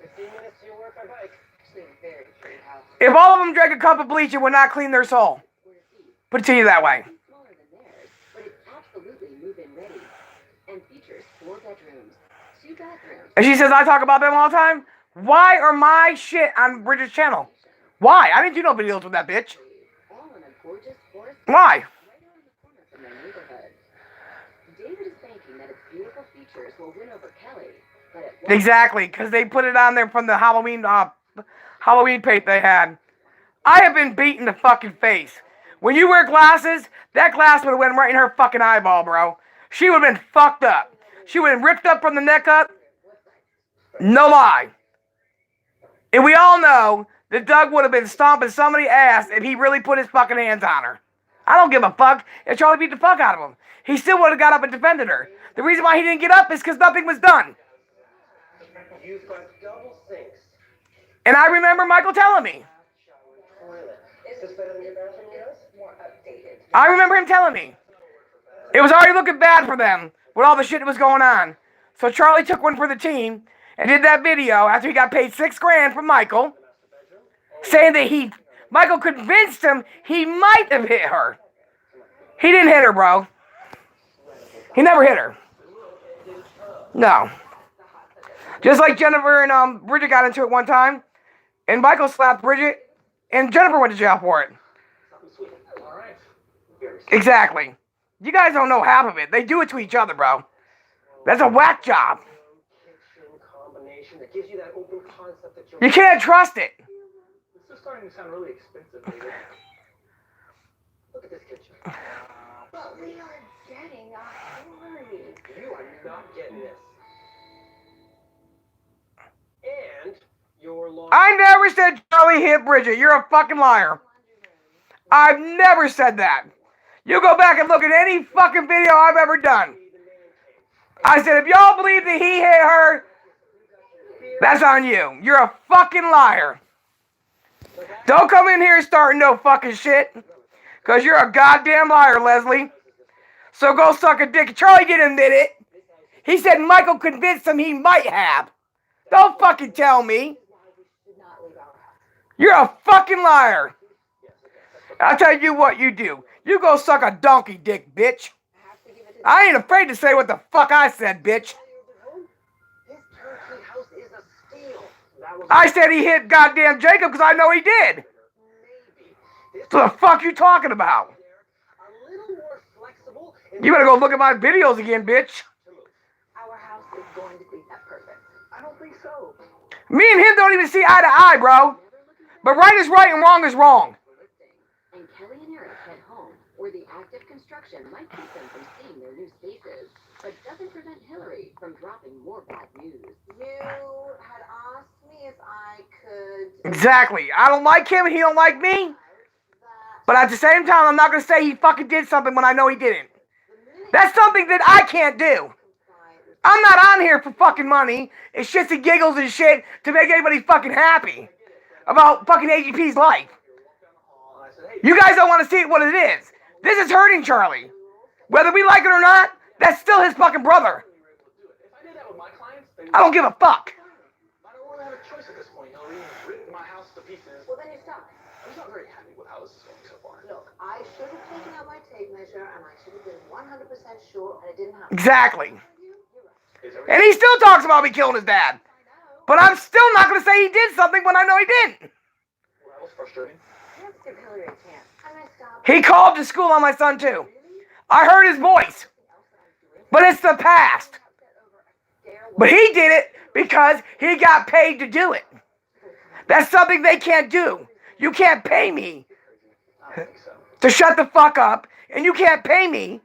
15 minutes to your work by bike. Actually, a very pretty house. If all of them drank a cup of bleach, it would not clean their soul. Put it to you that way. It's smaller than theirs, but it's absolutely move-in ready. And features 4 bedrooms, 2 bathrooms. And she says, I talk about them all the time. Why are my shit on Bridget's channel? Why? I didn't do no videos with that bitch. All in a gorgeous forest Why? right around the corner from their neighborhood. David is thinking that its beautiful features will win over Kelly, but it won't. Exactly, because they put it on there from the Halloween paint they had. I have been beat in the fucking face. When you wear glasses, that glass would have went right in her fucking eyeball, bro. She would have been fucked up. She would have ripped up from the neck up. No lie. And we all know that Doug would have been stomping somebody's ass if he really put his fucking hands on her. I don't give a fuck if Charlie beat the fuck out of him. He still would have got up and defended her. The reason why he didn't get up is because nothing was done. You've got double sinks. And I remember Michael telling me. Toilet. Is this better than your bathroom, guys? More updated. I remember him telling me. It was already looking bad for them with all the shit that was going on. So Charlie took one for the team and did that video after he got paid $6,000 from Michael, saying that Michael convinced him he might have hit her. He didn't hit her, bro. He never hit her. No. Just like Jennifer and Bridget got into it one time, and Michael slapped Bridget, and Jennifer went to jail for it. All right. Very Exactly. You guys don't know half of it. They do it to each other, bro. That's a whack job. kitchen combination that gives you that open concept that you're. You can't trust it. This is starting to sound really expensive, David. Look at this kitchen. But we are getting a Hillary. You are not getting this. And your lawn. I never said Charlie hit Bridget. You're a fucking liar. I've never said that. You go back and look at any fucking video I've ever done. I said, if y'all believe that he hit her, that's on you. You're a fucking liar. Don't come in here starting no fucking shit. Because you're a goddamn liar, Leslie. So go suck a dick. Charlie didn't admit it. He said Michael convinced him he might have. Don't fucking tell me. You're a fucking liar. I'll tell you what you do. You go suck a donkey dick, bitch. I ain't afraid to say what the fuck I said, bitch. This turnkey house is a steal. That was I said he hit goddamn Jacob because I know he did. maybe. This What the fuck you talking about? a little more flexible. And You better go look at my videos again, bitch. Our house is going to be that perfect. I don't think so. Me and him don't even see eye to eye, bro. But right is right and wrong is wrong. And Kelly and Eric head home, where the active construction might keep them from seeing their new spaces, but doesn't prevent Hillary from dropping more bad news. You had asked me if I could. Exactly. I don't like him and he don't like me. But at the same time, I'm not going to say he fucking did something when I know he didn't. That's something that I can't do. I'm not on here for fucking money and shits and giggles and shit to make anybody fucking happy about fucking AGP's life. You guys don't want to see it what it is. This is hurting Charlie. Whether we like it or not, that's still his fucking brother. If I did that with my clients, then I don't give a fuck. I don't really have a choice at this point, Hillary. Rip my house to pieces. Well, then you stop. I'm not very happy with how this is going so far. Look, I should have taken out my tape measure and I should have been 100% sure, and it didn't happen. Exactly. Is everything And he still talks about me killing his dad. But I'm still not going to say he did something when I know he didn't. well, that was frustrating? You have to give Hillary a chance. I messed up. He called to school on my son too. I heard his voice. But it's the past. But he did it because he got paid to do it. That's something they can't do. You can't pay me I don't think so. to shut the fuck up, and you can't pay me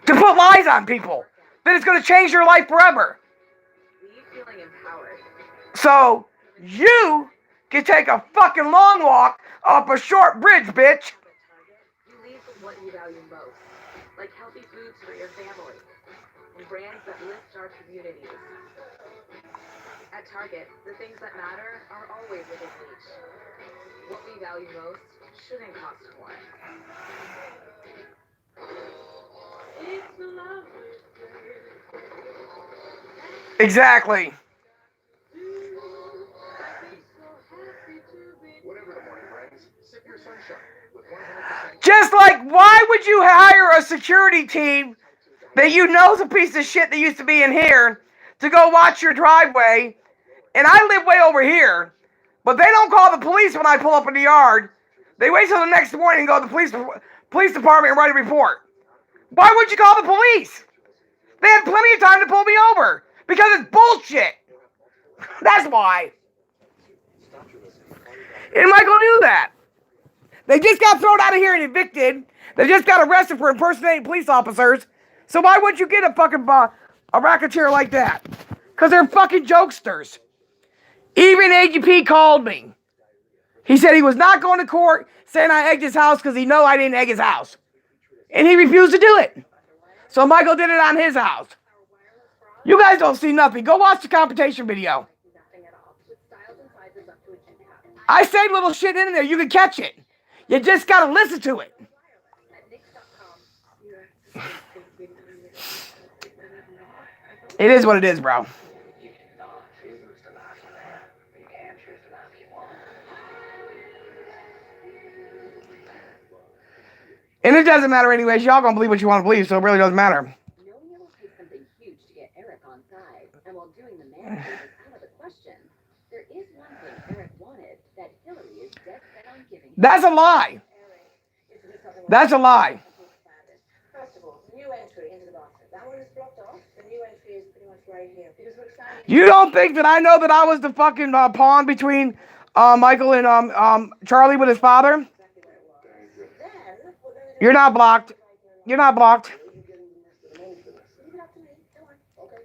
to put lies on people that it's going to change your life forever. Leave feeling empowered. So You can take a fucking long walk up a short bridge, bitch. You lead with what you value most, like healthy foods for your family, and brands that lift our communities. At Target, the things that matter are always within reach. What we value most shouldn't cost more. Exactly. Whatever the morning brings, sip your sunshine with 100%. Just like, why would you hire a security team that you know's a piece of shit that used to be in here to go watch your driveway? And I live way over here, but they don't call the police when I pull up in the yard. They wait till the next morning and go to the police department and write a report. Why would you call the police? They had plenty of time to pull me over because it's bullshit. That's why. And Michael knew that. They just got thrown out of here and evicted. They just got arrested for impersonating police officers. So why would you get a fucking a racketeer like that? Because they're fucking jokesters. Even AGP called me. He said he was not going to court, saying I egged his house because he know I didn't egg his house. And he refused to do it. So Michael did it on his house. You guys don't see nothing. Go watch the competition video. I say little shit in there. You can catch it. You just got to listen to it. It is what it is, bro. And it doesn't matter anyways. Y'all gonna believe what you want to believe, so it really doesn't matter. Knowing it will take something huge to get Eric on side, and while doing the marriage is out of the question, there is one thing Eric wanted that Hillary is dead set on giving. That's a lie. That's a lie. First of all, new entry into the bathroom. That one is blocked off. The new entry is pretty much right here. Because we're standing. You don't think that I know that I was the fucking pawn between Michael and Charlie with his father? You're not blocked. You're not blocked.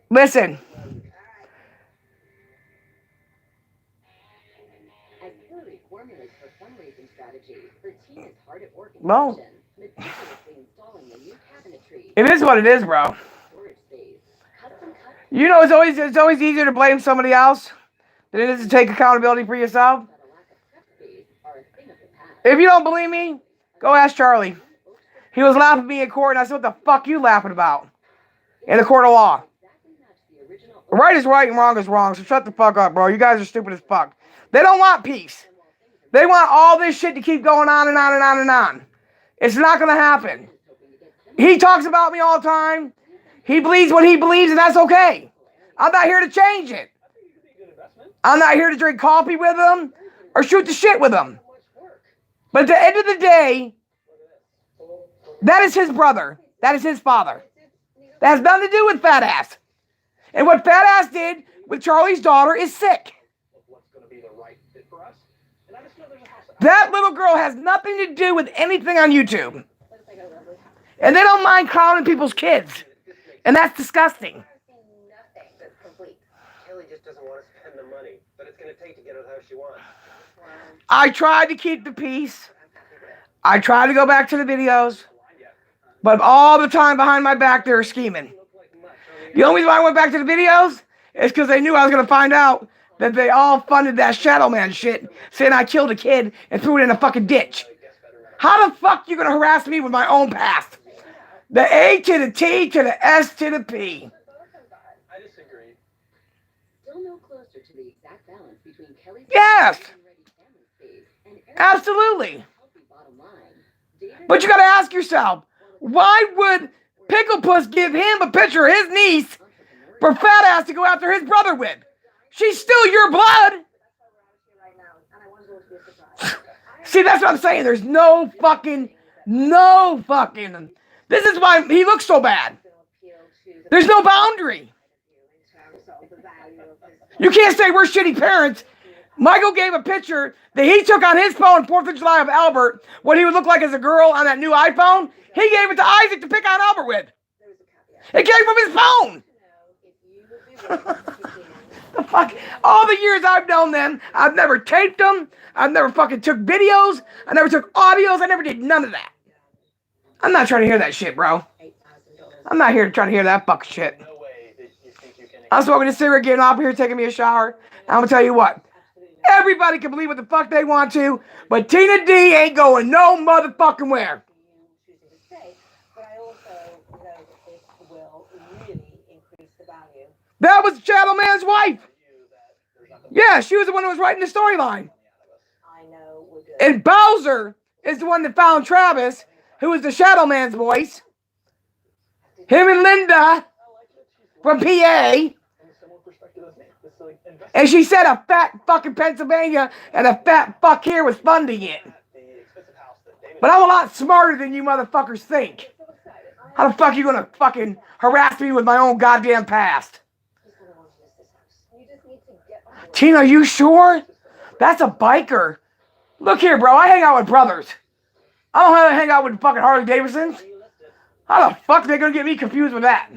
Listen. As Hillary formulates her fundraising strategy, her team is hard at work in Well, the kitchen, meticulously installing the new cabinetry, it is what it is, bro. storage space, cuts and cuts. You know, it's always easier to blame somebody else than it is to take accountability for yourself. That a lack of prep space are a thing of the past. If you don't believe me, go ask Charlie. He was laughing at me in court, and I said, what the fuck you laughing about? In the court of law. Exactly match the original Right is right and wrong is wrong, so shut the fuck up, bro. You guys are stupid as fuck. They don't want peace. They want all this shit to keep going on and on and on and on. It's not going to happen. He talks about me all the time. He believes what he believes, and that's okay. I'm not here to change it. I'm not here to drink coffee with him or shoot the shit with him. But at the end of the day, that is his brother. That is his father. That has nothing to do with Fat Ass. And what Fat Ass did with Charlie's daughter is sick. That little girl has nothing to do with anything on YouTube. And they don't mind clowning people's kids. And that's disgusting. Nothing that's complete. Kelly just doesn't want to spend the money, but it's going to take to get her the house she wants. I tried to keep the peace. I tried to go back to the videos. But all the time behind my back, they were scheming. The only reason why I went back to the videos is because they knew I was going to find out that they all funded that Shadow Man shit, saying I killed a kid and threw it in a fucking ditch. How the fuck you going to harass me with my own past? The A to the T to the S to the P. I disagree. Still no closer to the exact balance between Kelly's Yes. ready family space and Eric's Absolutely. healthy bottom line. David But you got to ask yourself, why would Pickle Puss give him a picture of his niece for Fat Ass to go after his brother with? She's still your blood. See, that's what I'm saying. There's no fucking. This is why he looks so bad. There's no boundary. You can't say we're shitty parents. Michael gave a picture that he took on his phone 4th of July of Albert, what he would look like as a girl on that new iPhone. He gave it to Isaac to pick on Albert with. It came from his phone. The fuck? All the years I've known them, I've never taped them. I've never fucking took videos. I never took audios. I never did none of that. I'm not trying to hear that shit, bro. I'm not here trying to hear that fucking shit. No way that you think you can. I'm smoking a cigarette, getting up here, taking me a shower. I'm gonna tell you what. Everybody can believe what the fuck they want to, but Tina D ain't going no motherfucking where. Choosing to stay, but I also know that this will really increase the value. That was Shadow Man's wife. Yeah, she was the one who was writing the storyline. I know we're good. And Bowser is the one that found Travis, who was the Shadow Man's voice. Him and Linda from PA. And she said a fat fucking Pennsylvania and a fat fuck here was funding it. But I'm a lot smarter than you motherfuckers think. How the fuck are you gonna fucking harass me with my own goddamn past? Tina, you sure? That's a biker. Look here, bro. I hang out with brothers. I don't hang out with fucking Harley Davidsons. How the fuck are they gonna get me confused with that?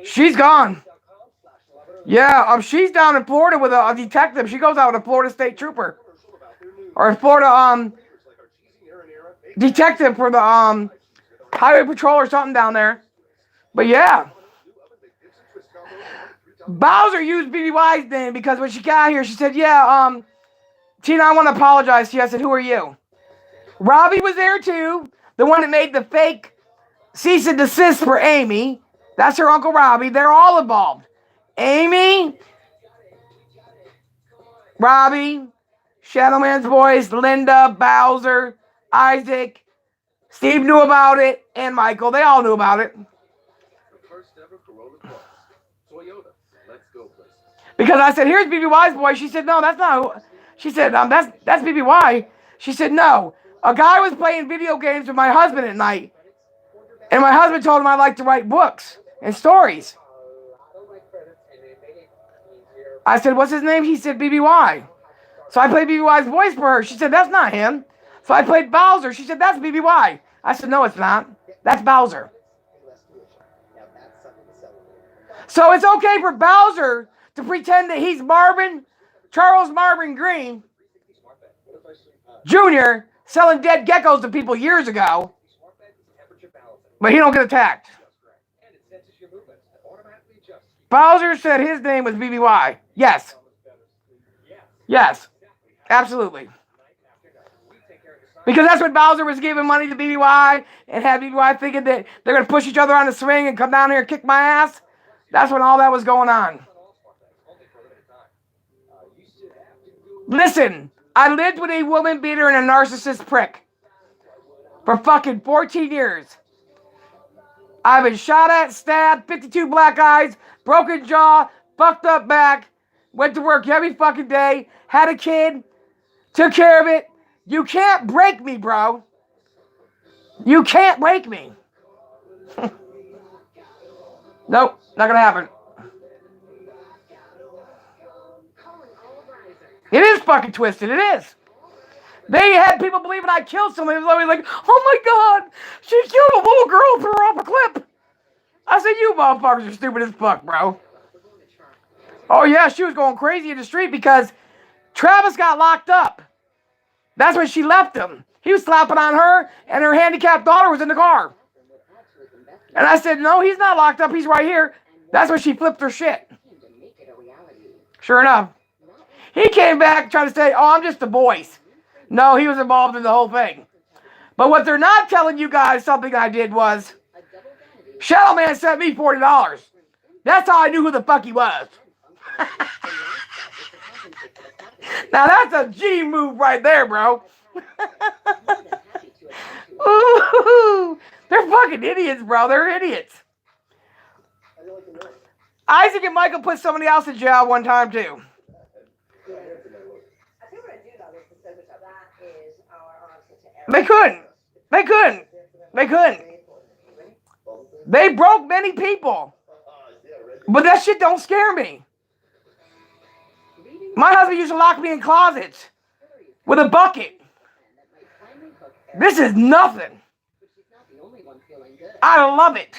She's gone. Yeah, she's down in Florida with a detective. She goes out with a Florida State Trooper. Or a Florida, detective for the, Highway Patrol or something down there. But yeah. Bowser used BBY's name because when she got here, she said, yeah, Tina, I want to apologize to you. I said, who are you? Robbie was there too. The one that made the fake cease and desist for Amy. That's her Uncle Robbie. They're all involved. Amy, Robbie, Shadow Man's voice, Linda, Bowser, Isaac, Steve knew about it, and Michael. They all knew about it. Because I said, here's BBY's voice. She said, no, that's not who. She said, that's BBY. She said, no. A guy was playing video games with my husband at night. And my husband told him I like to write books and stories. I said, what's his name? He said, BBY. So I played BBY's voice for her. She said, that's not him. So I played Bowser. She said, that's BBY. I said, no, it's not. That's Bowser. So it's okay for Bowser to pretend that he's Charles Marvin Green Jr. selling dead geckos to people years ago. But he don't get attacked. Bowser said his name was BBY. Yes. Yes. Absolutely. Because that's what Bowser was giving money to BBY and had BBY thinking that they're going to push each other on the swing and come down here and kick my ass. That's when all that was going on. Listen, I lived with a woman beater and a narcissist prick for fucking 14 years. I've been shot at, stabbed, 52 black eyes, broken jaw, fucked up back, went to work every fucking day, had a kid, took care of it. You can't break me, bro. You can't break me. Nope, not gonna happen. It is fucking twisted, it is. They had people believing I killed somebody. It was always like, oh my God, she killed a little girl and threw her off a cliff. I said, you motherfuckers are stupid as fuck, bro. Oh yeah, she was going crazy in the street because Travis got locked up. That's when she left him. He was slapping on her and her handicapped daughter was in the car. And I said, no, he's not locked up. He's right here. That's when she flipped her shit. Sure enough. He came back trying to say, oh, I'm just the voice. No, he was involved in the whole thing. But what they're not telling you guys, something I did was, Shadow Man sent me $40. That's how I knew who the fuck he was. Now that's a G move right there, bro. Ooh, they're fucking idiots, bro. They're idiots. Isaac and Michael put somebody else in jail one time, too. They couldn't. They couldn't. They couldn't. They broke many people. But that shit don't scare me. My husband used to lock me in closets with a bucket. This is nothing. I love it.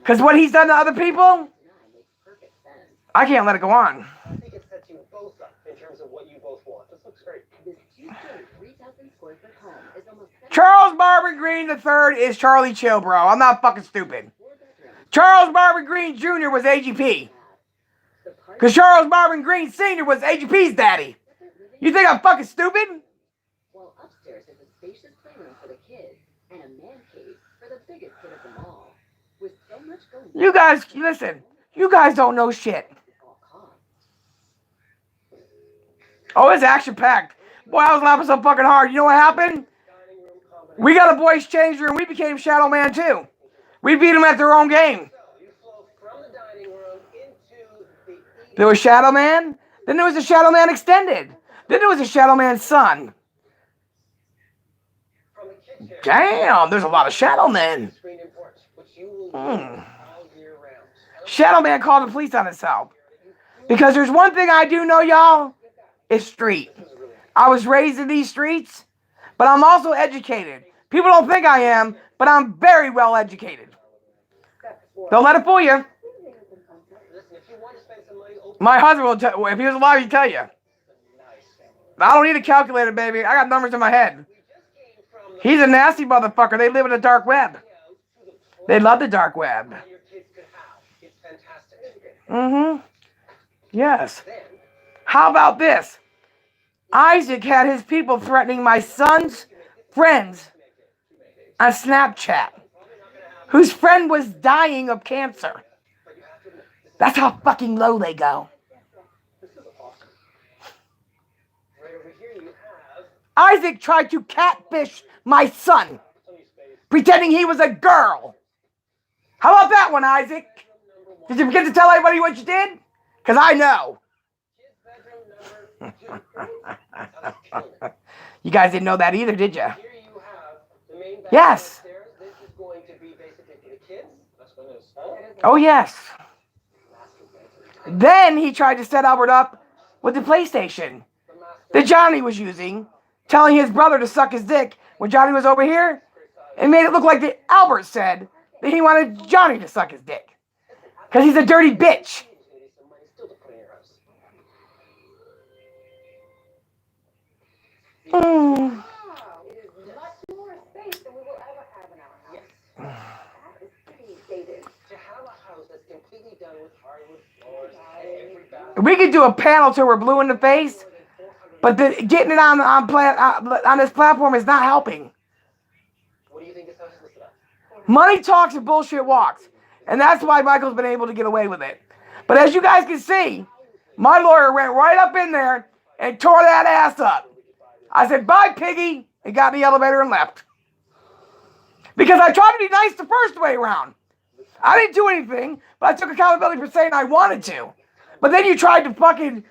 Because what he's done to other people, makes perfect sense. I can't let it go on. I think it sets you both up in terms of what you both want. This looks great. This two-story, 3,000 square foot home is almost Charles Marvin Green III is Charlie Chill, bro. I'm not fucking stupid. Charles Marvin Green Jr. was AGP. Because Charles Marvin Green Sr. was AGP's daddy. You think I'm fucking stupid? Well, upstairs is a spacious playroom for the kids and a man cave for the biggest kid of them all. With so much going on. You guys, listen. You guys don't know shit. Oh, it's action-packed. Boy, I was laughing so fucking hard. You know what happened? We got a boys' change room. We became Shadow Man, too. We beat them at their own game. You flow from the dining room into the There was Shadow Man. Then there was a Shadow Man Extended. Then there was a Shadow Man Son. from the kitchen. Damn, there's a lot of Shadow Men. Screen and porch, which you will do all year round. Shadow Man called the police on himself. Because there's one thing I do know, y'all. It's street. I was raised in these streets, but I'm also educated. People don't think I am, but I'm very well educated. Don't let it fool you. Listen, if you want to spend some money, open My husband will tell, if he was alive, he'd tell you. I don't need a calculator, baby. I got numbers in my head. He's a nasty motherfucker. They live in the dark web. They love the dark web. your kids could have. It's fantastic. Mm-hmm. Yes. How about this? Isaac had his people threatening my son's friends on Snapchat, whose friend was dying of cancer. That's how fucking low they go. Right over here you have Isaac tried to catfish my son, pretending he was a girl. How about that one, Isaac? Did you forget to tell everybody what you did? Because I know. You guys didn't know that either, did you? here you have the main bathroom Yes. upstairs. This is going to be basically for the kids. That's what it is. Huh? Oh, yes. Then he tried to set Albert up with the PlayStation that Johnny was using, telling his brother to suck his dick when Johnny was over here, and made it look like that Albert said that he wanted Johnny to suck his dick. Because he's a dirty bitch. Some money still to put in your house. Mm. It is much more space than we will ever have in our house. That is pretty dated. To have a house that's completely done with hardwood floors and every bathroom. We could do a panel till we're blue in the face, but getting it on this platform is not helping. What do you think this house is listed at? Money talks and bullshit walks. And that's why Michael's been able to get away with it. But as you guys can see, my lawyer went right up in there and tore that ass up. I said, bye, piggy, and got in the elevator and left. Because I tried to be nice the first way around. I didn't do anything, but I took accountability for saying I wanted to. But then you tried to fucking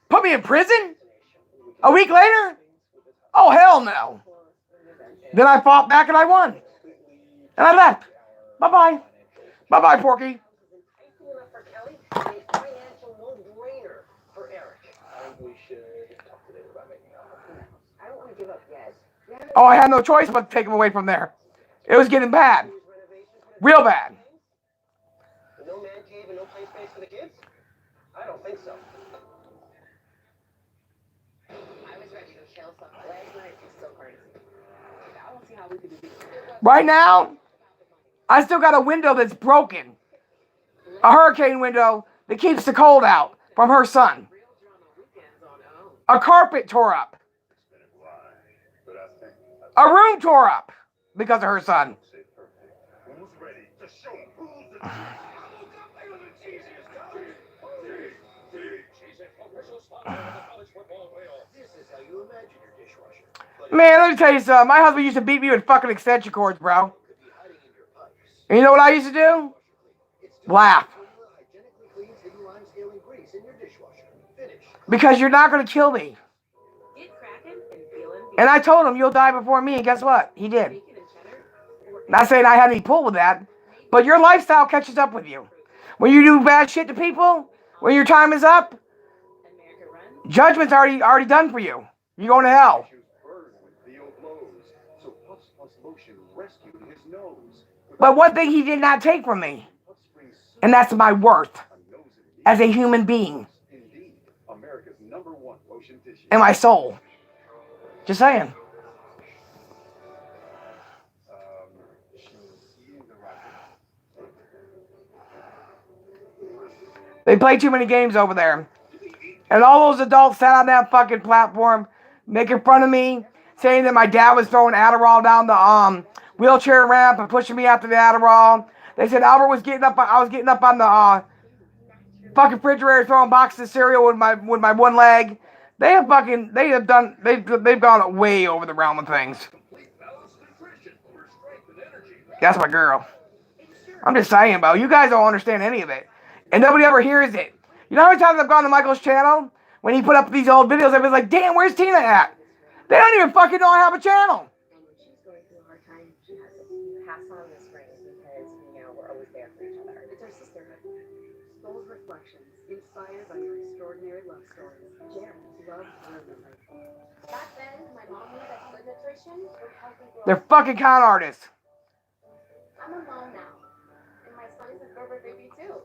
put me in prison? A week later? Oh, hell no. Then I fought back and I won. And I left. Bye-bye. Bye-bye, Porky. Enticing enough for Kelly, and a financial no-brainer for Eric. I think we should talk to David about making that. I don't want to give up yet. Oh, I had no choice but to take him away from there. It was getting bad. Real bad. No man cave and no play space for the kids? I don't think so. I was ready to kill someone. Last night was so crazy. I don't see how we could do this. Right now, I still got a window that's broken. A hurricane window that keeps the cold out from her son. A carpet tore up. A room tore up because of her son. Man, let me tell you something. My husband used to beat me with fucking extension cords, bro. And you know what I used to do? Laugh. Because you're not going to kill me. And I told him, you'll die before me. And guess what? He did. Not saying I had any pull with that. But your lifestyle catches up with you. When you do bad shit to people, when your time is up, judgment's already done for you. You're going to hell. But one thing he did not take from me And that's my worth as a human being. Indeed, America's #1 motion tissue. And my soul. Just saying. They play too many games over there. And all those adults sat on that fucking platform making fun of me, saying that my dad was throwing Adderall down the wheelchair ramp and pushing me after the Adderall. They said Albert was getting up. I was getting up on the fucking refrigerator throwing boxes of cereal with my one leg. They've gone way over the realm of things. That's my girl. I'm just saying, bro. You guys don't understand any of it. And nobody ever hears it. You know how many times I've gone to Michael's channel? When he put up these old videos, everybody's like, damn, where's Tina at? They don't even fucking know I have a channel. And when she's going through a hard time, she has to pass on this ring because, we're always there for each other. It's our sisterhood. Soul's Reflections, inspired by your extraordinary love stories. Jared loves women. Back then, my mom knew that good nutrition would help me grow. They're fucking con artists. I'm a mom now, and my son is a Gerber baby too.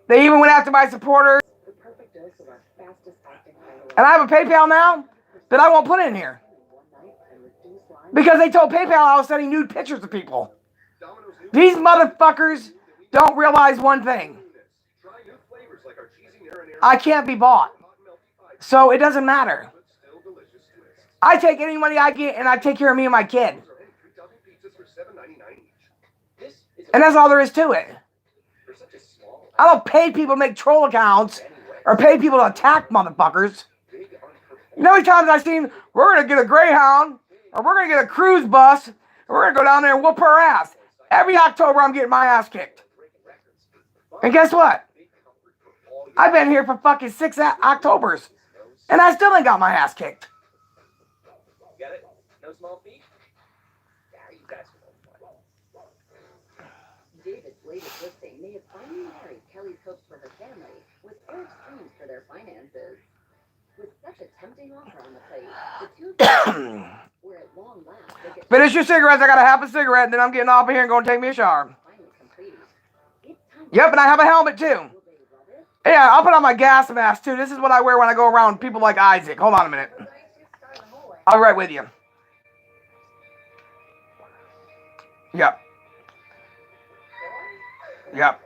They even went after my supporters. The perfect dose of our fastest acting And I have a PayPal now that I won't put in here. Because they told PayPal I was sending nude pictures of people. These motherfuckers don't realize one thing. I can't be bought. So it doesn't matter. I take any money I get and I take care of me and my kid. And that's all there is to it. I don't pay people to make troll accounts or pay people to attack motherfuckers. You know how many times I've seen, we're going to get a Greyhound or we're going to get a cruise bus and we're going to go down there and whoop her ass. Every October I'm getting my ass kicked. And guess what? I've been here for fucking 6 Octobers and I still ain't got my ass kicked. Get it? No small feet? Yeah, you guys will. David's latest listing may have finally married Kelly's hopes for her family with Eric's dreams for their finances. With such a tempting offer on the plate, the two of them were at long last. Finish your cigarettes. I got a half a cigarette, and then I'm getting off of here and going to take me a shower. Yep, and I have a helmet too. Yeah, I'll put on my gas mask too. This is what I wear when I go around people like Isaac. Hold on a minute. I'll be right with you. Yep. Yep.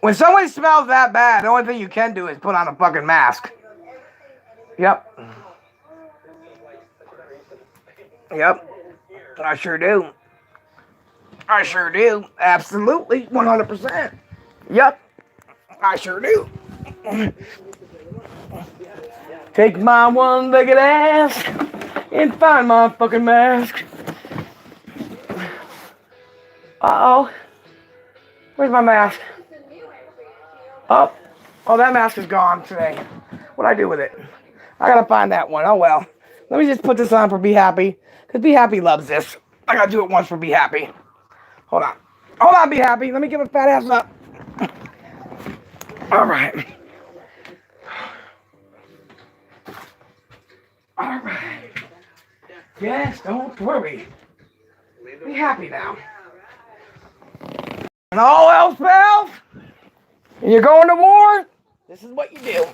When someone smells that bad, the only thing you can do is put on a fucking mask. Yep. Yep. I sure do. I sure do. Absolutely. 100%. Yep. I sure do. Take my one-legged ass and find my fucking mask. Uh-oh. Where's my mask? Oh, that mask is gone today. What'd I do with it? I gotta find that one. Oh, well. Let me just put this on for Be Happy. Because Be Happy loves this. I gotta do it once for Be Happy. Hold on. Hold on, Be Happy. Let me give a fat ass up. All right. All right. Yes, don't worry. Be happy now. And all else fails, and you're going to war, this is what you do.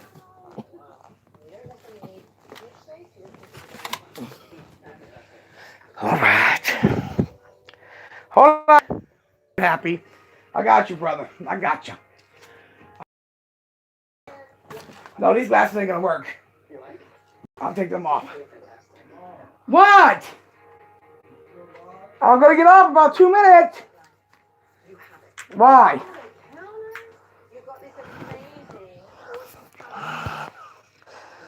All right. Hold on. Happy. I got you, brother. I got you. No, these glasses ain't going to work. I'll take them off. What? I'm going to get off in about 2 minutes. Why? You've got this amazing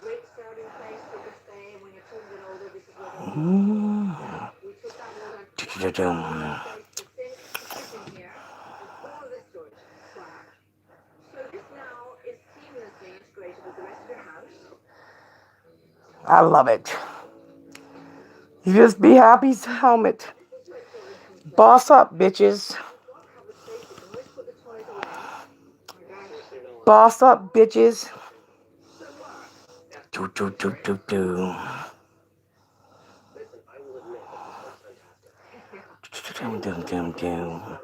great starting place for the stay. When your children are older, this is where we took that water here. All of this storage. So this now is seamlessly integrated with the rest of your house. I love it. You just Be Happy's helmet. Boss up, bitches. Boss up, bitches. Do, do, do, do, do. Dum, dum, dum, dum.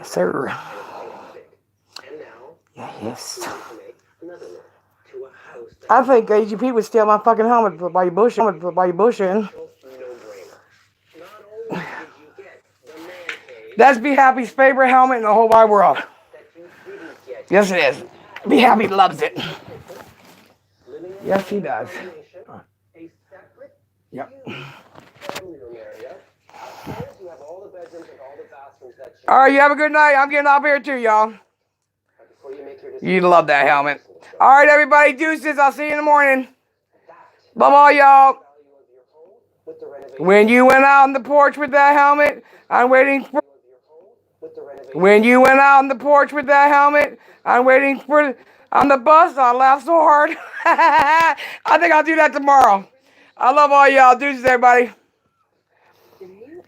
Yes, sir. And it's big. And now, Yes. we need to make another one to a house that I think AGP would steal my fucking helmet while you bushing. While you bushing. no-brainer. Not only did you get the man cave That's Be Happy's favorite helmet in the whole wide world. that you didn't get, Yes, it is. Be Happy loves it. living in Yes, he a does. combination, a separate, Yep. huge family room area. Upstairs, you have all the bedrooms and all the bathrooms that you All right, you have a good night. I'm getting off here too, y'all. before you make your You love that helmet. All right, everybody, deuces. I'll see you in the morning. Bye bye, y'all. value of your home with the renovation When you went out on the porch with that helmet, I'm waiting for. of your home with the renovation. When you went out on the porch with that helmet, I'm waiting for. On the bus, I laughed so hard. I think I'll do that tomorrow. I love all y'all. Deuces, everybody. The new